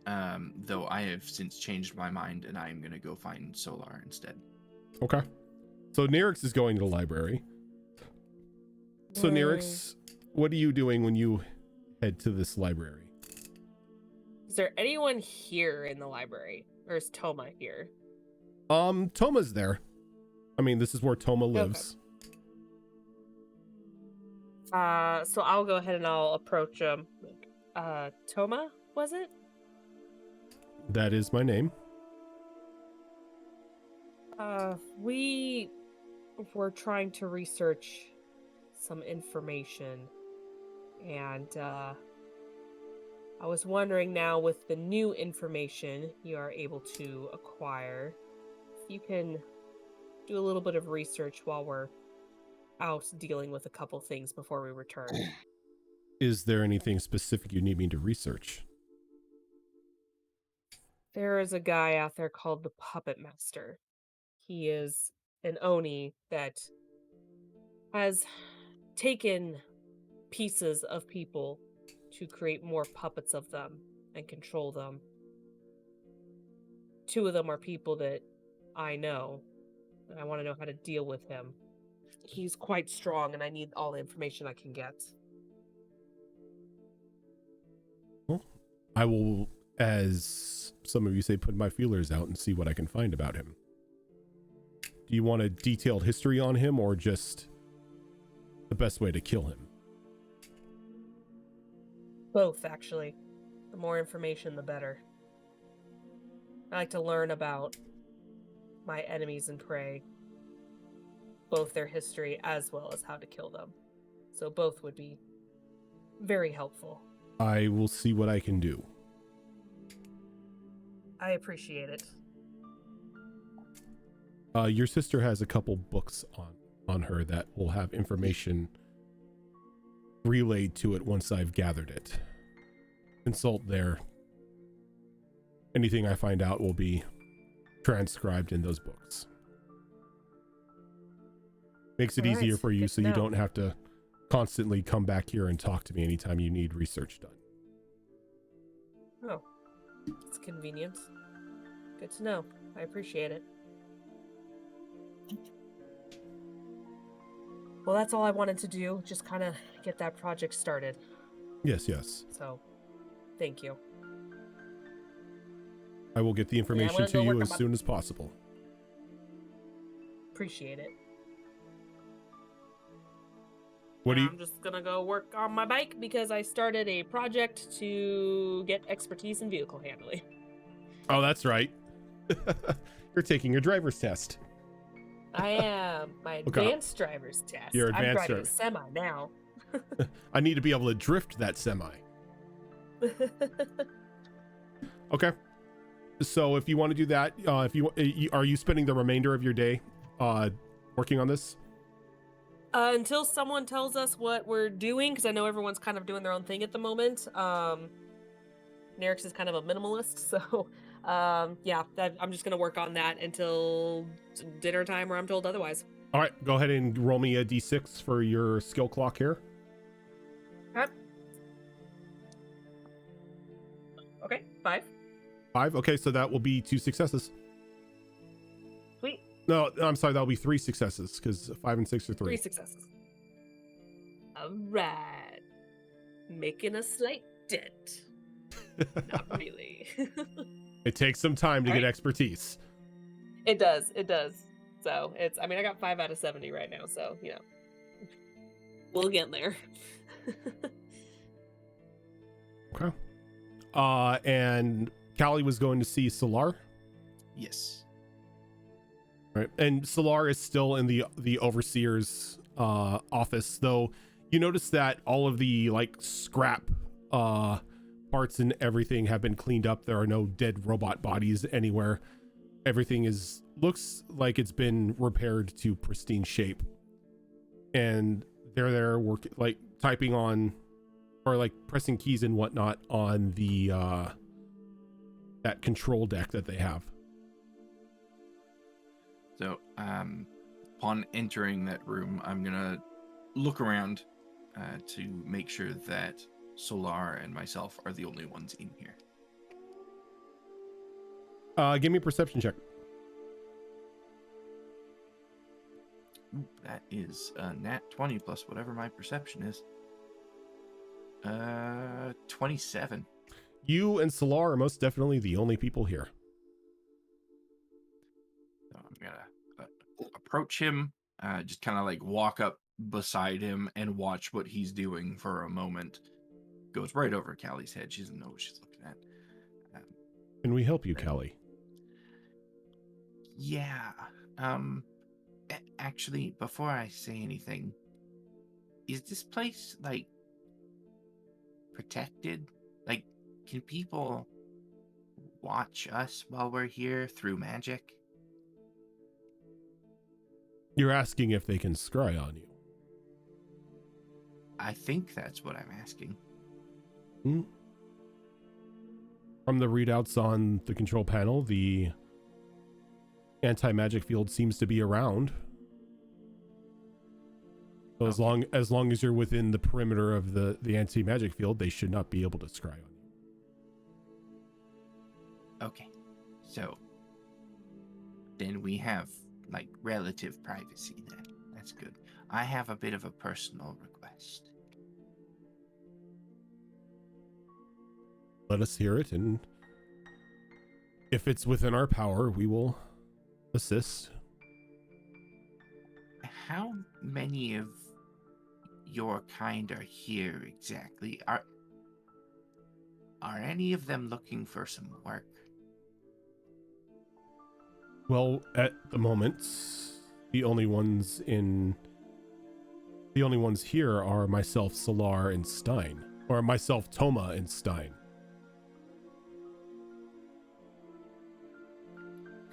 Though I have since changed my mind and I'm gonna go find Solar instead. Okay. So Nirix is going to the library. So Nirix, what are you doing when you head to this library? Is there anyone here in the library? Or is Toma here? Toma's there. I mean, this is where Toma lives. So I'll go ahead and I'll approach him. Toma, was it? That is my name. We were trying to research some information, and I was wondering now, with the new information you are able to acquire, if you can do a little bit of research while we're out dealing with a couple things before we return. Is there anything specific you need me to research? There is a guy out there called the Puppet Master. He is an Oni that has taken pieces of people to create more puppets of them and control them. 2 of them are people that I know, and I want to know how to deal with him. He's quite strong, and I need all the information I can get. Well, I will, as some of you say, put my feelers out and see what I can find about him. Do you want a detailed history on him, or just the best way to kill him? Both, actually. The more information, the better. I like to learn about my enemies and prey, both their history as well as how to kill them. So both would be very helpful. I will see what I can do. I appreciate it. Your sister has a couple books on her that will have information relayed to it once I've gathered it. Consult there. Anything I find out will be transcribed in those books. Makes it easier for you, so you don't have to constantly come back here and talk to me anytime you need research done. Oh, it's convenient. Good to know. I appreciate it. Well, that's all I wanted to do. Just kind of get that project started. Yes, yes. So, thank you. I will get the information to you as soon as possible. Appreciate it. What do you... I'm just gonna go work on my bike because I started a project to get expertise in vehicle handling. Oh, that's right. You're taking your driver's test. I am. My advanced driver's test. Your advanced I'm driving a semi now. I need to be able to drift that semi. Okay. So if you want to do that, are you spending the remainder of your day working on this? Until someone tells us what we're doing, because I know everyone's kind of doing their own thing at the moment. Nerix is kind of a minimalist, so yeah, I'm just gonna work on that until dinner time, where I'm told otherwise. All right, go ahead and roll me a d6 for your skill clock here. Okay, 5. 5. Okay, so that will be 2 successes. Sweet. No, I'm sorry, that'll be 3 successes, because 5 and 6 are 3. 3 successes. All right, making a slight dent. Not really. It takes some time to get expertise. It does. So it's, I mean, I got 5 out of 70 right now, so, you know, we'll get there. Okay. And Callie was going to see Solar. Yes. Right. And Solar is still in the overseer's office, though you notice that all of the like scrap parts and everything have been cleaned up. There are no dead robot bodies anywhere. Everything looks like it's been repaired to pristine shape. And they're there typing on or like pressing keys and whatnot on the that control deck that they have. So, upon entering that room, I'm gonna look around to make sure that Solar and myself are the only ones in here. Give me a perception check. Ooh, that is a nat 20 plus whatever my perception is. 27. You and Solar are most definitely the only people here. So I'm gonna approach him, just kind of like walk up beside him and watch what he's doing for a moment. Goes right over Callie's head. She doesn't know what she's looking at. Can we help you, Callie? Yeah. Actually, before I say anything, is this place like protected? Like, can people watch us while we're here through magic? You're asking if they can scry on you. I think that's what I'm asking. Hmm? From the readouts on the control panel, the anti-magic field seems to be around. So as long as you're within the perimeter of the anti-magic field, they should not be able to scry on you. Okay. So then we have like relative privacy then. That's good. I have a bit of a personal request. Let us hear it, and if it's within our power, we will assist. How many of your kind are here exactly? Are any of them looking for some work? Well, at the moment, the only ones here are myself, Solar, and Stein. Or myself, Toma, and Stein.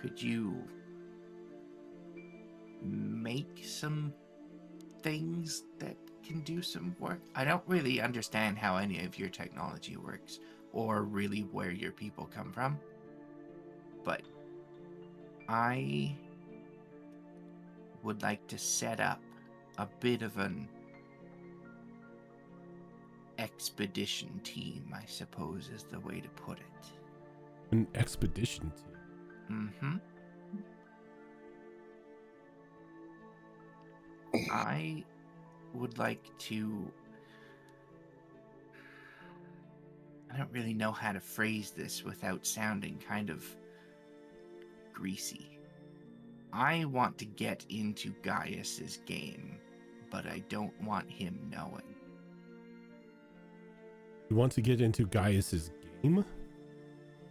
Could you make some things that can do some work? I don't really understand how any of your technology works or really where your people come from, but I would like to set up a bit of an expedition team, I suppose is the way to put it. An expedition team? Mm-hmm. I would like to... I don't really know how to phrase this without sounding kind of greasy. I want to get into Gaius's game, but I don't want him knowing. You want to get into Gaius's game?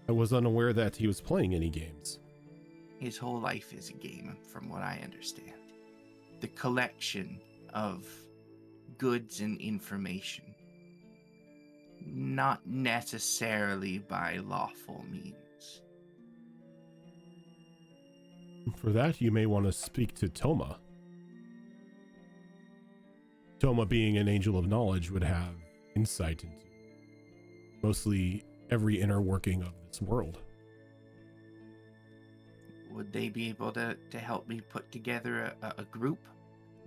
I was unaware that he was playing any games. His whole life is a game, from what I understand. The collection of goods and information. Not necessarily by lawful means. For that, you may want to speak to Toma. Toma, being an angel of knowledge, would have insight into mostly every inner working of this world. Would they be able to help me put together a group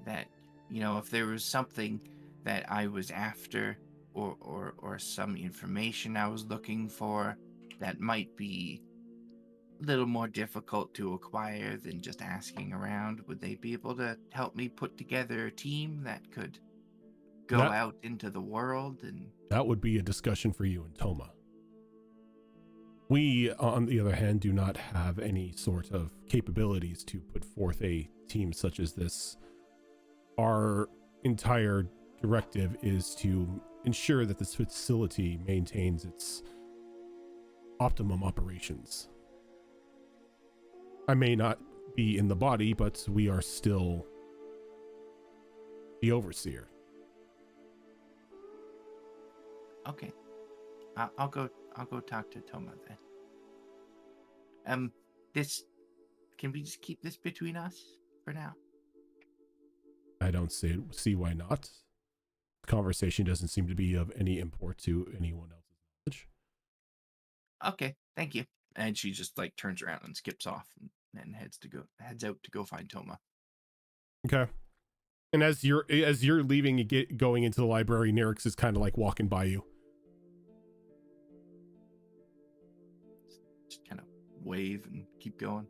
that, you know, if there was something that I was after or some information I was looking for that might be a little more difficult to acquire than just asking around, would they be able to help me put together a team that could go out into the world? And that would be a discussion for you and Toma. We, on the other hand, do not have any sort of capabilities to put forth a team such as this. Our entire directive is to ensure that this facility maintains its optimum operations. I may not be in the body, but we are still the overseer. okay, I'll go talk to Toma then. Can we just keep this between us for now? I don't see why not. conversation doesn't seem to be of any import to anyone else's knowledge. Okay, thank you. And she just like turns around and skips off and heads out to go find Toma. Okay. And as you're leaving, going into the library, Nyrix is kind of like walking by you. Just kind of wave and keep going.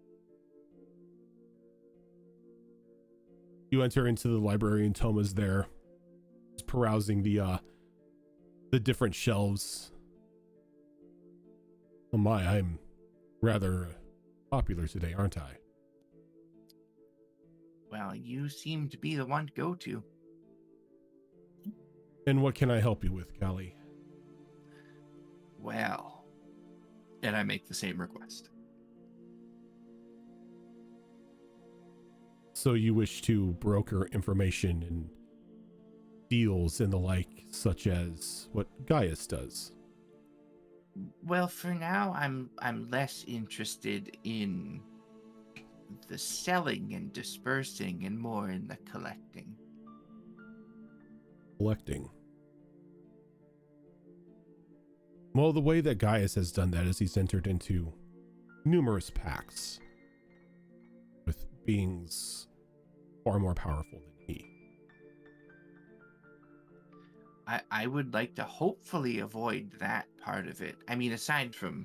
You enter into the library and Toma's there, just perusing the different shelves. Oh my, I'm rather popular today, aren't I? Well, you seem to be the one to go to. And what can I help you with, Callie? Well, and I make the same request. So you wish to broker information and deals and the like, such as what Gaius does? Well, for now, I'm less interested in the selling and dispersing and more in the collecting. Collecting. Well, the way that Gaius has done that is he's entered into numerous pacts with beings far more powerful than he. I would like to hopefully avoid that part of it. I mean, aside from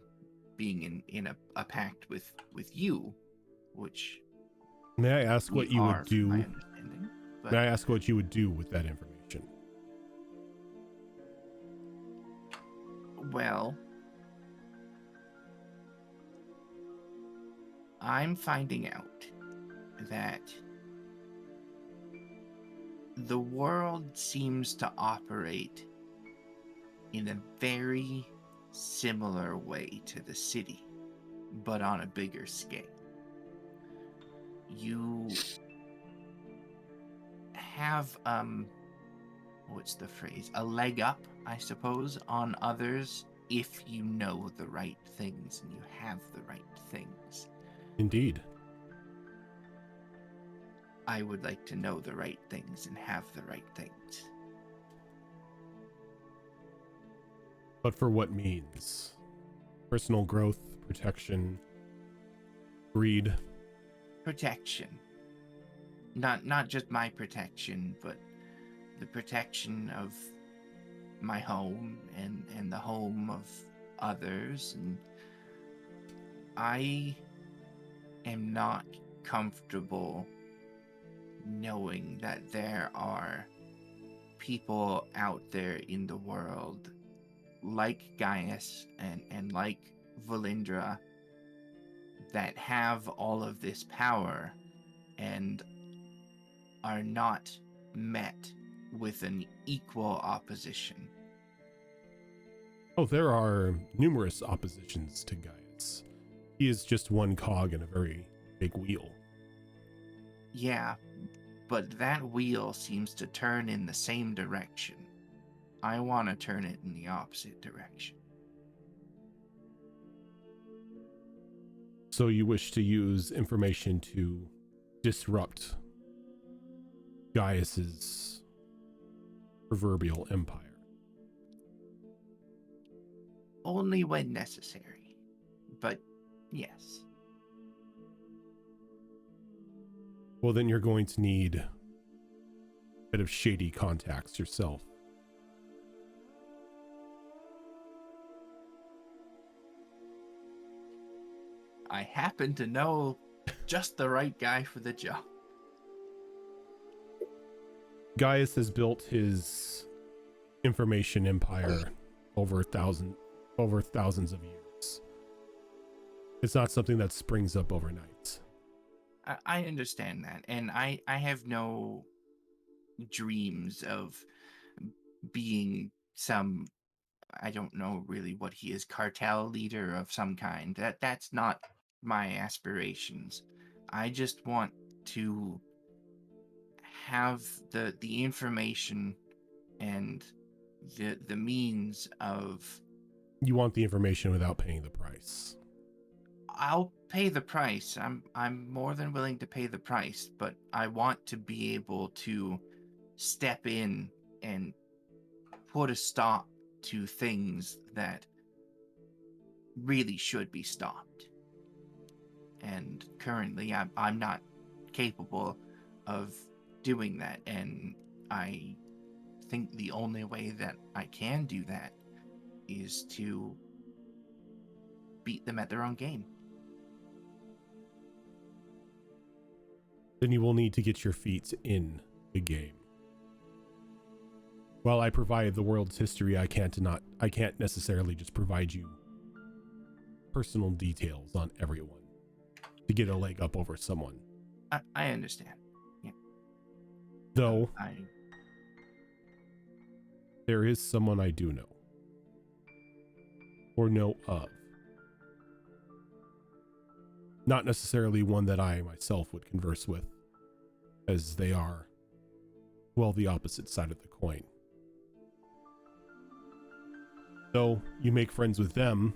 being in a pact with you, which May I ask what you would do? my understanding. But May I ask what you would do with that information? well, I'm finding out that the world seems to operate in a very similar way to the city, but on a bigger scale. You have, what's the phrase? A leg up, I suppose, on others if you know the right things and you have the right things. Indeed. I would like to know the right things and have the right things. But for what means? Personal growth, protection, greed. Protection. Not just my protection, but the protection of my home and the home of others. And I am not comfortable knowing that there are people out there in the world like Gaius and like Valindra that have all of this power and are not met with an equal opposition. Oh, there are numerous oppositions to Gaius. He is just one cog in a very big wheel. Yeah, but that wheel seems to turn in the same direction. I want to turn it in the opposite direction. So you wish to use information to disrupt Gaius's proverbial empire. Only when necessary. But yes. Well, then you're going to need a bit of shady contacts yourself. I happen to know just the right guy for the job. Gaius has built his information empire over thousands of years. It's not something that springs up overnight. I understand that, and I have no dreams of being some, I don't know really what he is, cartel leader of some kind. That's not my aspirations. I just want to have the information and the means of. You want the information without paying the price. I'll pay the price. I'm more than willing to pay the price, but I want to be able to step in and put a stop to things that really should be stopped. And currently, I'm not capable of doing that, and I think the only way that I can do that is to beat them at their own game. Then you will need to get your feet in the game. While I provide the world's history, I can't necessarily just provide you personal details on everyone to get a leg up over someone. I understand. Yeah. Though there is someone I do know or know of. Not necessarily one that I myself would converse with, as they are, well, the opposite side of the coin. So you make friends with them,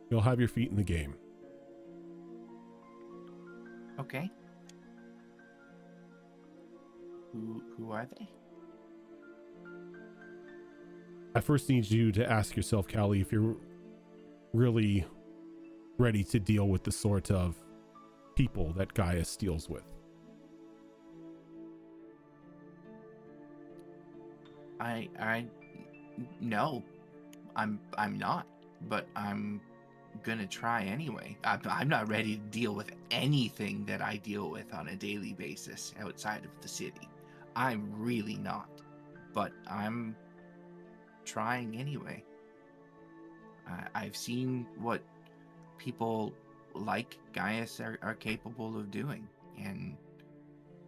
you'll have your feet in the game. Okay. Who are they? I first need you to ask yourself, Callie, if you're really ready to deal with the sort of people that Gaius deals with. No, I'm not, but I'm gonna try anyway. I'm not ready to deal with anything that I deal with on a daily basis outside of the city. I'm really not, but I'm trying anyway. I've seen what people like Gaius are capable of doing, and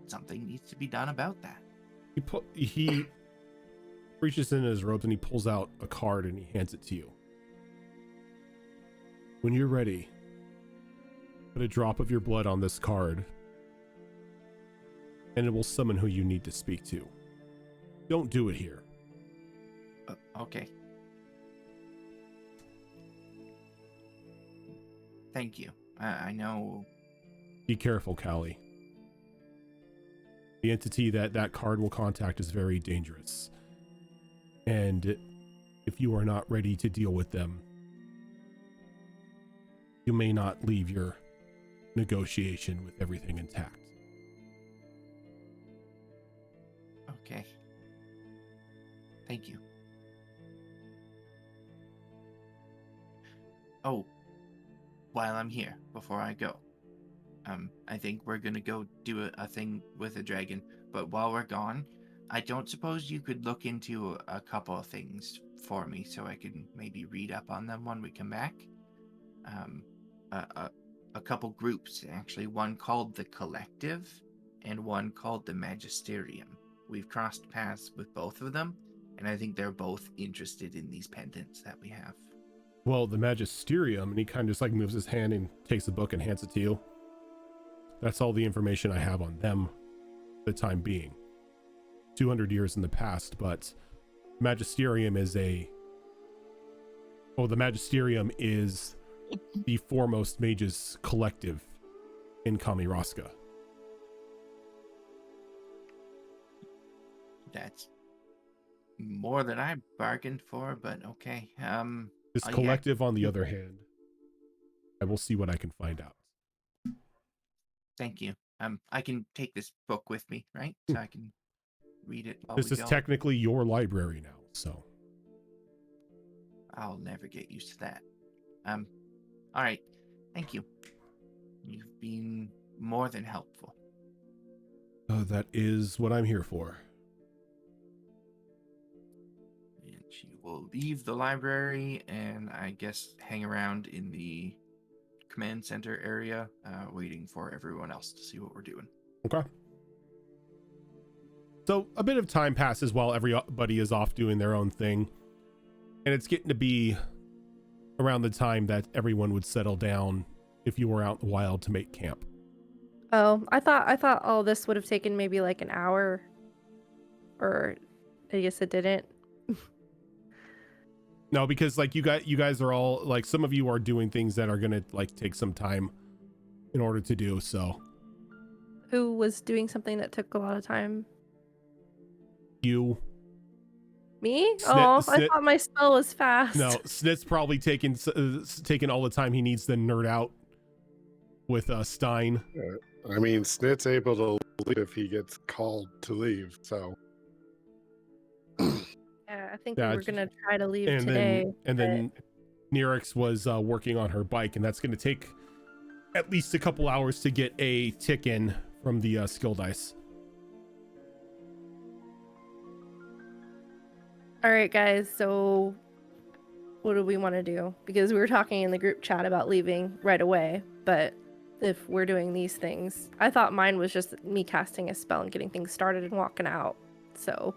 something needs to be done about that. He reaches in his robes and he pulls out a card and he hands it to you. When you're ready, put a drop of your blood on this card, and it will summon who you need to speak to. Don't do it here. Okay. Thank you. I know. Be careful, Callie. The entity that card will contact is very dangerous. And if you are not ready to deal with them, you may not leave your negotiation with everything intact. Okay. Thank you. Oh, while I'm here, before I go, I think we're gonna go do a thing with a dragon, but while we're gone, I don't suppose you could look into a couple of things for me so I can maybe read up on them when we come back? A couple groups, actually, one called the Collective and one called the Magisterium. We've crossed paths with both of them, and I think they're both interested in these pendants that we have. Well, the Magisterium, and he kind of just like moves his hand and takes a book and hands it to you. That's all the information I have on them for the time being. 200 years in the past, but Magisterium is the Magisterium is the foremost mages collective in Kamiroska. That's more than I bargained for, but okay. This collective, on the other hand, I will see what I can find out. Thank you. I can take this book with me, right? So I can read it while This we is go. technically your library now, so. I'll never get used to that. All right. Thank you. You've been more than helpful. That is what I'm here for. And she will leave the library and I guess hang around in the command center area, waiting for everyone else to see what we're doing. Okay. So a bit of time passes while everybody is off doing their own thing. And it's getting to be around the time that everyone would settle down if you were out in the wild to make camp. Oh, I thought all this would have taken maybe like an hour, or I guess it didn't. No, because like you guys are all like, some of you are doing things that are gonna like take some time in order to do so. Who was doing something that took a lot of time? You Me? Snit- Oh, I Snit- thought my spell was fast. No, Snit's probably taking all the time he needs to nerd out with Stein. I mean, Snit's able to leave if he gets called to leave. So Yeah, I think Yeah, we were gonna try to leave and today. then Nirix was working on her bike, and that's going to take at least a couple hours to get a tick in from the skill dice. All right, guys. So, what do we want to do? Because we were talking in the group chat about leaving right away, but if we're doing these things, I thought mine was just me casting a spell and getting things started and walking out. So,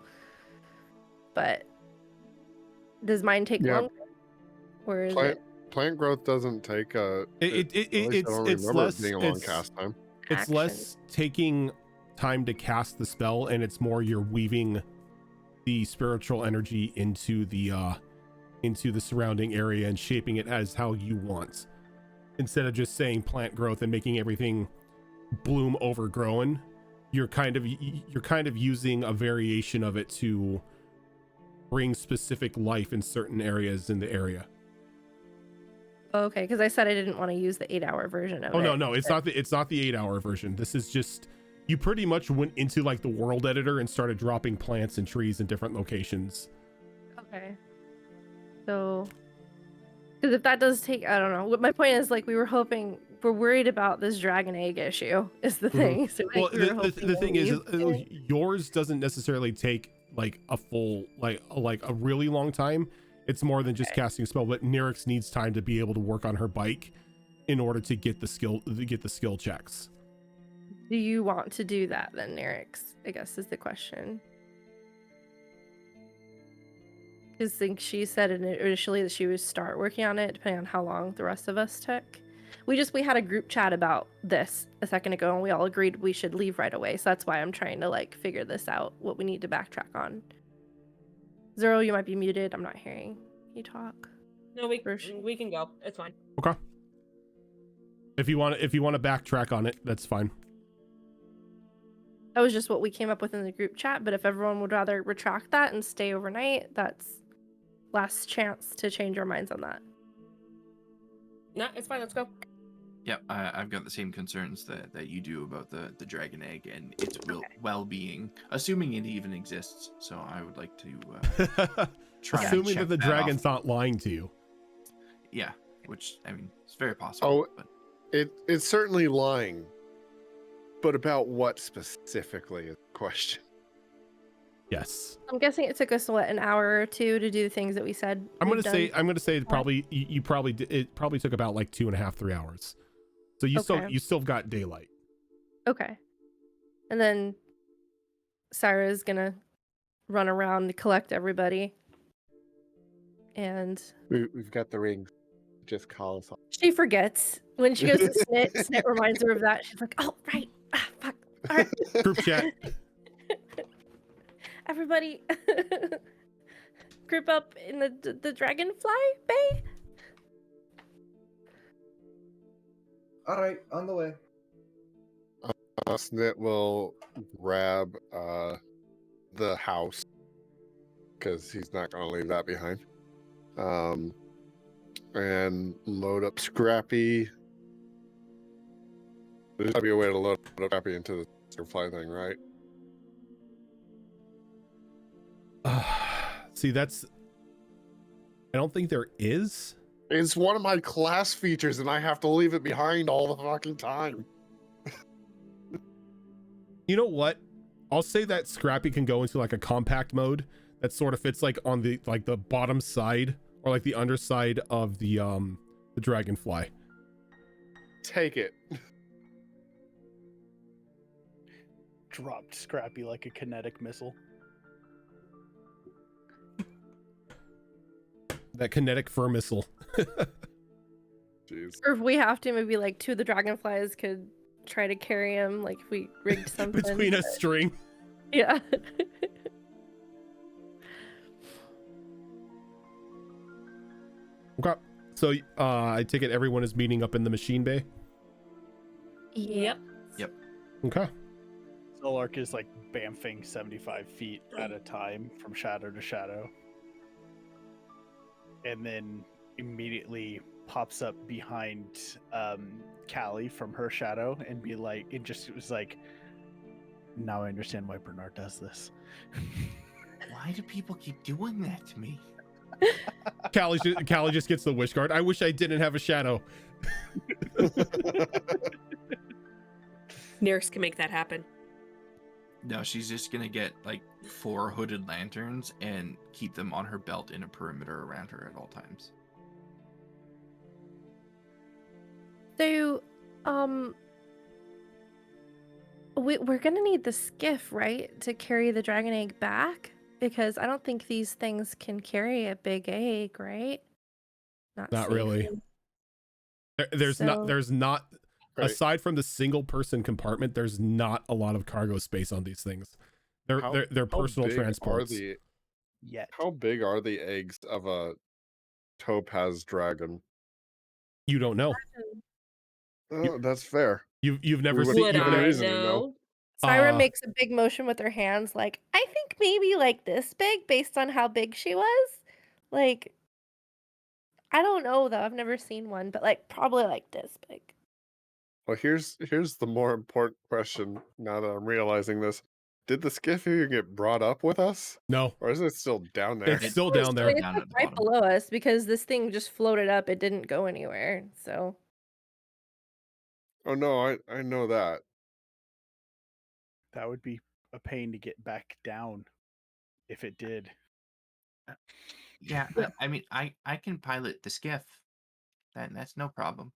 but does mine take Yeah. longer, or is it plant growth doesn't take a. It's less less being a long cast time. It's action? less taking time to cast the spell, and it's more you're weaving the spiritual energy into the surrounding area and shaping it as how you want, instead of just saying plant growth and making everything bloom overgrown. You're kind of using a variation of it to bring specific life in certain areas in the area. Okay, because I said I didn't want to use the 8-hour version of it. Oh no, it's not the 8-hour version. This is just, you pretty much went into like the world editor and started dropping plants and trees in different locations. Okay. So, because if that does take, I don't know. What my point is, like, we're worried about this dragon egg issue is the thing. So Well, we were the thing is yours doesn't necessarily take like a full, like a really long time. It's more than just casting a spell, but Nirix needs time to be able to work on her bike in order to get the skill checks. Do you want to do that then, Nirix? I guess is the question. Because I think she said initially that she would start working on it, depending on how long the rest of us took. We had a group chat about this a second ago, and we all agreed we should leave right away. So that's why I'm trying to like figure this out, what we need to backtrack on. Zero, you might be muted. I'm not hearing you talk. No, we can go. It's fine. Okay. If you want to backtrack on it, that's fine. That was just what we came up with in the group chat, but if everyone would rather retract that and stay overnight, that's last chance to change our minds on that. No, it's fine. Let's go. Yeah, I've got the same concerns that you do about the dragon egg and its well-being, assuming it even exists. So I would like to try. Assuming and that the check dragon's off. not lying to you. Yeah, which I mean, it's very possible. Oh, but it's certainly lying, but about what specifically is the question? Yes. I'm guessing it took us an hour or two to do the things that we said. I'm gonna say it probably it probably took about like 2.5-3 hours. So you still got daylight. Okay. And then Sarah's gonna run around to collect everybody. And We've got the rings. Just call us. she forgets. When she goes to Snit, Snit reminds her of that. She's like, oh, right. Ah, fuck. All right. Group chat. Everybody group up in the dragonfly bay. All right, on the way. Snit will grab the house because he's not going to leave that behind. And load up Scrappy. There's got to be a way to load up Scrappy into the fly thing, right? See, I don't think there is. It's one of my class features, and I have to leave it behind all the fucking time. You know what? I'll say that Scrappy can go into like a compact mode that sort of fits like on the bottom side or like the underside of the dragonfly. Take it. Dropped Scrappy like a kinetic missile. That kinetic fur missile. Jeez. Or if we have to, maybe like two of the dragonflies could try to carry him, like if we rigged something. Between a string. Yeah. Okay. So I take it everyone is meeting up in the machine bay? Yep. Okay. Zolork is like bamfing 75 feet at a time from shadow to shadow. And then immediately pops up behind Callie from her shadow and be like, it just was like, now I understand why Bernard does this. Why do people keep doing that to me? Callie just gets the wish card. I wish I didn't have a shadow. Nyrix can make that happen. No, she's just gonna get like 4 hooded lanterns and keep them on her belt in a perimeter around her at all times. So, we're gonna need the skiff, right, to carry the dragon egg back? Because I don't think these things can carry a big egg, right? Not really. safely. There's So- not Right. aside from the single person compartment, there's not a lot of cargo space on these things. They're How- they're how personal big are transports. Yet. How big are the eggs of a topaz dragon? You don't know. Oh, that's fair. You've never We seen. Would You've I never, reason to know. know? Syra Uh, makes a big motion with her hands, like, I think maybe like this big, based on how big she was. Like, I don't know though. I've never seen one, but like probably like this big. Well, here's the more important question. Now that I'm realizing this, did the skiff even get brought up with us, no, or is it still down there? it's still down I there. mean, it's Down like at the right bottom. below us because this thing just floated up. It didn't go anywhere. So Oh no, I know that. That would be a pain to get back down if it did. Yeah, I mean, I can pilot the skiff. That's no problem.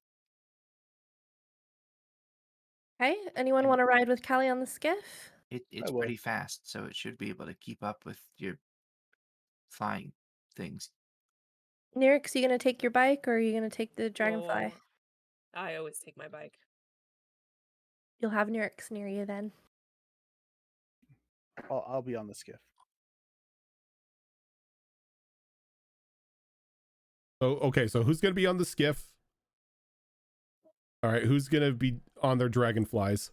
okay, anyone want to ride with Callie on the skiff? It's will. pretty fast, so it should be able to keep up with your flying things. Nyrix, you gonna take your bike or are you gonna take the dragonfly? Oh, I always take my bike. You'll have Nyrix near you then. I'll be on the skiff. So okay, so who's gonna be on the skiff? All right, who's gonna be on their dragonflies?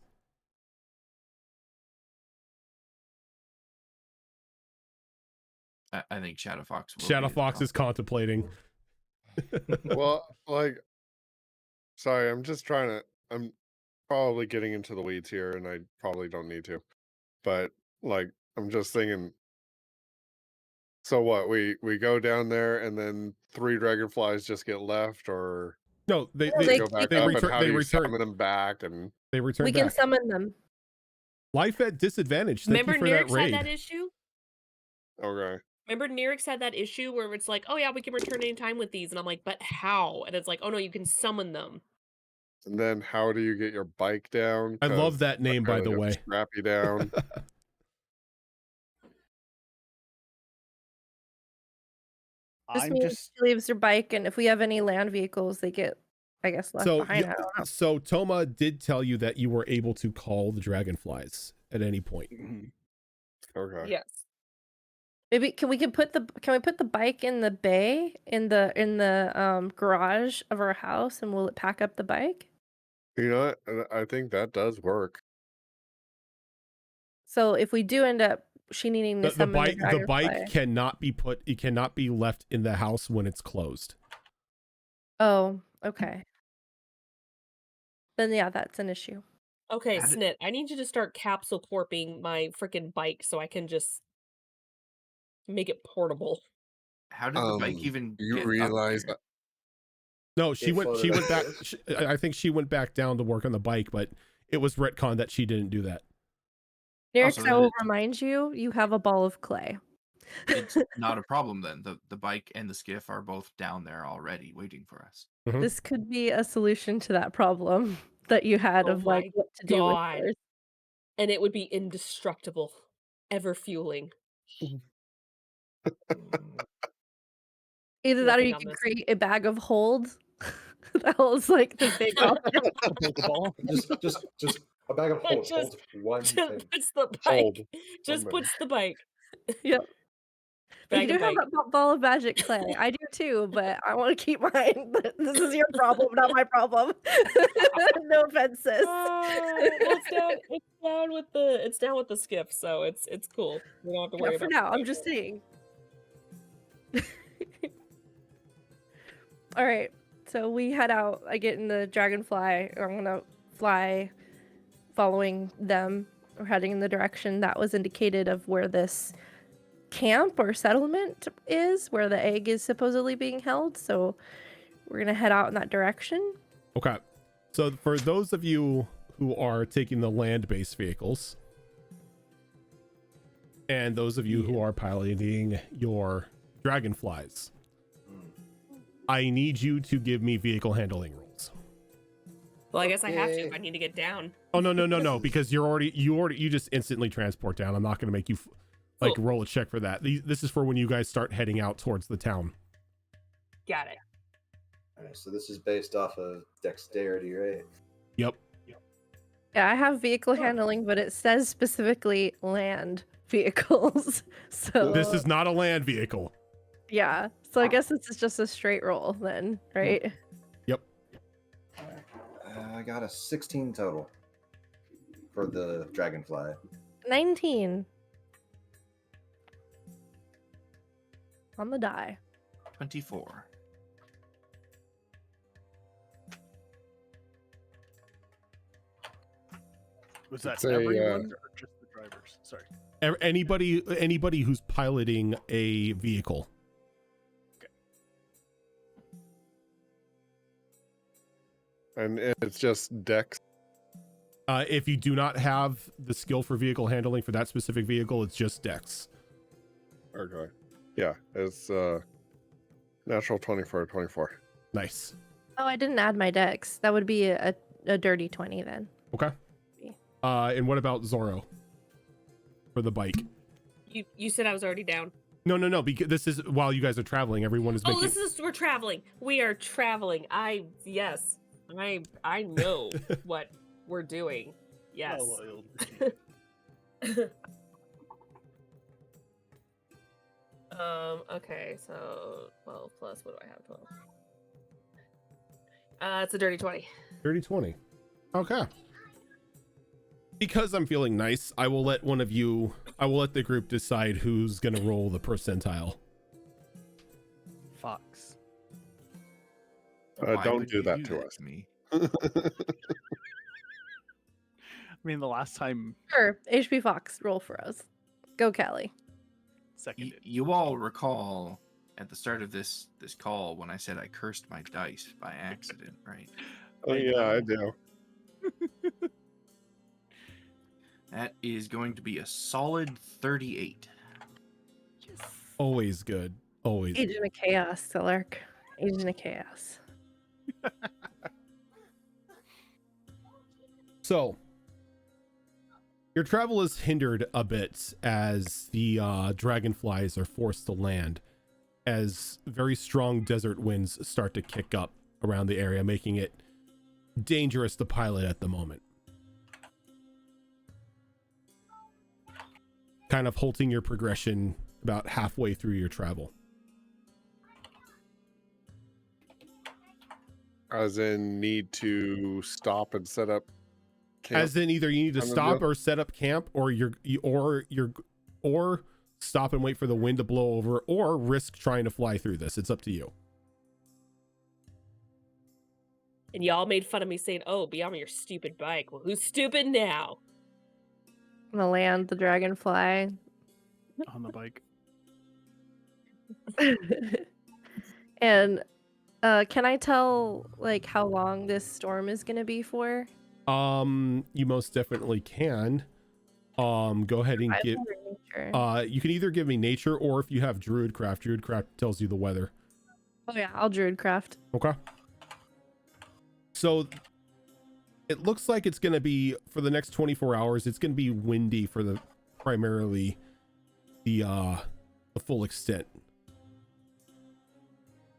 I think Shadow Fox will Shadow be as Fox well. is contemplating. Well, like, sorry, I'm just trying to. I'm probably getting into the weeds here, and I probably don't need to. But like, I'm just thinking. So what? We go down there, and then 3 dragonflies just get left, or No, they No, they, they they- go back they up, return- and how they do you return. summon them back? And they return We can back. summon them. Life at disadvantage. Thank Remember you for that Nyrix raid. had that issue? okay, Remember Nyrix had that issue where it's like, oh yeah, we can return anytime with these. And I'm like, but how? And it's like, oh no, you can summon them. and then how do you get your bike down? I love 'Cause that name, by the apparently you way. have to strap you down. Just I'm means just she leaves her bike, and if we have any land vehicles, they get, I guess, left So behind. yeah, I don't know. so Toma did tell you that you were able to call the dragonflies at any point. mhm. Okay. Yes. Maybe can we put the bike in the bay in the garage of our house, and will it pack up the bike? You know what? I think that does work. So if we do end up she needing to The summon bike the bike dragonfly- cannot be put. It cannot be left in the house when it's closed. Oh, okay. Then yeah, that's an issue. Okay, How did- Snit, I need you to start capsule corping my freaking bike so I can just make it portable. How did the bike even You get realize up that No, she It went. She floated went back. upstairs? I think she went back down to work on the bike, but it was retcon that she didn't do that. Nyrix, so I then will it's- remind you, you have a ball of clay. It's not a problem then. The bike and the skiff are both down there already waiting for us. This could be a solution to that problem that you had Oh of like my what to do with God. yours. And it would be indestructible. Ever fueling. Either that or Nothing you on can this. create a bag of hold that holds like the big object. ball. Just a bag of holds. Just- Holds one Just thing. puts the Hold bike. Just one puts the bike. Yep. You Bag do and have bite. that ball of magic clay. I do too, but I want to keep mine. This is your problem, not my problem. No offense, sis. Well, it's down with the skiff, so it's cool. We don't have to Yeah, worry for about now. the I'm just saying. All right. So we head out. I get in the dragonfly. I'm gonna fly, following them. We're heading in the direction that was indicated of where this camp or settlement is, where the egg is supposedly being held. So we're gonna head out in that direction. Okay. So for those of you who are taking the land-based vehicles, and those of you who are piloting your dragonflies, I need you to give me vehicle handling rules. Well, I guess I have to Okay. if I need to get down. Oh no, because you just instantly transport down. I'm not going to make you Cool. roll a check for that. This is for when you guys start heading out towards the town. Got it. All right, so this is based off of dexterity, right? Yep. Yeah, I have vehicle handling, but it says specifically land vehicles. So This is not a land vehicle. yeah. So I guess this is just a straight roll then, right? Yep. I got a 16 total for the dragonfly. 19 on the die. 24. Was that It's a, everyone or just the drivers? Sorry. Anybody who's piloting a vehicle. And it's just dex. If you do not have the skill for vehicle handling for that specific vehicle, it's just dex. Okay. Yeah, it's natural 24, 24. Nice. Oh, I didn't add my dex. That would be a dirty 20 then. Okay. And what about Zorro for the bike? You said I was already down. No, because this is while you guys are traveling. Everyone is Oh, making. we're traveling. We are traveling. I know what we're doing. Yes. Okay, so 12 plus what do I have? 12. It's a dirty 20. Dirty 20. Okay. Because I'm feeling nice, I will let the group decide who's gonna roll the percentile. Fox. Why Don't would do you that to us. me? I mean, the last time Sure, HP Fox, roll for us. Go, Callie. seconded. You all recall at the start of this call when I said I cursed my dice by accident, right? Oh, yeah, I do. That is going to be a solid 38. Always good. Always. Agent of Chaos, Celark. Agent of Chaos. So, your travel is hindered a bit as the dragonflies are forced to land, as very strong desert winds start to kick up around the area, making it dangerous to pilot at the moment. Kind of halting your progression about halfway through your travel. As in, need to stop and set up camp. As in, either you need to On the stop deal? or set up camp, or or stop and wait for the wind to blow over, or risk trying to fly through this. It's up to you. And y'all made fun of me saying, "Oh, be on your stupid bike." Well, who's stupid now? I'm gonna land the dragonfly. On the bike. And can I tell like how long this storm is gonna be for? You most definitely can. Go ahead and give. Nature. You can either give me nature, or if you have Druidcraft tells you the weather. Oh yeah, I'll Druidcraft. Okay. So it looks like it's gonna be for the next 24 hours. It's gonna be windy for the primarily the full extent.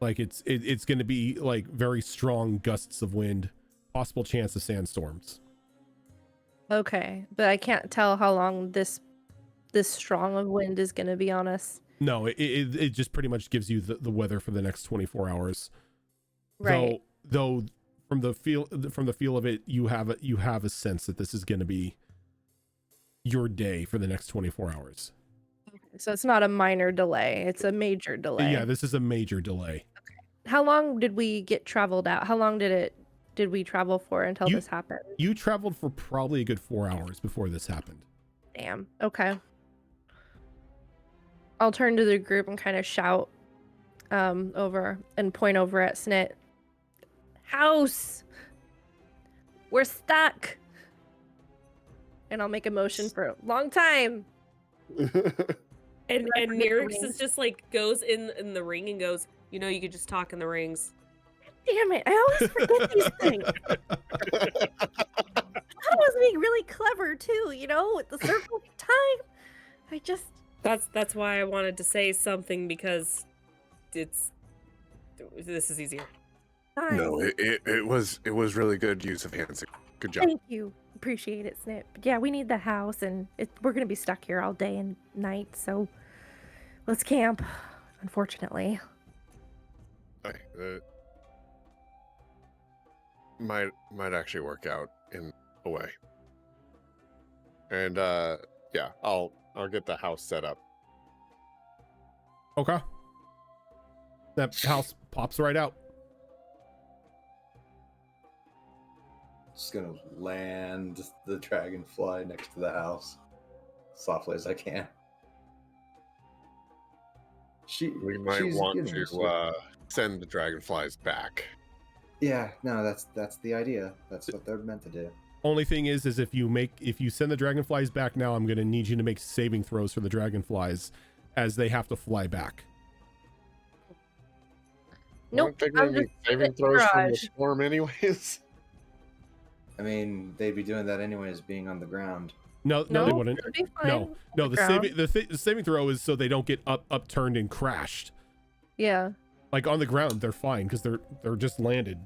Like it's gonna be like very strong gusts of wind, possible chance of sandstorms. Okay, but I can't tell how long this strong of wind is gonna be on us. No, it just pretty much gives you the weather for the next 24 hours. Right. Though from the feel of it, you have a sense that this is going to be your day for the next 24 hours. So it's not a minor delay, it's a major delay. Yeah, this is a major delay. How long did we get traveled out? How long did we travel for until this happened? You traveled for probably a good 4 hours before this happened. Damn. Okay. I'll turn to the group and kind of shout over and point over at Snit. House! We're stuck! And I'll make a motion for a long time. And I forget the Nirix rings. is just like goes in the ring and goes, you know, you could just talk in the rings. Damn it, I always forget these things. I was being really clever too, you know, with the circle of time. I just That's why I wanted to say something, because this is easier. fine. No, it was really good use of hands. Good job. Thank you. Appreciate it, Snip. But yeah, we need the house, and we're gonna be stuck here all day and night, so let's camp. Unfortunately. Okay, might actually work out in a way. And yeah, I'll get the house set up. Okay. That house pops right out. Just gonna land the dragonfly next to the house, softly as I can. We might she's want getting used to send the dragonflies back. Yeah, no, that's the idea. That's what they're meant to do. Only thing is if you send the dragonflies back now, I'm gonna need you to make saving throws for the dragonflies, as they have to fly back. Nope. Aren't they I'm gonna be just saving in the throws from the garage. storm anyways? I mean, they'd be doing that anyways, being on the ground. No, they wouldn't. It'll be fine. No, the ground. saving throw is so they don't get upturned and crashed. Yeah. Like on the ground, they're fine because they're just landed.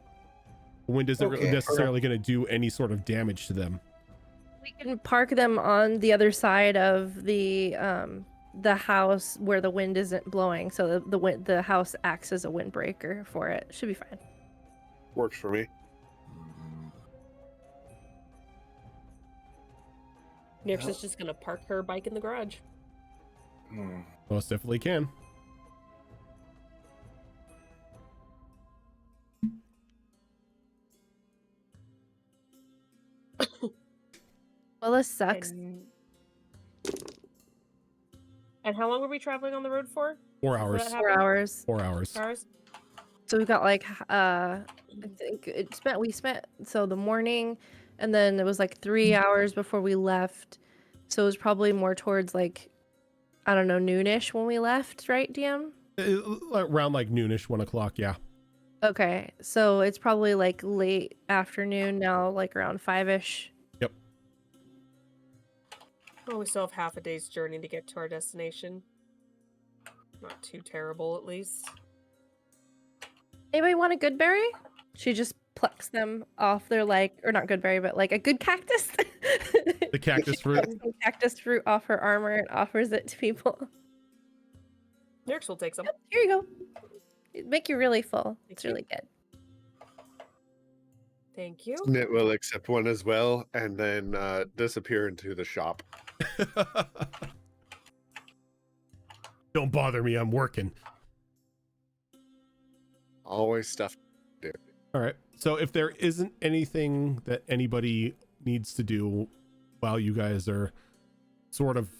The wind isn't Okay, necessarily going to do any sort of damage to them. We can park them on the other side of the house where the wind isn't blowing, so the house acts as a windbreaker for it. Should be fine. Works for me. Nirix is just gonna park her bike in the garage. Most definitely can. Well, this sucks. And how long were we traveling on the road for? 4 Before hours. that 4 happened? hours. 4 hours. 4 hours? So we got like I think we spent so the morning, and then it was like 3 hours before we left. So it was probably more towards like, I don't know, noonish when we left, right, DM? Around like noonish, 1 o'clock. Yeah. Okay, so it's probably like late afternoon now, like around 5ish. Yep. Well, we still have half a day's journey to get to our destination. Not too terrible, at least. Anybody want a good berry? She just plucks them off their or not good berry, but like a good cactus. The cactus fruit. Plucks some cactus fruit off her armor and offers it to people. Nirix will take some. Here you go. It'd make you really full. It's really good. Thank you. Snit will accept one as well, and then disappear into the shop. Don't bother me. I'm working. Always stuff to do. All right. So if there isn't anything that anybody needs to do while you guys are sort of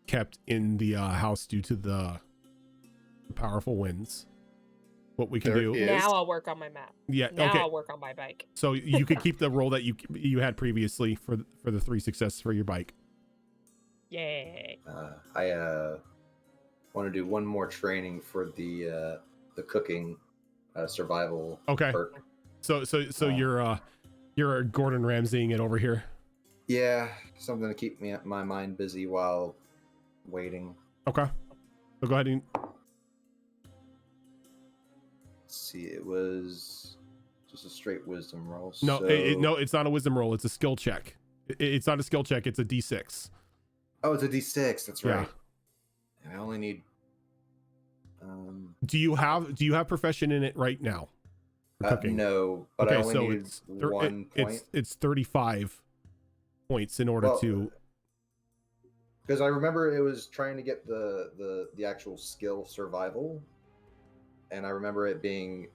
kept in the house due to the powerful winds, what we can There do is- Now I'll work on my map. yeah, Now okay, I'll work on my bike. so you could keep the roll that you had previously for the 3 successes for your bike. Yay. I want to do one more training for the cooking survival Okay. perk. So you're Gordon Ramsaying it over here. Yeah, something to keep my mind busy while waiting. Okay, so go ahead and Let's see, it was just a straight wisdom roll. no, so... no, it's not a wisdom roll, it's a skill check. It's not a skill check, it's a d6. Oh, it's a D6. That's Yeah. right. I only need. Do you have profession in it right now? For cooking? No, but I only need it's 1 point. It's 35 points in order to. Because I remember it was trying to get the actual skill survival, and I remember it being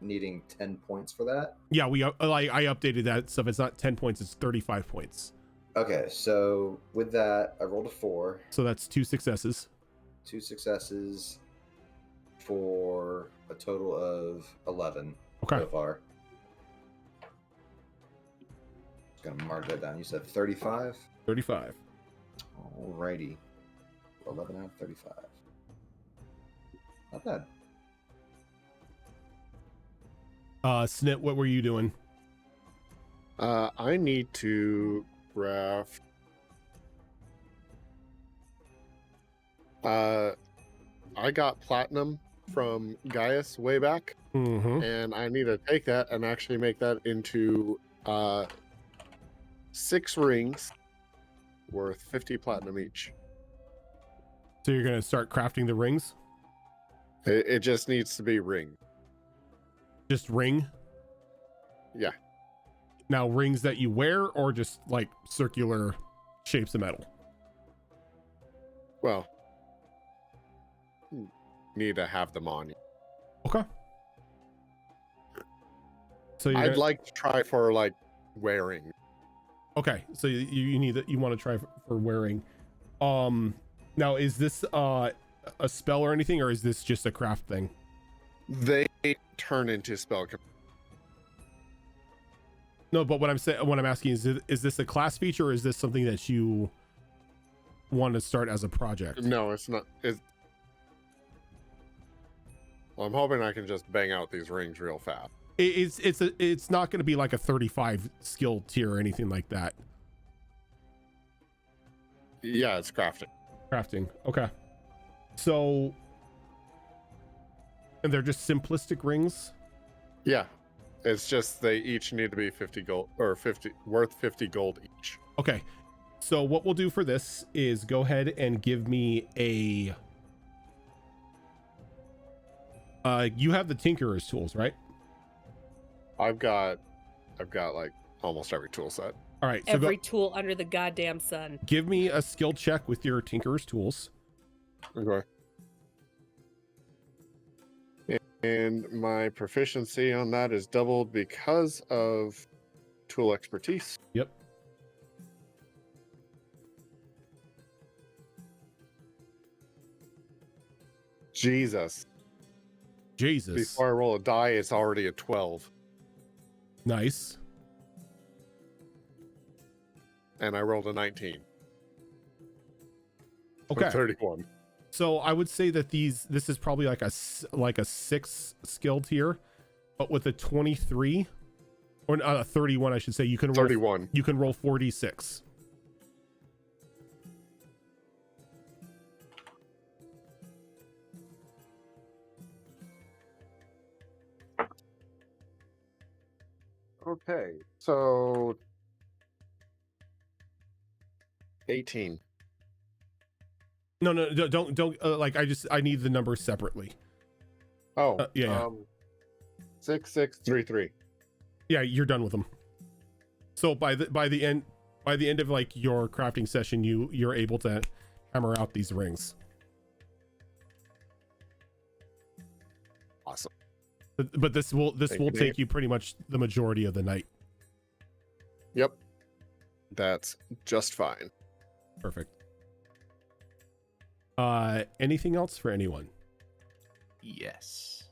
needing 10 points for that. Yeah, I updated that stuff. It's not 10 points. It's 35 points. Okay, so with that, I rolled a 4. So that's 2 successes. 2 successes for a total of 11 so far. Just gonna mark that down. You said 35? 35. Alrighty. 11 out of 35. Not bad. Snit, what were you doing? I need to craft. I got platinum from Gaius way back, and I need to take that and actually make that into 6 rings worth 50 platinum each. So you're gonna start crafting the rings? It just needs to be ring. Just ring? Yeah. Now rings that you wear, or just like circular shapes of metal? Well, need to have them on you. Okay. So I'd like to try for like wearing. Okay, so you need that. You want to try for wearing. Now is this a spell or anything, or is this just a craft thing? They turn into spell. No, but what I'm asking is this a class feature, or is this something that you want to start as a project? No, it's not. Well, I'm hoping I can just bang out these rings real fast. It's not going to be like a 35 skill tier or anything like that. Yeah, it's crafting. Okay. So, and they're just simplistic rings? Yeah. It's just they each need to be 50 gold, or worth 50 gold each. Okay. So what we'll do for this is go ahead and give me a you have the tinkerer's tools, right? I've got like almost every tool set. All right. So Every tool under the goddamn sun. give me a skill check with your tinkerer's tools. Okay. And my proficiency on that is doubled because of tool expertise. Yep. Jesus. Before I roll a die, it's already a 12. Nice. And I rolled a 19. Okay. 31. So I would say that this is probably like a 6 skill tier, but with a 23 or 31, I should say, you can roll 31. You can roll 4d6. Okay, so 18. No, don't like I need the numbers separately. Oh, yeah. 6633. Yeah, you're done with them. So by the end of like your crafting session, you're able to hammer out these rings. Awesome. But this will take you pretty much the majority of the night. Yep. That's just fine. Perfect. Anything else for anyone? Yes.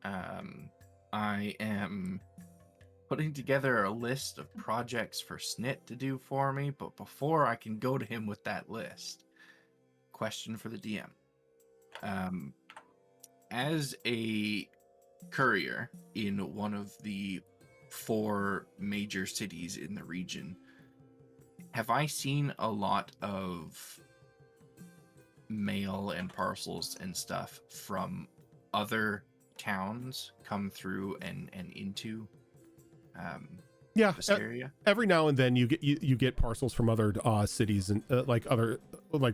I am putting together a list of projects for Snit to do for me, but before I can go to him with that list, question for the DM. As a courier in one of the 4 major cities in the region, have I seen a lot of mail and parcels and stuff from other towns come through and into Yeah, Wisteria? every now and then you get parcels from other cities and like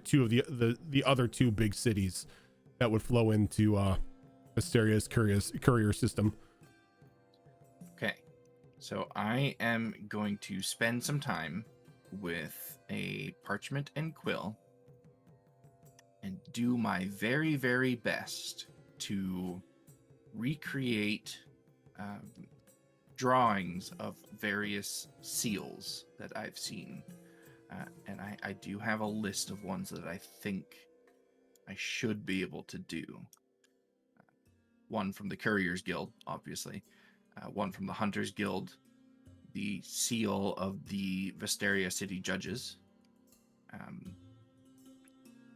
two of the other two big cities that would flow into Asteria's courier system. Okay, so I am going to spend some time with a parchment and quill and do my very, very best to recreate drawings of various seals that I've seen. And I do have a list of ones that I think I should be able to do. One from the Couriers Guild, obviously. One from the Hunters Guild. The seal of the Wisteria City Judges.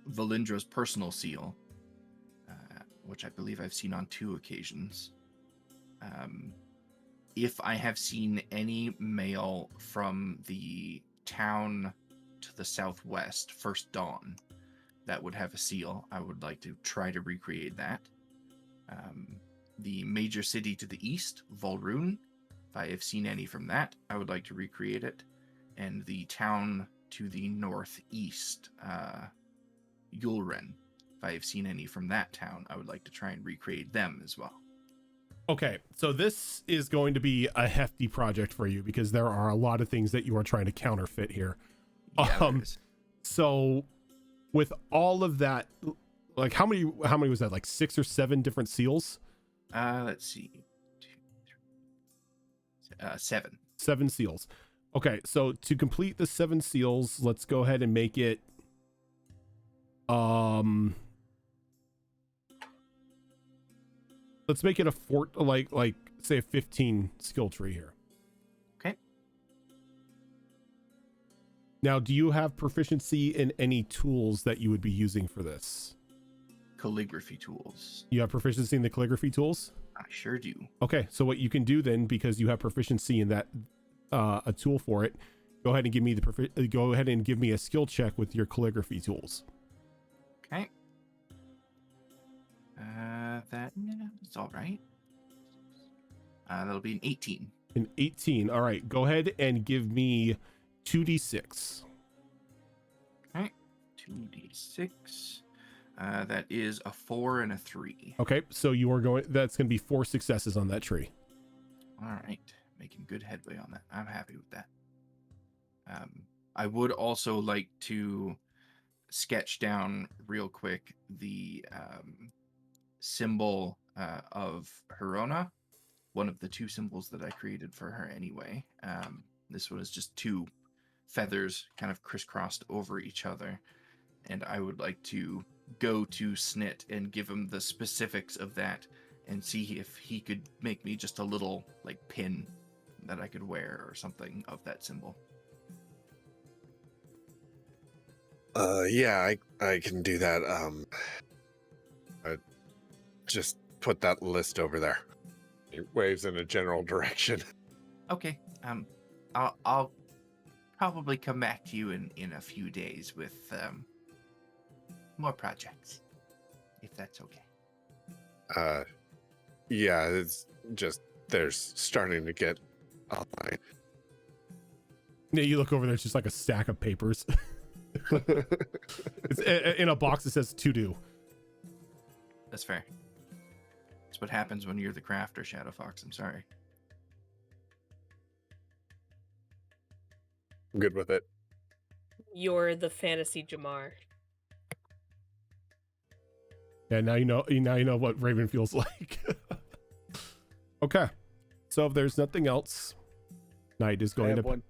Valindra's personal seal, which I believe I've seen on 2 occasions. If I have seen any mail from the town to the southwest, First Dawn, that would have a seal, I would like to try to recreate that. The major city to the east, Volrune, if I have seen any from that, I would like to recreate it. And the town to the northeast, Yulren, if I have seen any from that town, I would like to try and recreate them as well. Okay, so this is going to be a hefty project for you because there are a lot of things that you are trying to counterfeit here. Yeah, So with all of that, like how many was that? Like 6 or 7 different seals? Let's see. 7. 7 seals. Okay, so to complete the 7 seals, let's go ahead and make it let's make it a like say a 15 skill tree here. Okay. Now, do you have proficiency in any tools that you would be using for this? Calligraphy tools. You have proficiency in the calligraphy tools? I sure do. Okay, so what you can do then, because you have proficiency in that a tool for it, go ahead and give me a skill check with your calligraphy tools. Okay. That's all right. That'll be an 18. An 18. All right, go ahead and give me 2d6. Okay. 2d6. That is a 4 and a 3. Okay, so that's going to be 4 successes on that tree. All right. Making good headway on that. I'm happy with that. I would also like to sketch down real quick the symbol of Herona, one of the 2 symbols that I created for her anyway. This one is just 2 feathers kind of crisscrossed over each other, and I would like to go to Snit and give him the specifics of that and see if he could make me just a little like pin that I could wear or something of that symbol. Yeah, I can do that. I just put that list over there. He waves in a general direction. Okay. I'll probably come back to you in a few days with more projects, if that's okay. Yeah, it's just there's starting to get online. Yeah, you look over there, it's just like a stack of papers. It's in a box that says to do. That's fair. That's what happens when you're the crafter, Shadow Fox. I'm sorry. I'm good with it. You're the fantasy Jamar. Yeah, now you know what Raven feels like. Okay, so if there's nothing else, Knight is going to. One.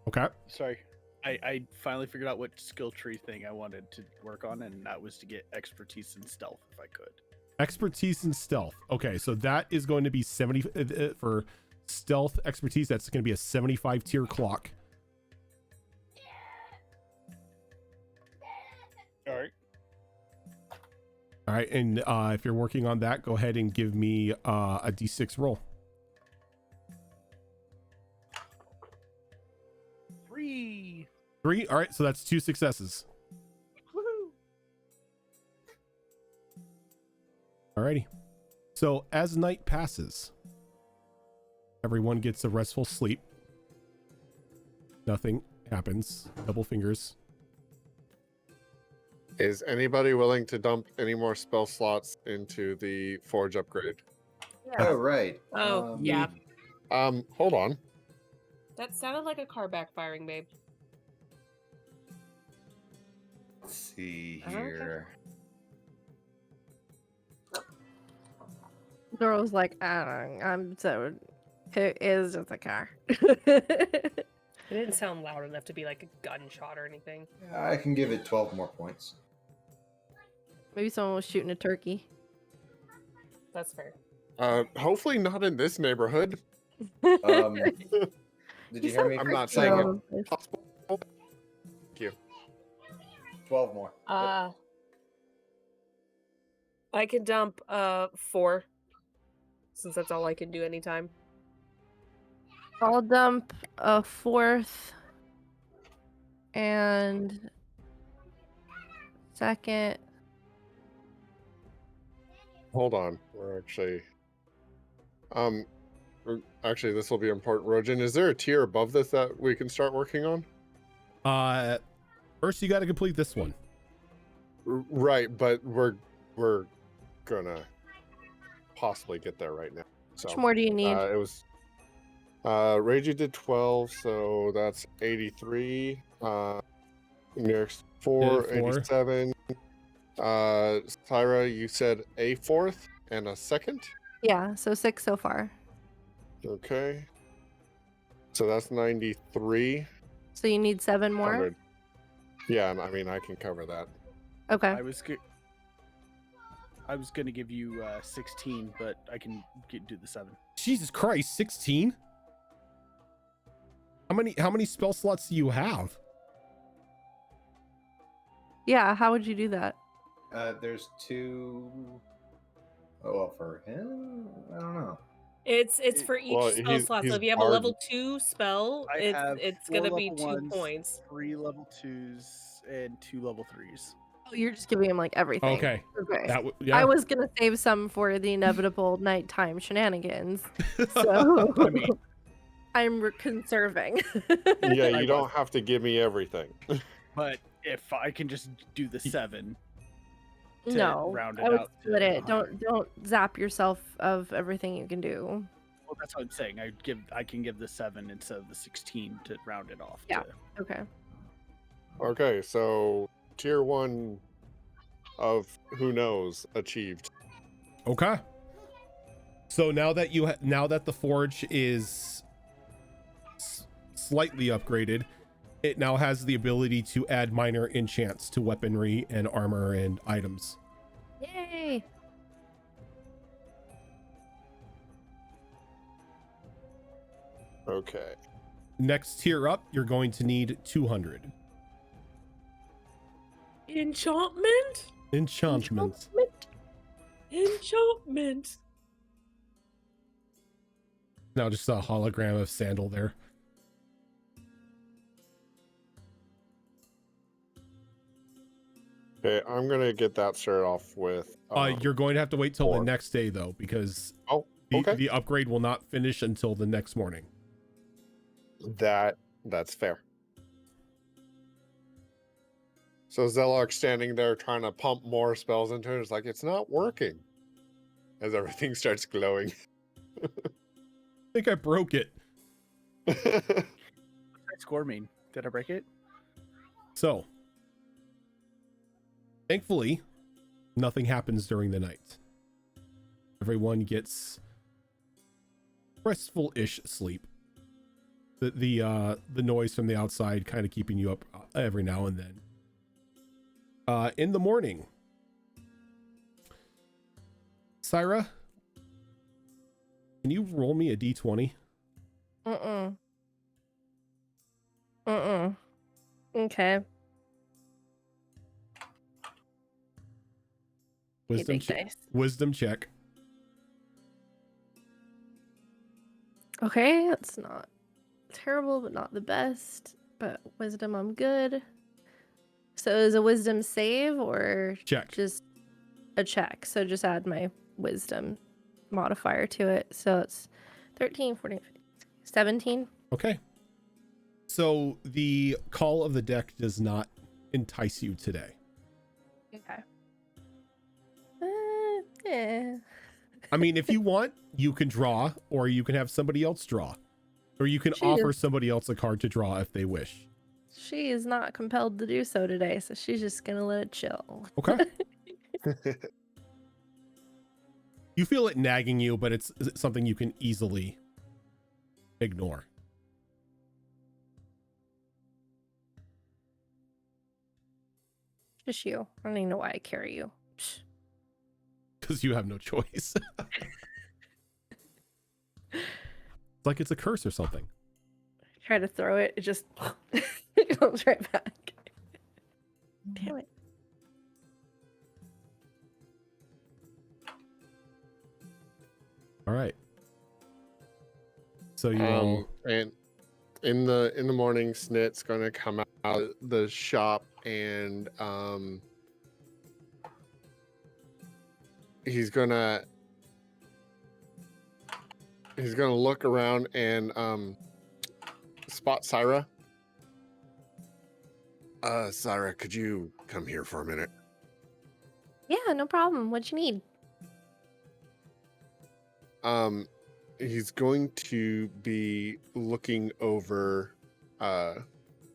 Okay. Sorry, I finally figured out what skill tree thing I wanted to work on, and that was to get expertise in stealth if I could. Expertise in stealth. Okay, so that is going to be 70 for stealth expertise. That's going to be a 75 tier clock. All right. All right, and if you're working on that, go ahead and give me a d6 roll. 3. 3. All right, so that's 2 successes. Woohoo! Alrighty. So as night passes, everyone gets a restful sleep. Nothing happens. Double fingers. Is anybody willing to dump any more spell slots into the forge upgrade? Oh, right. Oh, yeah. Hold on. That sounded like a car backfiring, babe. Let's see Okay. here. Girl's like, I'm so. It is just a car. It didn't sound loud enough to be like a gunshot or anything. I can give it 12 more points. Maybe someone was shooting a turkey. That's fair. Hopefully not in this neighborhood. Did you hear me? I'm not saying saying it. it. Possible. Thank you. 12 more. I can dump 4, since that's all I can do anytime. I'll dump a 4th and 2nd. Hold on. We're actually this will be important. Rojan, is there a tier above this that we can start working on? First you got to complete this one. Right, but we're gonna possibly get there right now. So How much more do you need? it was Reiji did 12, so that's 83. Next 4, Did 4. 87. Syra, you said a 4th and a 2nd? Yeah, so 6 so far. Okay. So that's 93. So you need 7 more? 100. Yeah, I mean, I can cover that. Okay. I was gonna give you 16, but I can do the 7. Jesus Christ, 16? How many spell slots do you have? Yeah, how would you do that? There's 2. Oh, well, for him? I don't know. It's for each Well, spell slot. So he's if you have a bard. level 2 spell, I have it's 4 gonna be level 2 1s, points. 3 level 2s, and 2 level 3s. Oh, you're just giving him like everything. Okay. Okay. Yeah. I was gonna save some for the inevitable nighttime shenanigans. So I mean, I'm conserving. Yeah, I you don't have to give me everything. but if I can just do the 7, to No, round it I would out to split it. 100. Don't zap yourself of everything you can do. Well, that's what I'm saying. I can give the 7 instead of the 16 to round it off. Yeah. To, Okay. Okay, so tier 1 of who knows achieved. Okay. So now that now that the forge is slightly upgraded, it now has the ability to add minor enchants to weaponry and armor and items. Yay! Okay. Next tier up, you're going to need 200 Enchantment? enchantments. Enchantment. Now just a hologram of Sandal there. Okay, I'm gonna get that started off with. You're going to have to wait till the 4. next day though, because Oh, okay. the upgrade will not finish until the next morning. That's fair. So Zellark standing there trying to pump more spells into it. It's like it's not working. As everything starts glowing. I think I broke it. what's that score mean? Did I break it? So, thankfully, nothing happens during the night. Everyone gets restful-ish sleep. The noise from the outside kind of keeping you up every now and then. In the morning, Syra, can you roll me a d20? Okay. Wisdom Big dice. wisdom check. Okay, that's not terrible, but not the best. But wisdom, I'm good. So is a wisdom save or Check. just a check? So just add my wisdom modifier to it. So it's 13, 14, 15, 17. Okay. So So the call of the deck does not entice you today. Okay. Yeah. I mean, if you want, you can draw, or you can have somebody else draw, or you can She offer is, somebody else a card to draw if they wish. she is not compelled to do so today, so she's just gonna let it chill. Okay. You feel it nagging you, but it's something you can easily ignore. Just you. I don't even know why I carry you. Psh. Because you have no choice. It's like it's a curse or something. Try to throw it, it just it comes right back. Damn it. All right. So you all... And in the morning, Snit's gonna come out the shop and he's gonna look around and spot Syra. Syra, could you come here for a minute? Yeah, no problem. What'd you need? He's going to be looking over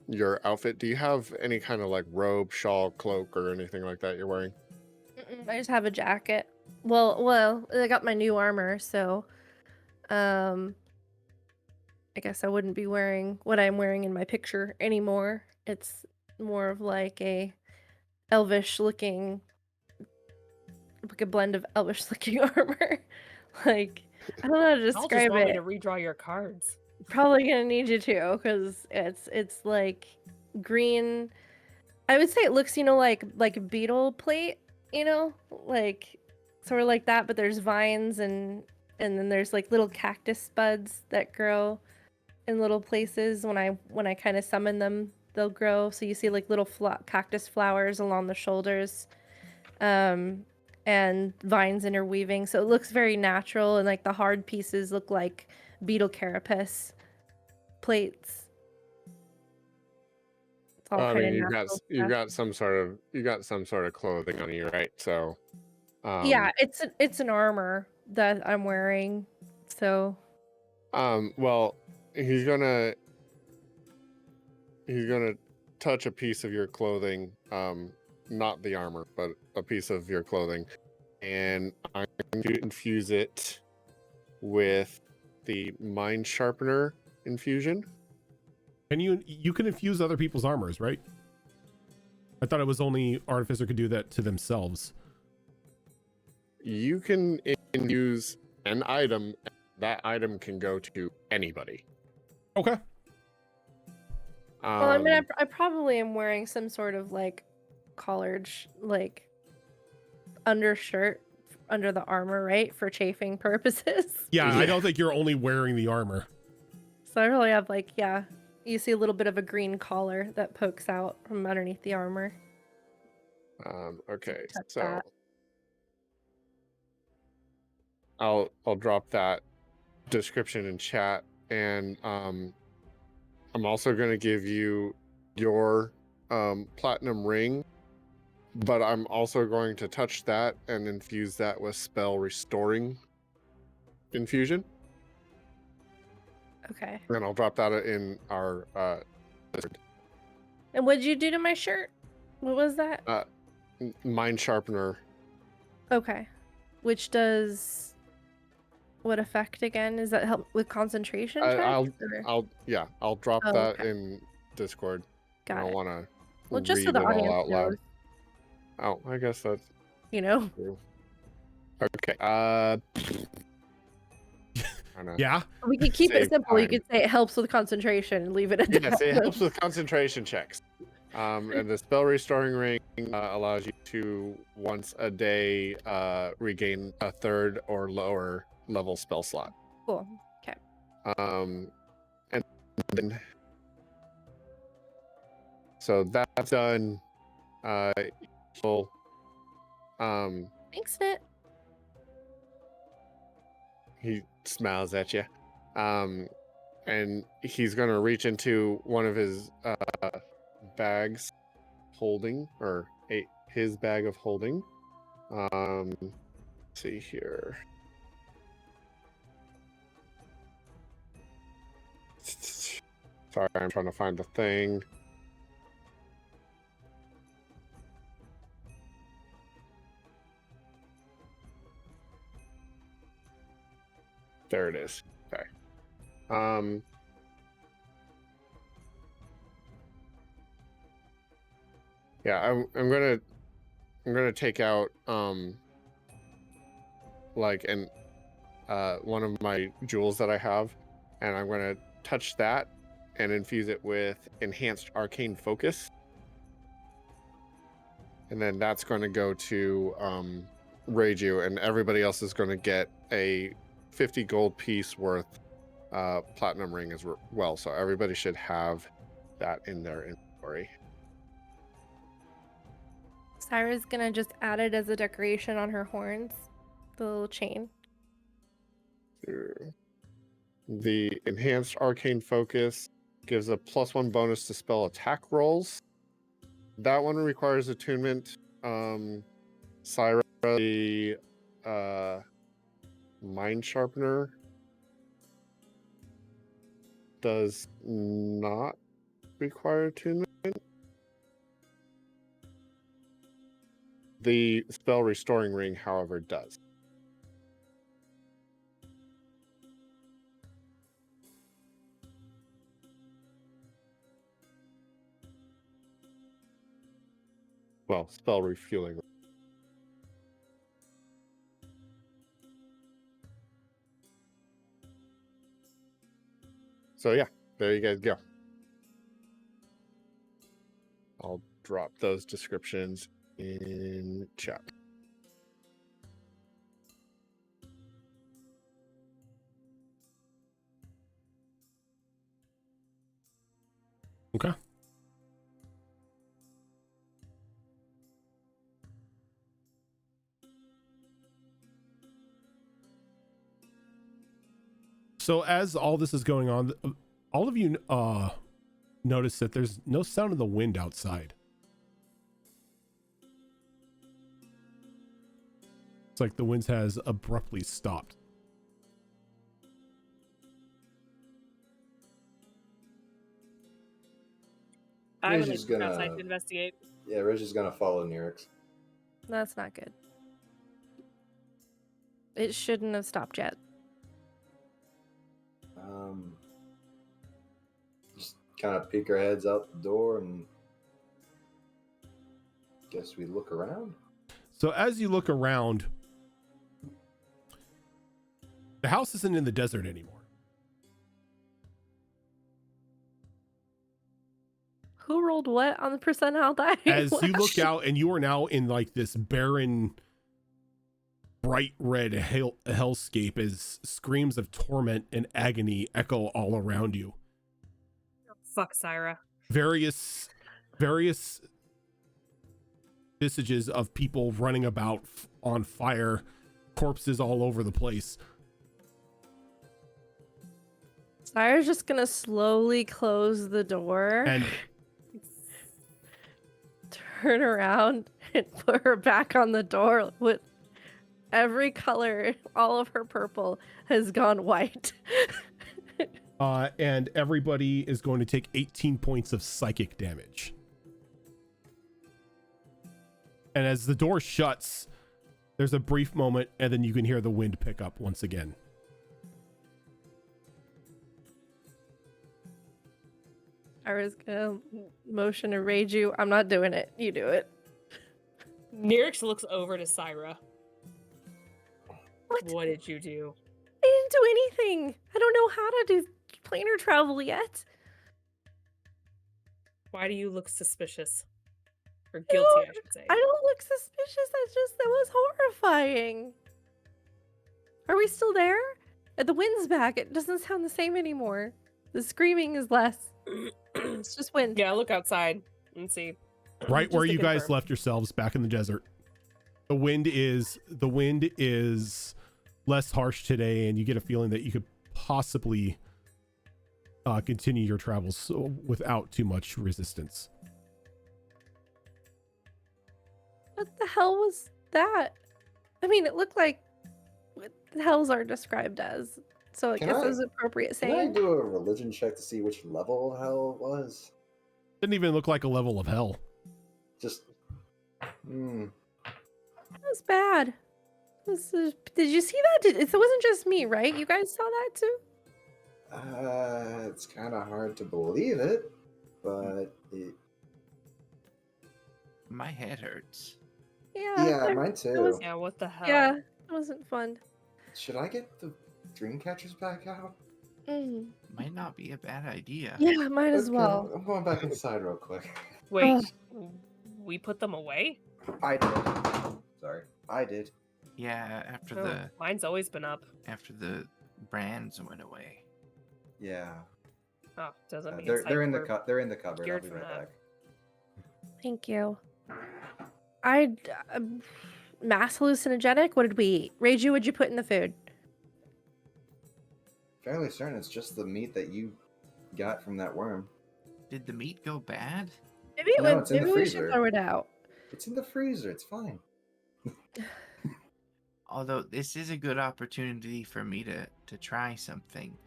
your outfit. Do you have any kind of like robe, shawl, cloak, or anything like that you're wearing? I just have a jacket. Well, I got my new armor, so I guess I wouldn't be wearing what I'm wearing in my picture anymore. It's more of like a elvish looking, like a blend of elvish looking armor. Like, I don't know how to I'll just describe want me it. to redraw your cards. Probably gonna need you to, because it's like green. I would say it looks, like beetle plate, like sort of like that, but there's vines and then there's like little cactus buds that grow in little places. When I kind of summon them, they'll grow. So you see like little cactus flowers along the shoulders, and vines interweaving. So it looks very natural, and like the hard pieces look like beetle carapace plates. It's all I kind mean, of you natural got stuff. you got some sort of clothing on you, right? So, Yeah, it's an armor that I'm wearing. So well, he's gonna touch a piece of your clothing, not the armor, but a piece of your clothing, and I'm going to infuse it with the mind sharpener infusion. Can you can infuse other people's armors, right? I thought it was only Artificer could do that to themselves. You can infuse an item. That item can go to anybody. Okay. well, I mean, I probably am wearing some sort of like collared like undershirt under the armor, right, for chafing purposes. Yeah, Yeah. I don't think you're only wearing the armor. So I really have like, yeah, you see a little bit of a green collar that pokes out from underneath the armor. Okay, Touch so that. I'll drop that description in chat, and I'm also going to give you your platinum ring, but I'm also going to touch that and infuse that with spell restoring infusion, Okay. and I'll drop that in our Discord. And what'd you do to my shirt? What was that? Mind sharpener. Okay. Which does what effect again? Is that help with concentration checks? or- I'll drop Oh, that okay. in Discord. I Got don't it. want to Well, just so read the it all audience out loud. knows, Oh, I guess that's you know. true. Okay. Kinda Yeah. We could keep it save simple. You time. could say it helps with concentration and leave it at Yes, that. it helps with concentration checks. And the spell restoring ring allows you to once a day regain a third or lower level spell slot. Cool. Okay. And then, so that's done. Full. Thanks, Fit. He smiles at you. and he's going to reach into one of his bags holding, or his bag of holding. Let's see here. Sorry, I'm trying to find the thing. There it is. Okay. Yeah, I'm gonna take out like one of my jewels that I have, and I'm gonna touch that and infuse it with enhanced arcane focus, and then that's going to go to Reiju, and everybody else is going to get a 50 gold piece worth platinum ring as well. So everybody should have that in their inventory. Syra's gonna just add it as a decoration on her horns, the little chain. The enhanced arcane focus gives a +1 bonus to spell attack rolls. That one requires attunement. Syra, the mind sharpener, does not require attunement. The spell restoring ring, however, does. Well, spell refueling. So yeah, there you guys go. I'll drop those descriptions in chat. Okay. So as all this is going on, all of you notice that there's no sound of the wind outside. It's like the wind has abruptly stopped. I'm Reggie's gonna gonna- outside to investigate. Yeah, Reggie's gonna follow Nyrix. That's not good. It shouldn't have stopped yet. Just kind of peek our heads out the door and guess we look around. So as you look around, the house isn't in the desert anymore. Who rolled what on the percentile die? As you look out, and you are now in like this barren, bright red hellscape as screams of torment and agony echo all around you. Fuck Syra. Various visages of people running about on fire, corpses all over the place. Syra's just gonna slowly close the door And turn around and put her back on the door with every color. All of her purple has gone white. and everybody is going to take 18 points of psychic damage. And as the door shuts, there's a brief moment, and then you can hear the wind pick up once again. I was gonna motion to rage you. I'm not doing it. You do it. Nyrix looks over to Syra. What? What did you do? I didn't do anything. I don't know how to do planar travel yet. Why do you look suspicious? Or I guilty, don't- I should say. I don't look suspicious. That was horrifying. Are we still there? The wind's back. It doesn't sound the same anymore. The screaming is less. It's just wind. Yeah, look outside and see. Right Just where to you guys confirm. left yourselves, back in the desert. The wind is less harsh today, and you get a feeling that you could possibly continue your travels without too much resistance. What the hell was that? I mean, it looked like what the hells are described as. So I Can guess I- it was appropriate Can I saying. do a religion check to see which level of hell it was? Didn't even look like a level of hell. Just. That was bad. Did you see that? It wasn't just me, right? You guys saw that too? It's kind of hard to believe it, but My head hurts. yeah, mine too. Yeah, what the hell? Yeah, it wasn't fun. Should I get the dream catchers back out? Mm. Might not be a bad idea. Yeah, might as Okay, well. I'm going back inside real quick. Wait, Ugh. we put them away? I did. Sorry, I did. Yeah, after Oh, mine's always been up. the brands went away. Yeah, Oh, doesn't mean they're in the we're they're in the cupboard. I'll geared be for right that. back. Thank you. Mass hallucinogenic? What did we eat? Reiju, what'd you put in the food? Fairly certain it's just the meat that you got from that worm. Did the meat go bad? Maybe it No, went, it's in the maybe we should freezer. throw it out. It's in the freezer. It's fine. Although this is a good opportunity for me to try something.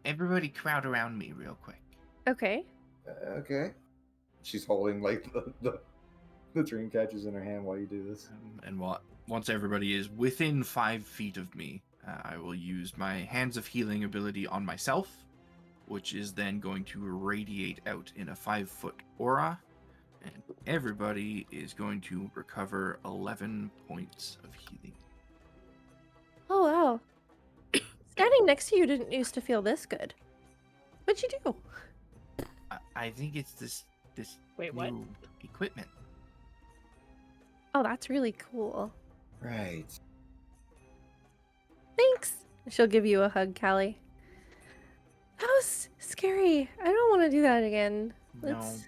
Everybody crowd around me real quick. Okay. Okay. She's holding like the dream catchers in her hand while you do this. Once everybody is within 5 feet of me, I will use my Hands of Healing ability on myself, which is then going to radiate out in a 5-foot aura, and everybody is going to recover 11 points of healing. Oh, wow. Standing next to you didn't used to feel this good. What'd you do? I think it's this Wait, what? new equipment. Oh, that's really cool. Right. Thanks. She'll give you a hug, Callie. That was scary. I don't want to do that again. No. Let's...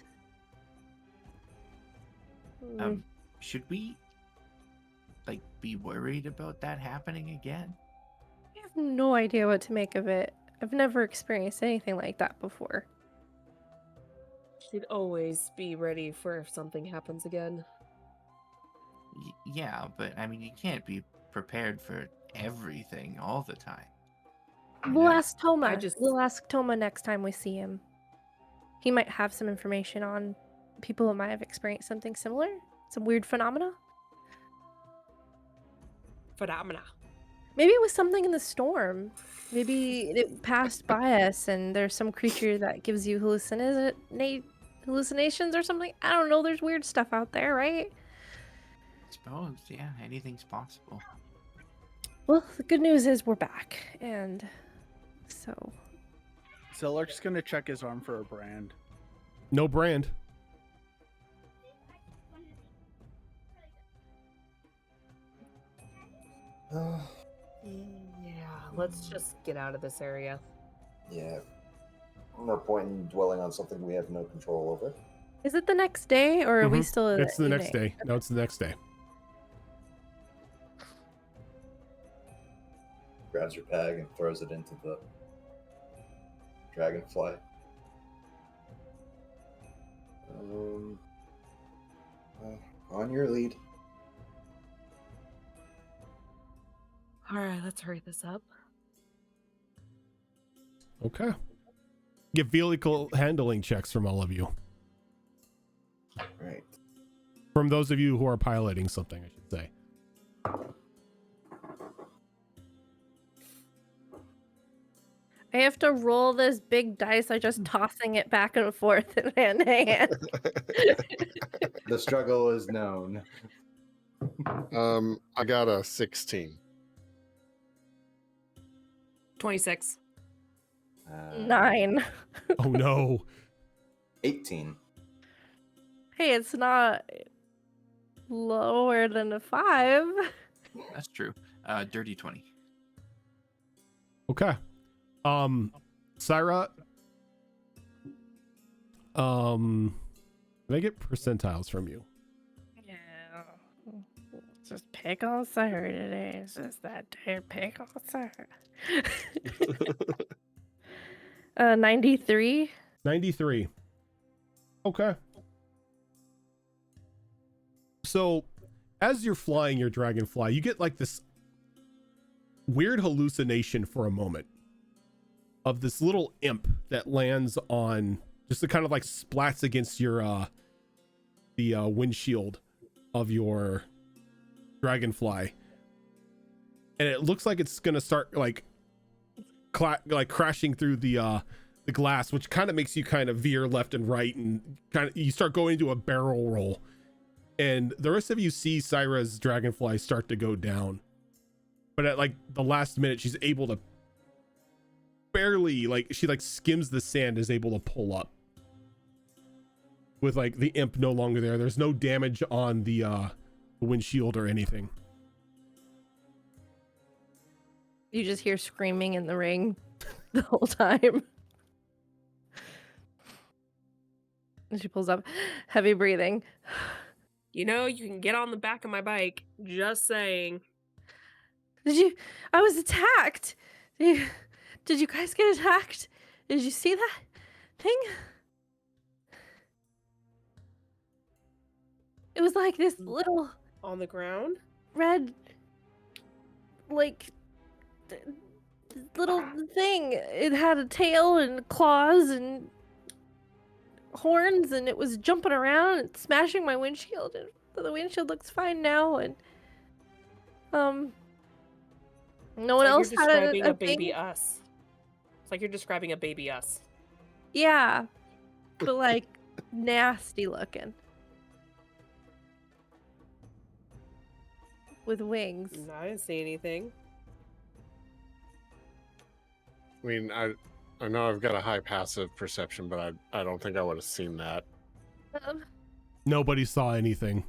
Should we be worried about that happening again? I have no idea what to make of it. I've never experienced anything like that before. Should always be ready for if something happens again. Yeah, but I mean, you can't be prepared for everything all the time. We'll ask Toma. I just- We'll ask Toma next time we see him. He might have some information on people who might have experienced something similar. Some weird phenomena. Phenomena. Maybe it was something in the storm. Maybe it passed by us and there's some creature that gives you hallucinations or something. I don't know. There's weird stuff out there, right? I suppose, yeah, anything's possible. Well, the good news is we're back. And so... Zellark's gonna check his arm for a brand. No brand. Yeah, let's just get out of this area. Yeah. No point in dwelling on something we have no control over. Is it the next day or are we Mhm. still... It's the next evening? day. No, it's the next day. Grabs your bag and throws it into the dragonfly. On your lead. Alright, let's hurry this up. Okay. Get vehicle handling checks from all of you. Right. From those of you who are piloting something, I should say. I have to roll this big dice. I'm just tossing it back and forth in hand to hand. The struggle is known. I got a 16. 26. 9. Oh no. 18. Hey, it's not lower than a 5. That's true. Dirty 20. Okay. Syra. Can I get percentiles from you? Yeah. Just pick on Sarah today. It's just that day pick on Sarah. 93. 93. Okay. So, as you're flying your dragonfly, you get like this weird hallucination for a moment of this little imp that lands on just to kind of like splats against your the windshield of your dragonfly, and it looks like it's gonna start like crashing through the glass, which kind of makes you kind of veer left and right, and kind of you start going into a barrel roll, and the rest of you see Syra's dragonfly start to go down, but at like the last minute she's able to barely, like, she like skims the sand, is able to pull up with like the imp no longer there. There's no damage on the windshield or anything. You just hear screaming in the ring the whole time. And she pulls up, heavy breathing. You know, you can get on the back of my bike. Just saying. I was attacked. Did you guys get attacked? Did you see that thing? It was like this little On the ground? red, like, little thing. It had a tail and claws and horns, and it was jumping around and smashing my windshield. And the windshield looks fine now, and no one else You're had describing a a baby thing. us. It's like you're describing a baby us. Yeah, but like nasty looking with wings. No, I didn't see anything. I mean, I know I've got a high passive perception, but I don't think I would have seen that. Nobody saw anything.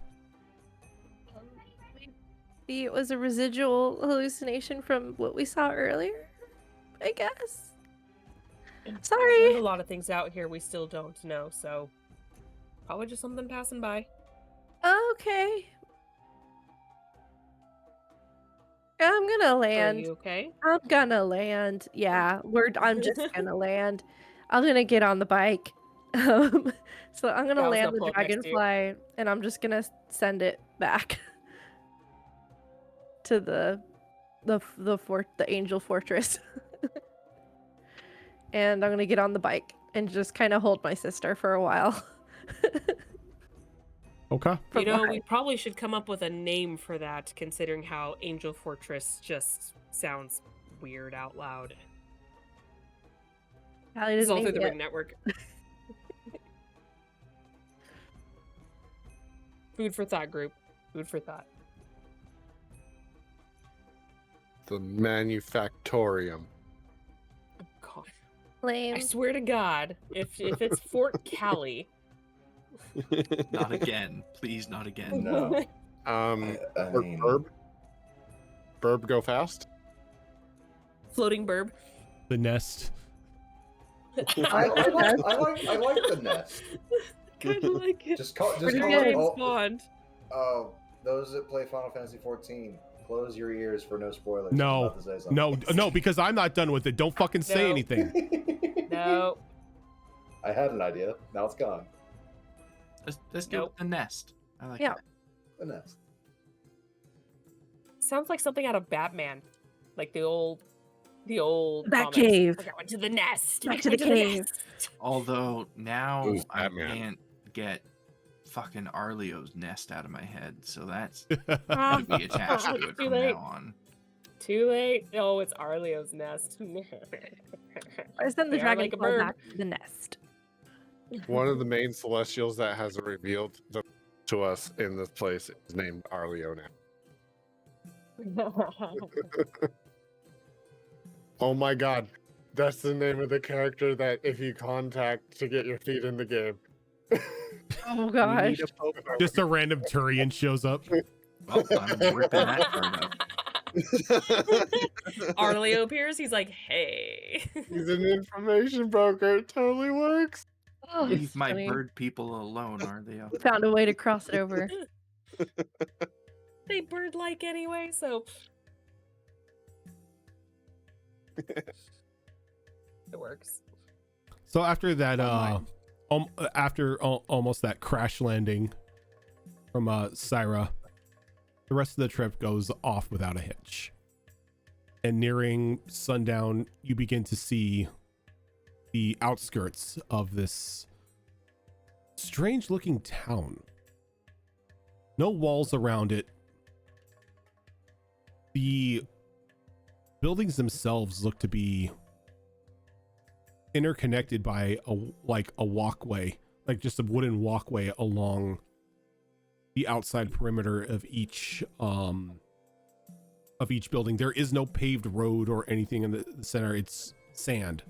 Maybe it was a residual hallucination from what we saw earlier, I guess. There's Sorry. a lot of things out here we still don't know, so probably just something passing by. Okay. I'm gonna Are land. you okay? I'm gonna land. Yeah, I'm just gonna land. I'm gonna get on the bike. So I'm gonna Yeah, I was land gonna the pull up next to you. dragonfly, and I'm just gonna send it back to the angel fortress. And I'm gonna get on the bike and just kind of hold my sister for a while. Okay. You know, we behind. probably should come up with a name for that, considering how Angel Fortress just sounds weird out loud. Hallie It's doesn't all through name the it Ring Network. Food for thought, group. Food for thought. The Manufactorium. God. Lame. I swear to God, if it's Fort Cali. Not again. Please, not again. No. I mean, Burb? Burb go fast? Floating burb. The nest. I like the nest. Kind of like it. Just call Pretty it. good. James Oh, Bond. those that play Final Fantasy 14, close your ears for no spoilers. No. I'm about to say something. No, because I'm not done with it. Don't fucking say No. anything. No. I had an idea. Now it's gone. Let's go with the nest. I like Yeah. that. The nest. Sounds like something out of Batman. Like the old Bat comics. cave. Like I went to the nest. Back I to went the cave. nest. Although now Who's I Batman? can't get fucking Arleo's nest out of my head, so that's Ah, gonna be attached to it Too from late. now on. Too late. Oh, it's Arleo's nest. I send the They are like dragonfly a bird. back to the nest. One of the main celestials that has revealed to us in this place is named Arleo now. Oh my god. That's the name of the character that if you contact to get your feet in the game. Oh We gosh. need a Pokemon. Just a random Turian shows up. Well, I'm ripping that card up. Arleo appears. He's like, hey. He's an information broker. It totally works. Oh, Leave it's my funny. bird people alone, Arleo. We found a way to cross it over. They bird-like anyway, so it works. So after that, Online. almost that crash landing from Syra, the rest of the trip goes off without a hitch. And nearing sundown, you begin to see the outskirts of this strange looking town. No walls around it. The buildings themselves look to be interconnected by a walkway, like just a wooden walkway along the outside perimeter of each building. There is no paved road or anything in the center. It's sand.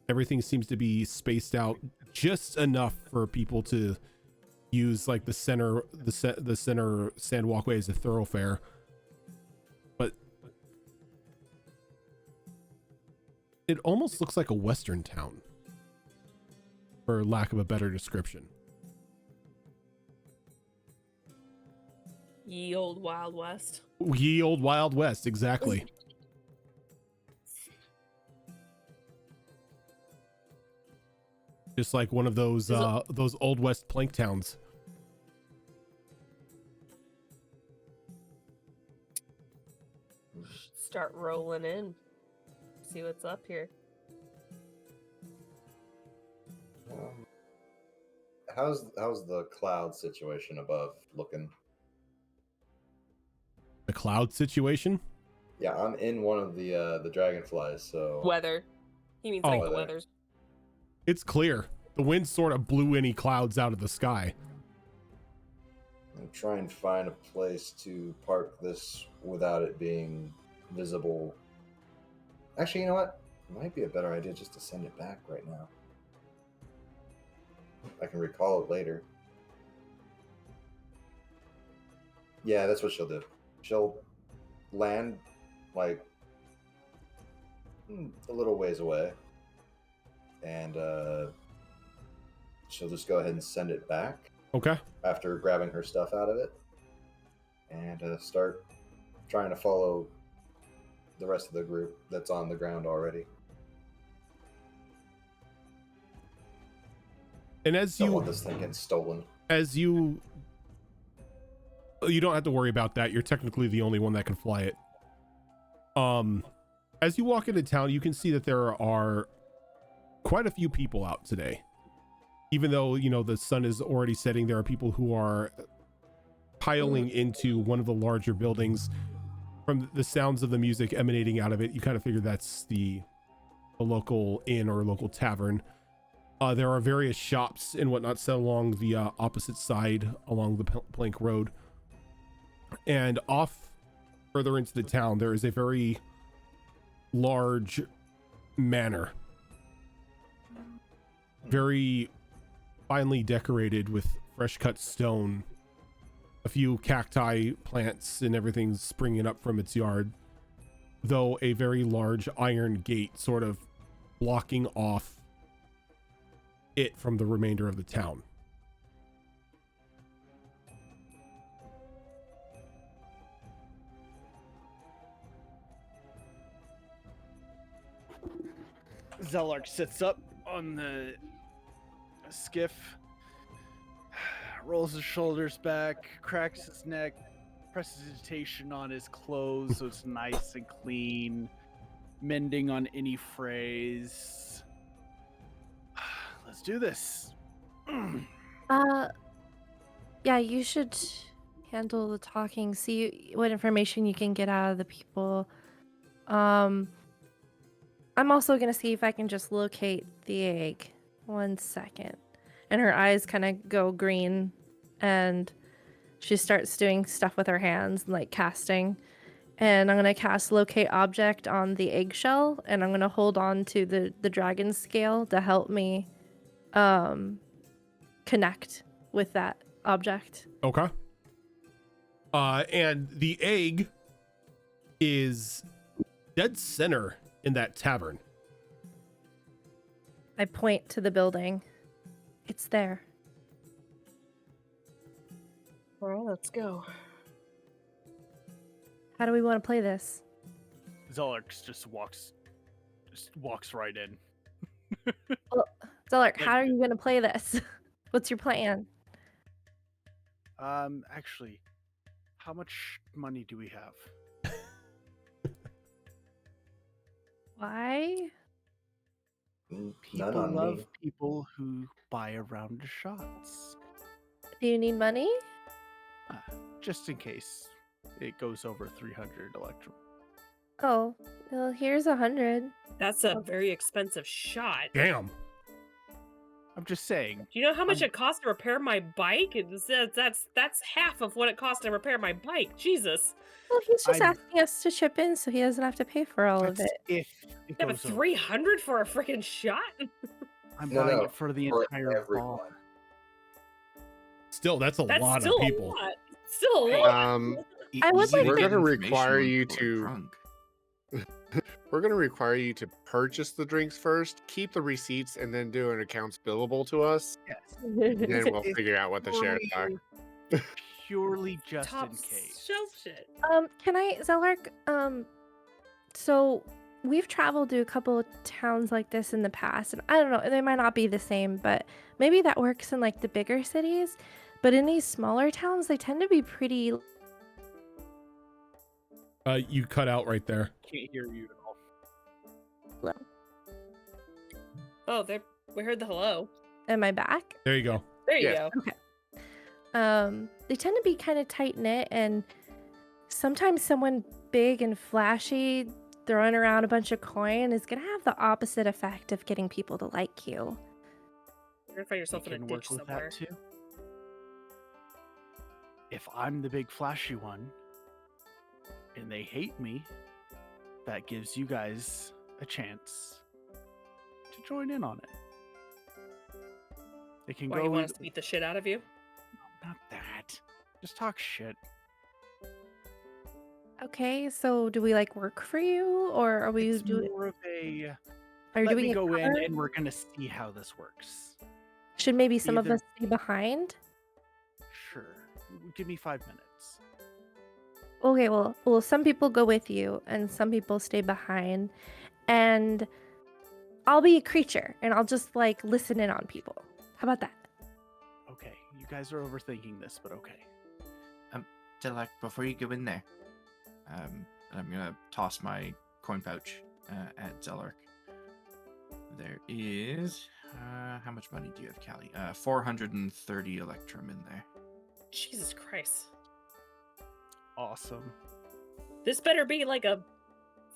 Everything seems to be spaced out just enough for people to use like the center sand walkway as a thoroughfare. But it almost looks like a western town, for lack of a better description. Ye old Wild West. Ye old Wild West, exactly. Just like one of those old West plank towns. Start rolling in. See what's up here. How's the cloud situation above looking? The cloud situation? Yeah, I'm in one of the dragonflies, so Weather. He means Oh. like the Weather. weather's. It's clear. The wind sort of blew any clouds out of the sky. I'm trying to find a place to park this without it being visible. Actually, you know what? It might be a better idea just to send it back right now. I can recall it later. Yeah, that's what she'll do. She'll land like a little ways away, and she'll just go ahead and send it back Okay. after grabbing her stuff out of it, and start trying to follow the rest of the group that's on the ground already. And as Don't you want this thing getting stolen. you don't have to worry about that. You're technically the only one that can fly it. As you walk into town, you can see that there are quite a few people out today. Even though, you know, the sun is already setting, there are people who are piling into one of the larger buildings. From the sounds of the music emanating out of it, you kind of figure that's the local inn or local tavern. There are various shops and whatnot set along the opposite side along the plank road. And off further into the town, there is a very large manor. Very finely decorated with fresh cut stone. A few cacti plants and everything springing up from its yard. Though a very large iron gate sort of blocking off it from the remainder of the town. Zelark sits up on the skiff, rolls his shoulders back, cracks his neck, presses vegetation on his clothes so it's nice and clean, mending on any phrase. Let's do this. Yeah, you should handle the talking, see what information you can get out of the people. I'm also gonna see if I can just locate the egg. 1 second. And her eyes kind of go green, and she starts doing stuff with her hands, like casting. And I'm gonna cast locate object on the eggshell, and I'm gonna hold on to the dragon scale to help me connect with that object. Okay. And the egg is dead center in that tavern. I point to the building. It's there. All right, let's go. How do we want to play this? Zelark just walks Just walks right in. Well, Zellark, Like- how are you gonna play this? What's your plan? Actually, how much money do we have? Why? None People on love me. people who buy a round of shots. Do you need money? Just in case it goes over 300 electrum. Oh, well, here's 100. That's a very expensive shot. Damn. I'm just saying. Do you know how much I'm- it costs to repair my bike? That's half of what it costs to repair my bike. Jesus. Well, he's just I'm- asking us to chip in so he doesn't have to pay for all of That's it. if it Yeah, but goes over. 300 for a freaking shot? I'm No, buying no, it for the for entire everyone. bar. Still, that's a That's lot still of people. a lot. Still a lot. I would like We're to- gonna Information require when you people are to. drunk. We're gonna require you to purchase the drinks first, keep the receipts, and then do an accounts billable to us. Yes. Then we'll It's figure out what the shares are. Purely just Top in case. shelf shit. Can I, Zellark, so we've traveled to a couple of towns like this in the past, and I don't know, they might not be the same, but maybe that works in like the bigger cities. But in these smaller towns, they tend to be pretty. You cut out right there. Can't hear you at all. Oh, we heard the hello. Am I back? There you go. There you Yeah. go. They tend to be kind of tight knit, and sometimes someone big and flashy throwing around a bunch of coin is gonna have the opposite effect of getting people to like you. You're gonna find yourself We in a can ditch work with somewhere. that too. If I'm the big flashy one and they hate me, that gives you guys a chance to join in on it. They can Why go you want with- us to beat the shit out of you? Not that. Just talk shit. Okay, so do we like work for you, or are we It's doing? more of a Are you let doing me a go in cover? and we're gonna see how this works. Should maybe some of either- us stay behind? Sure. Give me 5 minutes. Okay, well, some people go with you, and some people stay behind, and I'll be a creature, and I'll just like listen in on people. How about that? Okay, you guys are overthinking this, but okay. Dilek, before you go in there, I'm gonna toss my coin pouch at Zellark. There is how much money do you have, Callie? 430 electrum in there. Jesus Christ. Awesome. This better be like a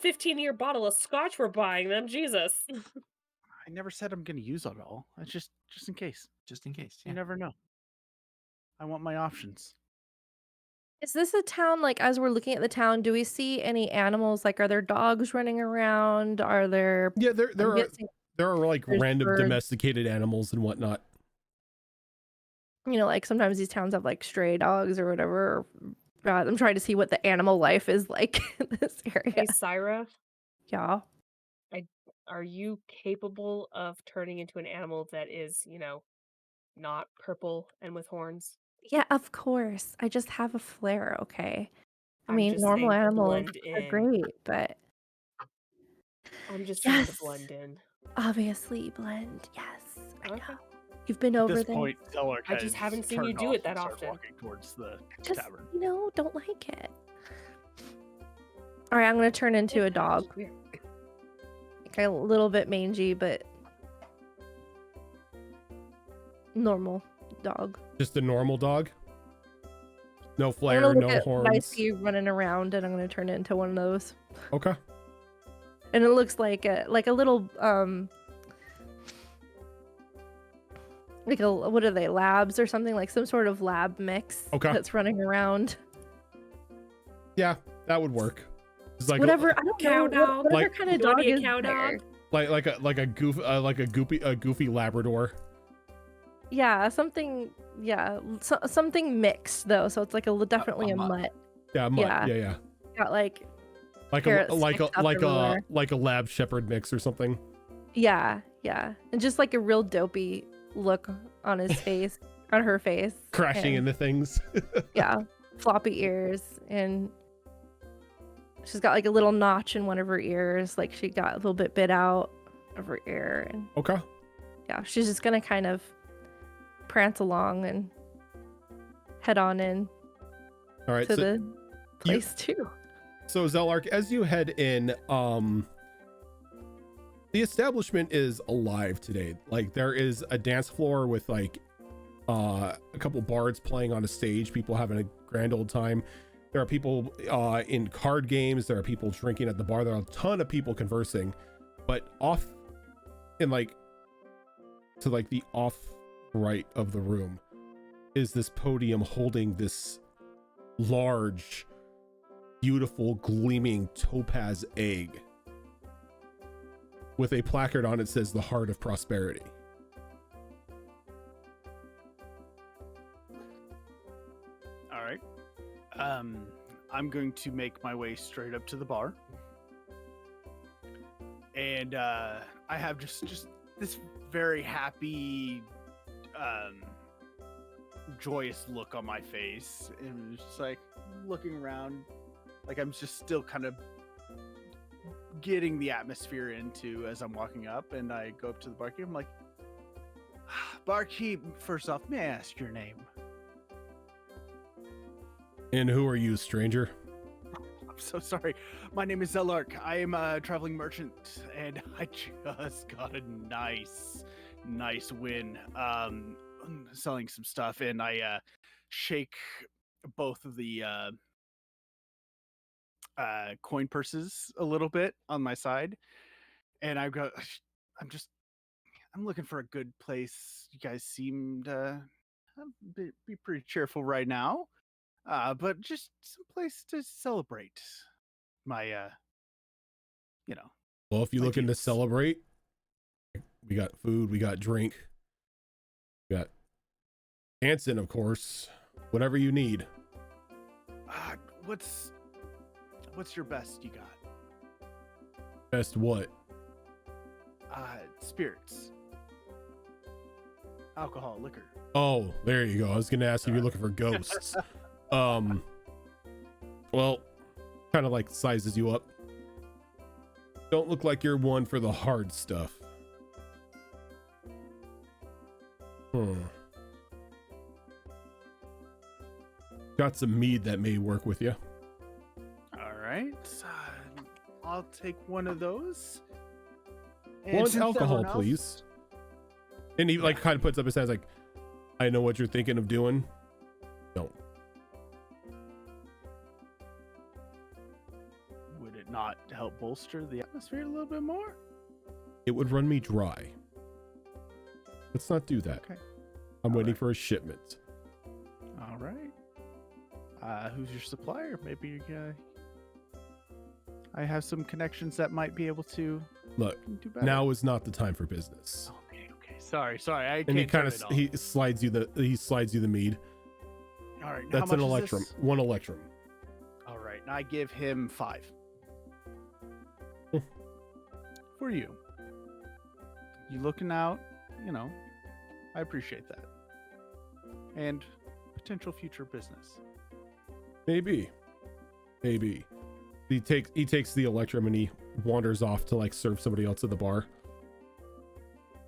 15-year bottle of scotch we're buying them. Jesus. I never said I'm gonna use it all. It's just in case. Just in case. You Yeah. never know. I want my options. Is this a town, like, as we're looking at the town, do we see any animals? Like, are there dogs running around? Are there, Yeah, there I'm are guessing, there are like there's random birds. domesticated animals and whatnot. like sometimes these towns have like stray dogs or whatever. I'm trying to see what the animal life is like in this area. Hey, Syra, Yeah. are you capable of turning into an animal that is, not purple and with horns? Yeah, of course. I just have a flare, okay? I I'm mean, just normal saying to animals blend are in. great, but I'm just saying to Yes. blend in. obviously blend. Yes, I Okay. know. You've been At over this this. point, Zellark I just has haven't seen you turned do off it that and started often. walking towards the Just, tavern. don't like it. All right, I'm going to turn into a dog. Weird. Like a little bit mangy, but normal dog. Just a normal dog. No I'm flare, gonna look no at what I horns. see running around, and I'm gonna turn it into one of those. Okay. And it looks like a little like a, what are they, labs or something, like some sort of lab mix Okay. that's running around. Yeah, that would work. It's like Whatever, I don't Cow know dog. whatever Like- kind of You wanna dog be a is cow there. dog? like a goofy Labrador. Yeah, something. Yeah, something mixed though, so it's like definitely a a mutt. mutt. Yeah, mutt. Yeah. Yeah. Got like Like Carrot a sticks up everywhere. like a lab shepherd mix or something. yeah, and just like a real dopey look on his face, on her face, Crashing and- into things. yeah, floppy ears and she's got like a little notch in one of her ears, like she got a little bit bit out of her ear, and Okay. yeah, she's just gonna kind of prance along and head on in All right. to So, the place too. so Zelark, as you head in, the establishment is alive today. Like there is a dance floor with like a couple bards playing on a stage, people having a grand old time. There are people in card games, there are people drinking at the bar, there are a ton of people conversing, but off in like to like the off right of the room is this podium holding this large, beautiful, gleaming topaz egg with a placard on it says the Heart of Prosperity. All right. I'm going to make my way straight up to the bar. And I have just this very happy, joyous look on my face. And it's just like looking around, like I'm just still kind of getting the atmosphere into as I'm walking up. And I go up to the barkeep. I'm like, barkeep, first off, may I ask your name? And who are you, stranger? I'm so sorry. My name is Zelark. I am a traveling merchant, and I just got a nice win selling some stuff, and I shake both of the coin purses a little bit on my side, and I go, I'm looking for a good place. You guys seem to be pretty cheerful right now. But just some place to celebrate my, Well, if you're my looking to deeds. celebrate, we got food, we got drink, we got dancing, of course, whatever you need. What's your best you got? Best what? Spirits, alcohol, liquor. Oh, there you go. I was gonna ask if you're looking for ghosts. Well, kind of like sizes you up. Don't look like you're one for the hard stuff. Got some mead that may work with you. All right, I'll take one of those. One since alcohol, everyone else- please. And he like kind of puts up his hands like, I know what you're thinking of doing. Don't. Would it not help bolster the atmosphere a little bit more? It would run me dry. Let's not do that. Okay. I'm All waiting right. for a shipment. All right. Who's your supplier? Maybe I have some connections that might be able to Look, do better. now is not the time for business. Okay. Sorry. I can't And he turn kind it of off. he slides you the mead. All right. That's how an much is electrum. this? One electrum. All right. I give him 5. For you. You looking out, I appreciate that. And potential future business. Maybe. He takes the electrum and he wanders off to like serve somebody else at the bar.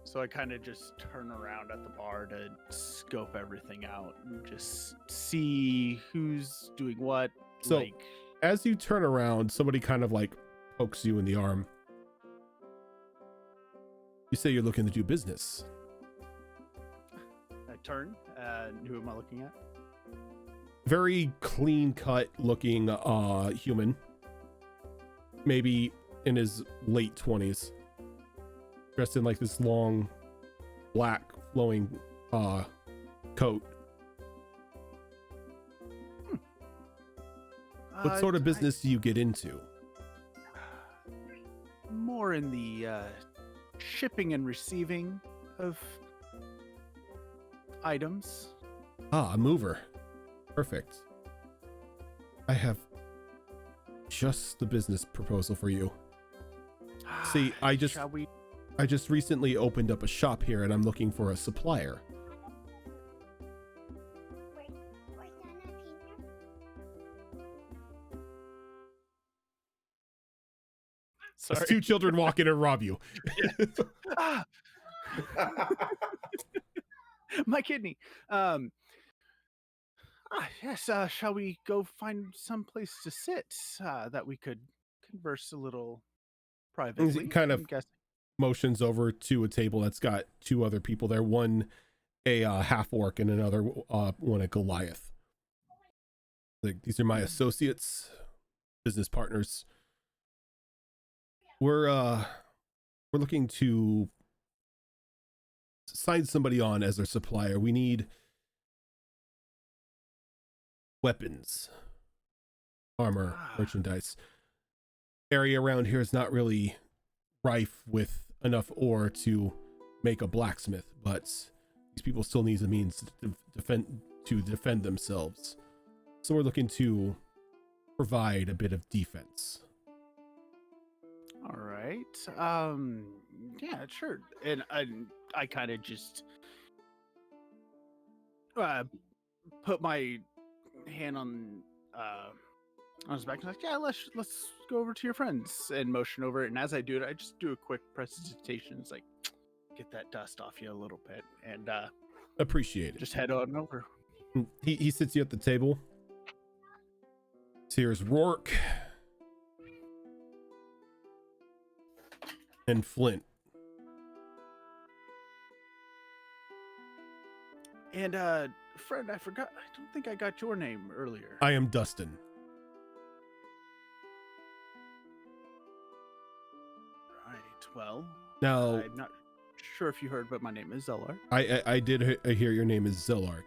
So I kind of just turn around at the bar to scope everything out and just see who's doing what. So as you turn around, somebody kind of like pokes you in the arm. You say you're looking to do business. I turn. Who am I looking at? Very clean cut looking human. Maybe in his late 20s. Dressed in like this long black flowing coat. What sort of business do you get into? More in the shipping and receiving of items. Ah, a mover. Perfect. I have just the business proposal for you. See, I just recently opened up a shop here and I'm looking for a supplier. sorry. two children walk in and rob you. Ah, my kidney. Yes. Shall we go find some place to sit that we could converse a little privately? Kind of I'm guessing. motions over to a table that's got two other people there. One a half orc and another one a Goliath. Like, these are my associates, business partners. We're looking to sign somebody on as our supplier. We need weapons, armor, merchandise. Area around here is not really rife with enough ore to make a blacksmith, but these people still need the means to defend themselves. So we're looking to provide a bit of defense. All right. Yeah, sure. And I kind of just put my hand on his back and like, yeah, let's go over to your friends and motion over it. And as I do it, I just do a quick presentation. It's like, get that dust off you a little bit, and Appreciate it. just head on over. He sits you at the table. So here's Rourke and Flint. And friend, I forgot. I don't think I got your name earlier. I am Dustin. Right. Well, Now, I'm not sure if you heard, but my name is Zeller. I did hear your name is Zellark.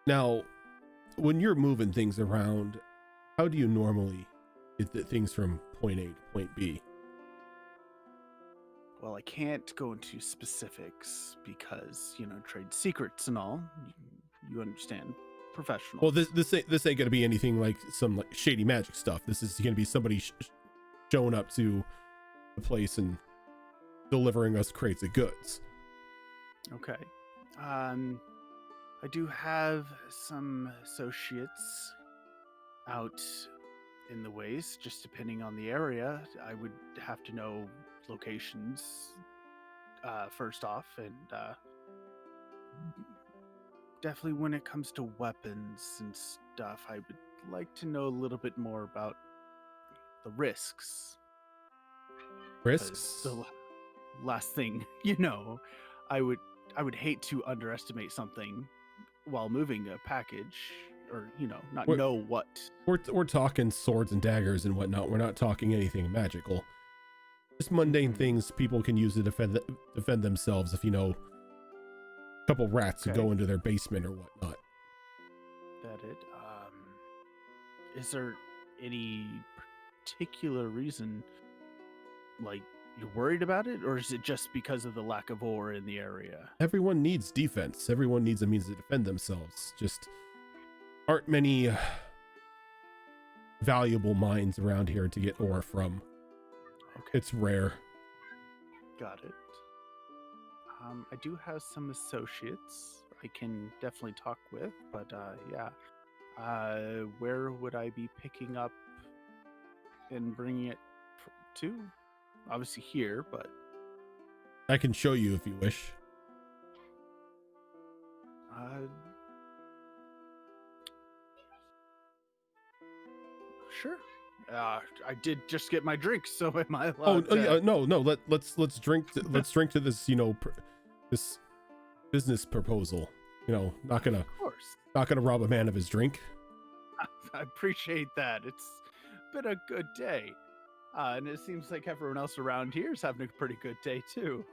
Now, when you're moving things around, how do you normally get the things from point A to point B? Well, I can't go into specifics because, trade secrets and all. You understand, professional. Well, this ain't gonna be anything like some shady magic stuff. This is gonna be somebody showing up to the place and delivering us crates of goods. Okay. I do have some associates out in the ways, just depending on the area. I would have to know locations first off, and definitely when it comes to weapons and stuff, I would like to know a little bit more about the risks. Risks? The last thing, I would hate to underestimate something while moving a package, or not know what. We're talking swords and daggers and whatnot. We're not talking anything magical. Just mundane things people can use to defend themselves. If a couple rats to go into their basement or whatnot. That it. Is there any particular reason, like, you're worried about it, or is it just because of the lack of ore in the area? Everyone needs defense. Everyone needs a means to defend themselves. Just aren't many valuable mines around here to get ore from. Okay. It's rare. Got it. I do have some associates I can definitely talk with, but yeah. Where would I be picking up and bringing it to? Obviously here, but I can show you if you wish. Sure. I did just get my drink, so am I allowed? Yeah, no. Let's drink. Let's drink to this. This business proposal. Not gonna rob a man of his drink. I appreciate that. It's been a good day, and it seems like everyone else around here is having a pretty good day too.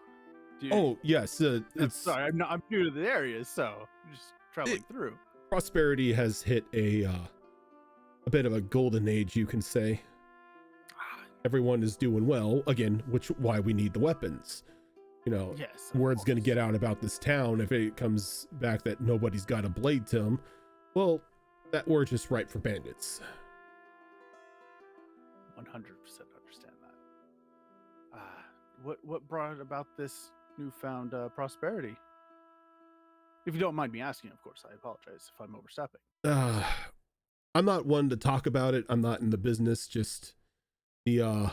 Yes. It's sorry. I'm new to the area, so I'm just traveling through. Prosperity has hit a bit of a golden age, you can say. Everyone is doing well again, why we need the weapons. Yes, word's going to get out about this town if it comes back that nobody's got a blade to them. Well, that word's just right for bandits. 100% understand that. What brought about this newfound prosperity? If you don't mind me asking, of course. I apologize if I'm overstepping. I'm not one to talk about it. I'm not in the business. Just the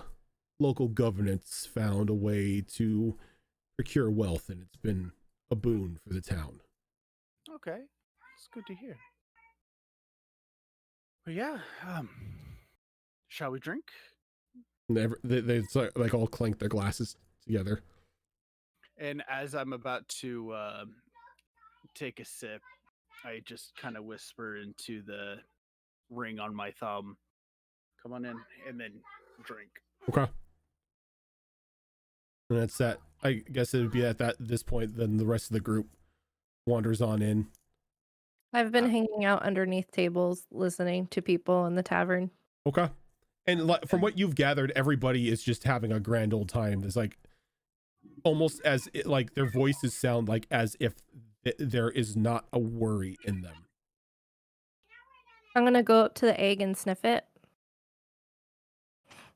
local governance found a way to procure wealth, and it's been a boon for the town. Okay, it's good to hear. But yeah, shall we drink? And they like all clank their glasses together. And as I'm about to take a sip, I just kind of whisper into the ring on my thumb, "Come on in," and then drink. Okay. And that's that. I guess it would be at this point, then the rest of the group wanders on in. I've been hanging out underneath tables, listening to people in the tavern. Okay. And from what you've gathered, everybody is just having a grand old time. There's like almost as like their voices sound like as if there is not a worry in them. I'm gonna go up to the egg and sniff it.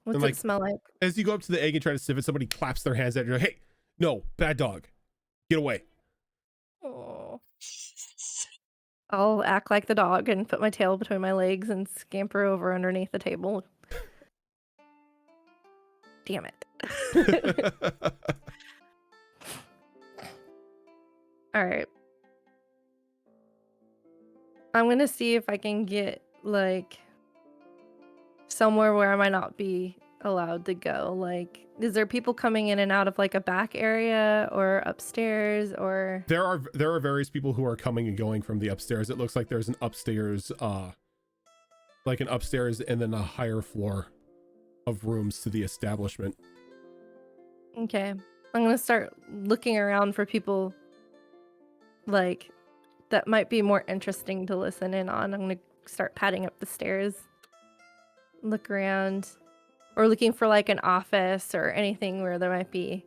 What's And, it smell like? As you go up to the egg and try to sniff it, somebody claps their hands at you. Hey, no, bad dog. Get away. Oh. I'll act like the dog and put my tail between my legs and scamper over underneath the table. Damn it. All right. I'm going to see if I can get like somewhere where I might not be allowed to go. Like, is there people coming in and out of like a back area or upstairs or? There are various people who are coming and going from the upstairs. It looks like there's an upstairs, like an upstairs and then a higher floor of rooms to the establishment. Okay. I'm going to start looking around for people like that might be more interesting to listen in on. I'm going to start padding up the stairs, look around, or looking for like an office or anything where there might be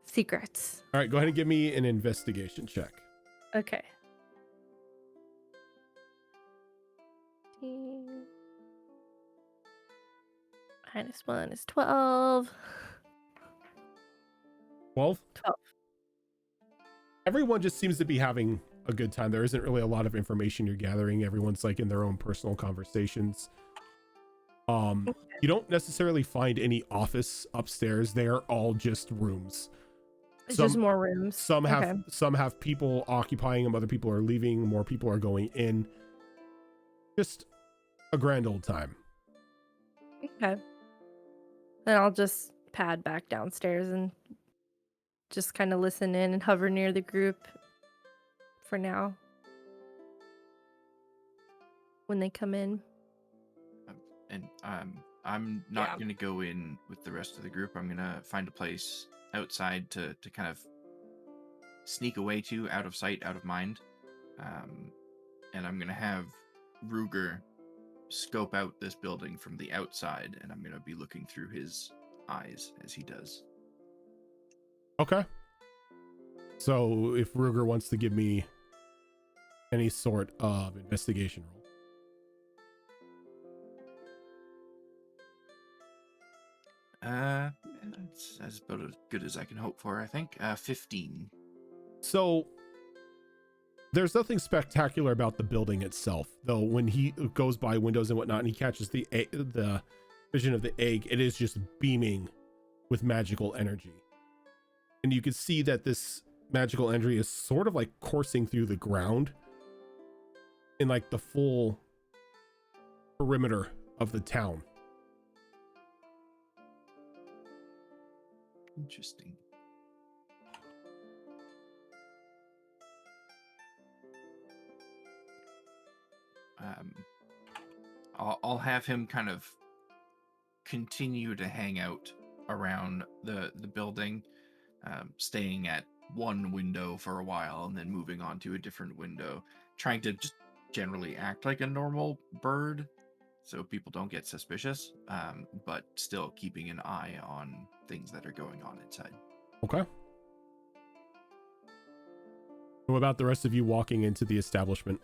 secrets. All right, go ahead and give me an investigation check. Okay. -1 is 12. 12? 12. Everyone just seems to be having a good time. There isn't really a lot of information you're gathering. Everyone's like in their own personal conversations. You don't necessarily find any office upstairs. They are all just rooms. It's just more rooms. Some have people occupying them. Other people are leaving. More people are going in. Just a grand old time. Okay. Then I'll just pad back downstairs and just kind of listen in and hover near the group for now. When they come in. And I'm not going to go in with the rest of the group. I'm going to find a place outside to kind of sneak away to, out of sight, out of mind. And I'm going to have Ruger scope out this building from the outside, and I'm going to be looking through his eyes as he does. Okay. So if Ruger wants to give me any sort of investigation roll. That's about as good as I can hope for, I think. 15. So there's nothing spectacular about the building itself, though. When he goes by windows and whatnot and he catches the vision of the egg, it is just beaming with magical energy. And you can see that this magical energy is sort of like coursing through the ground in like the full perimeter of the town. Interesting. I'll have him kind of continue to hang out around the building, staying at one window for a while and then moving on to a different window, trying to just generally act like a normal bird so people don't get suspicious, but still keeping an eye on things that are going on inside. Okay. What about the rest of you walking into the establishment?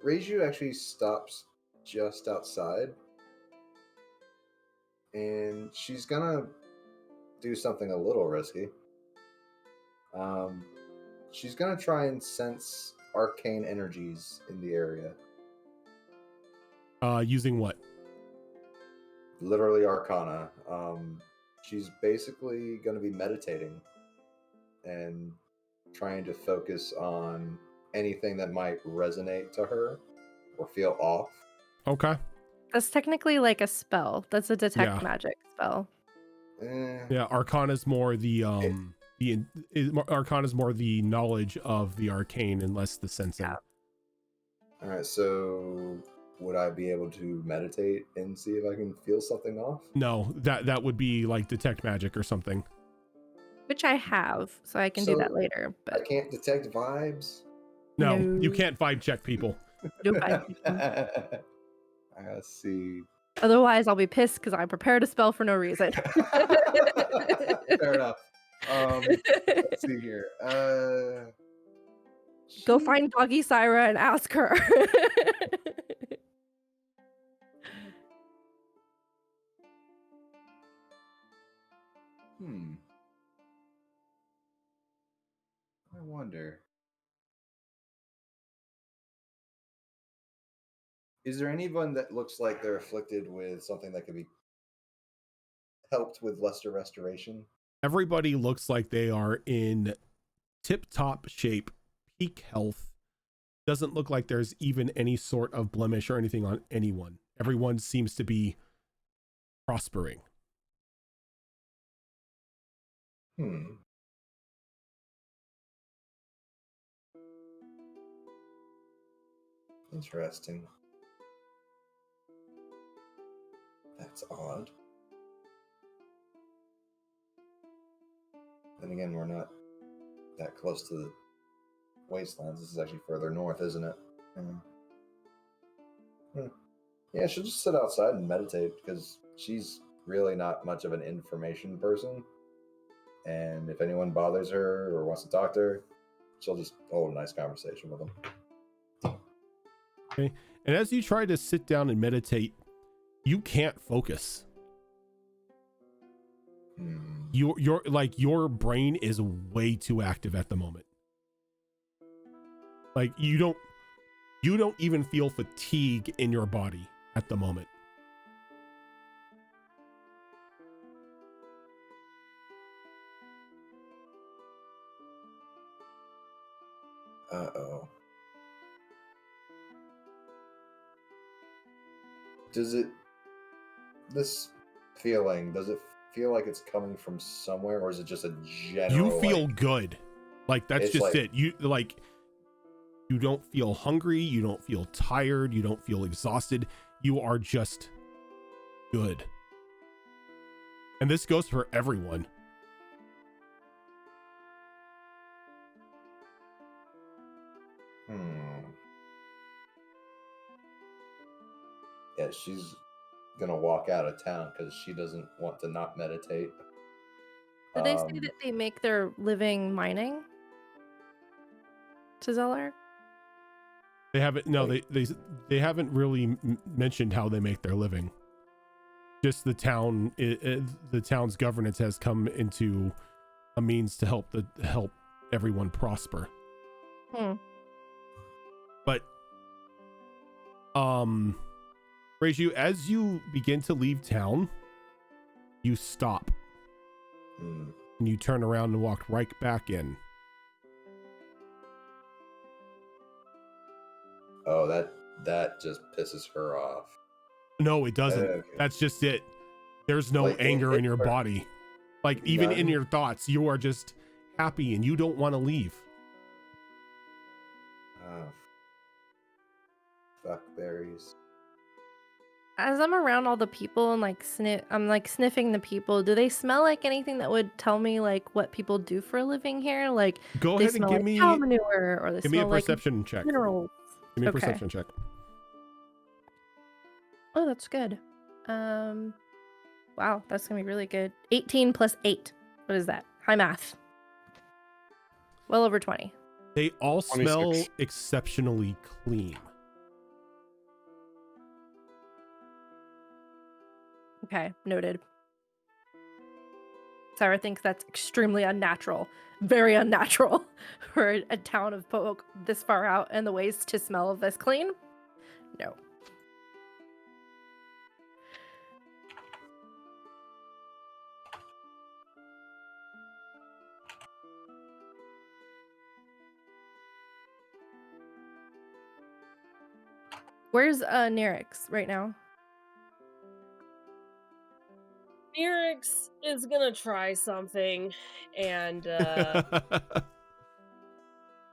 Reiju actually stops just outside, and she's gonna do something a little risky. She's gonna try and sense arcane energies in the area. Using what? literally Arcana. She's basically going to be meditating and trying to focus on anything that might resonate to her or feel off. Okay. That's technically like a spell. That's a detect Yeah. magic spell. Yeah, Arcana's more the Arcana's more the knowledge of the arcane and less the sensing. Yeah. All right, so would I be able to meditate and see if I can feel something off? No, that would be like detect magic or something. Which I have, so I can do So, that later. I But can't detect vibes. No, No. you can't vibe check people. no vibe people. I gotta see. Otherwise, I'll be pissed because I prepared a spell for no reason. Fair enough. Let's see here. Go find Doggy Syra and ask her. I wonder. Is there anyone that looks like they're afflicted with something that could be helped with luster restoration? Everybody looks like they are in tip-top shape, peak health. Doesn't look like there's even any sort of blemish or anything on anyone. Everyone seems to be prospering. Interesting. That's odd. Then again, we're not that close to the wastelands. This is actually further north, isn't it? Yeah, she'll just sit outside and meditate because she's really not much of an information person. And if anyone bothers her or wants to talk to her, she'll just hold a nice conversation with them. Okay. And as you try to sit down and meditate, you can't focus. Your brain is way too active at the moment. Like you don't even feel fatigue in your body at the moment. Uh-oh. Does it feel like it's coming from somewhere, or is it just a general? You feel good. Like that's just like, it. You don't feel hungry, you don't feel tired, you don't feel exhausted. You are just good. And this goes for everyone. Yeah, she's gonna walk out of town because she doesn't want to not meditate. Did they say that they make their living mining? To Zeller? They haven't. No, they haven't really mentioned how they make their living. Just the town. The town's governance has come into a means to help everyone prosper. But Reiju, as you begin to leave town, you stop. And you turn around and walk right back in. Oh, that just pisses her off. No, it doesn't. Okay. That's just it. There's no Like, anger in your body. Like even in None? your thoughts, you are just happy and you don't want to leave. Oh, fuck berries. As I'm around all the people and I'm sniffing the people, do they smell like anything that would tell me like what people do for a living here? Like Go they ahead and smell give like me cow manure, or they give me a smell like perception check. minerals. Give me a Okay. perception check. Oh, that's good. Wow, that's gonna be really good. 18 plus 8. What is that? High math. Well over 20. They all 26. smell exceptionally clean. Okay, noted. Sarah thinks that's extremely unnatural. Very unnatural for a town of folk this far out and the ways to smell this clean. No. Where's Nerix right now? Eric's is gonna try something, and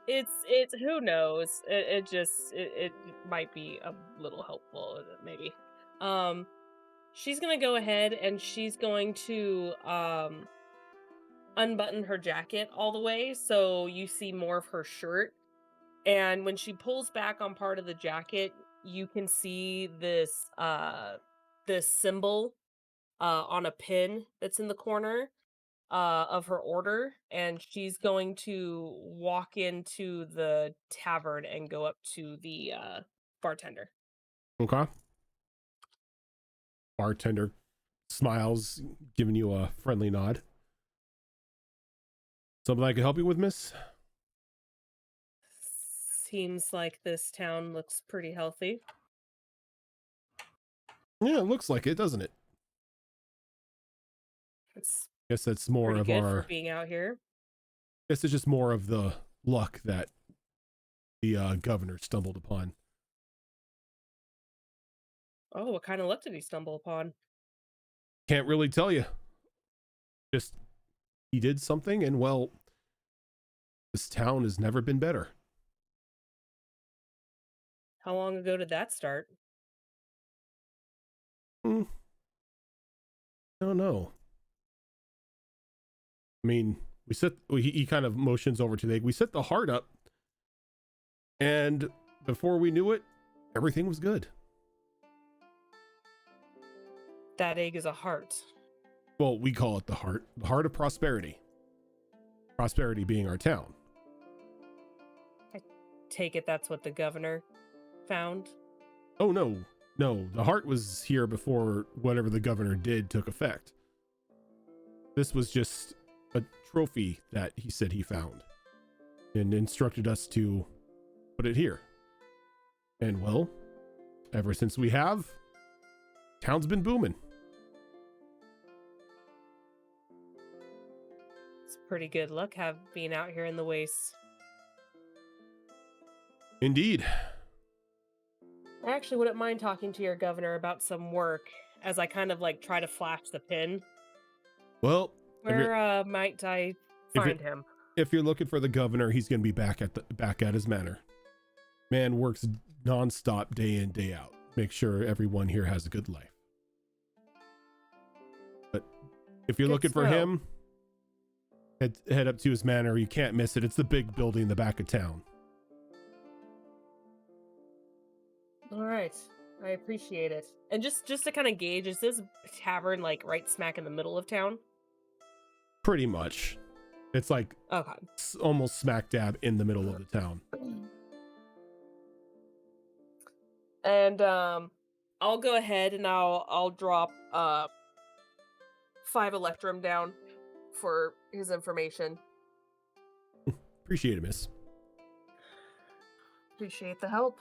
it's who knows. It might be a little helpful, maybe. She's gonna go ahead and she's going to unbutton her jacket all the way so you see more of her shirt. And when she pulls back on part of the jacket, you can see this symbol on a pin that's in the corner of her order, and she's going to walk into the tavern and go up to the bartender. Okay. Bartender smiles, giving you a friendly nod. Something I can help you with, miss? Seems like this town looks pretty healthy. Yeah, it looks like it, doesn't it? It's Guess that's more pretty of good our. for being out here. Guess it's just more of the luck that the governor stumbled upon. Oh, what kind of luck did he stumble upon? Can't really tell you. Just he did something, and well, this town has never been better. How long ago did that start? I don't know. I mean, he kind of motions over to the egg. We set the heart up, and before we knew it, everything was good. That egg is a heart. Well, we call it the heart of prosperity. Prosperity being our town. I take it that's what the governor found. Oh, no. The heart was here before whatever the governor did took effect. This was just a trophy that he said he found and instructed us to put it here. And well, ever since we have, town's been booming. It's pretty good luck being out here in the wastes. Indeed. I actually wouldn't mind talking to your governor about some work as I kind of like try to flash the pin. Well, Where might I find him? If you're looking for the governor, he's going to be back at his manor. Man works nonstop, day in, day out. Make sure everyone here has a good life. But if you're looking for him, head up to his manor. You can't miss it. It's the big building in the back of town. All right, I appreciate it. And just to kind of gauge, is this tavern like right smack in the middle of town? Pretty much. It's like almost smack dab in the middle of the town. And I'll go ahead and I'll drop 5 electrum down for his information. Appreciate it, miss. Appreciate the help.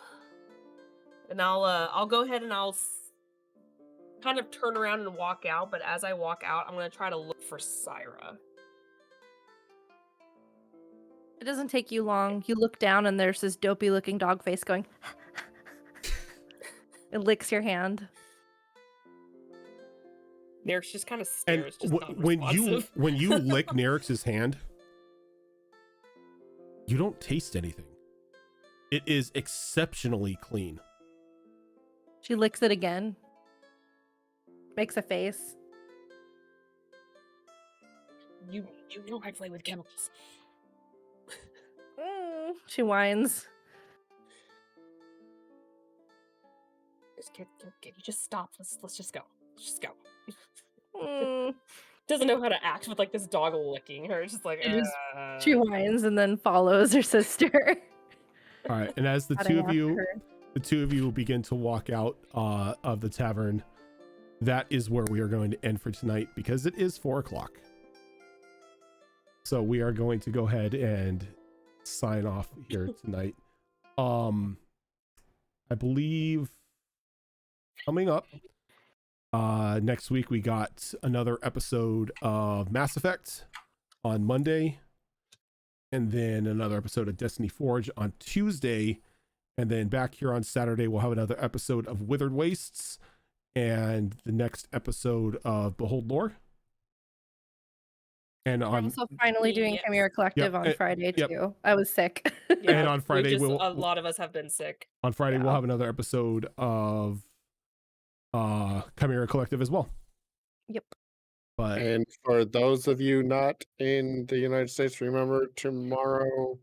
And I'll go ahead and I'll kind of turn around and walk out, but as I walk out, I'm going to try to look for Syra. It doesn't take you long. You look down and there's this dopey looking dog face going. It licks your hand. Nerix just kind of stares. And just when you lick Nerix's hand, you don't taste anything. It is exceptionally clean. She licks it again. Makes a face. You know I play with chemicals. She whines. Can you just stop? Let's just go. Let's just go. Doesn't know how to act with like this dog licking her. It's just like she whines and then follows her sister. All right, and as the two of you begin to walk out of the tavern, that is where we are going to end for tonight because it is 4:00. So we are going to go ahead and sign off here tonight. I believe coming up next week we got another episode of Mass Effect on Monday, and then another episode of Destiny Forge on Tuesday, And then back here on Saturday, we'll have another episode of Withered Wastes and the next episode of Behold Lore. And We're on also finally doing Yes. Chimera Collective on and- Friday yep. too. I was sick. Yeah, And on Friday, a lot of us have been sick. on Friday we'll Yeah. have another episode of Chimera Collective as well. Yep. But And for those of you not in the United States, remember tomorrow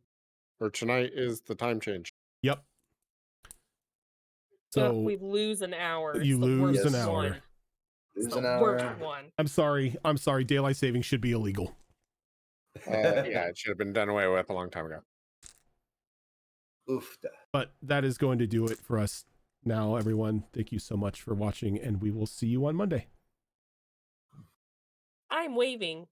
or tonight is the time change. yep. So we lose an hour. It's you the lose worst an hour. one. It's Lose the an worst hour. one. I'm sorry. Daylight saving should be illegal. Yeah, it should have been done away with a long time ago. Oof. But that is going to do it for us now, everyone. Thank you so much for watching, and we will see you on Monday. I'm waving.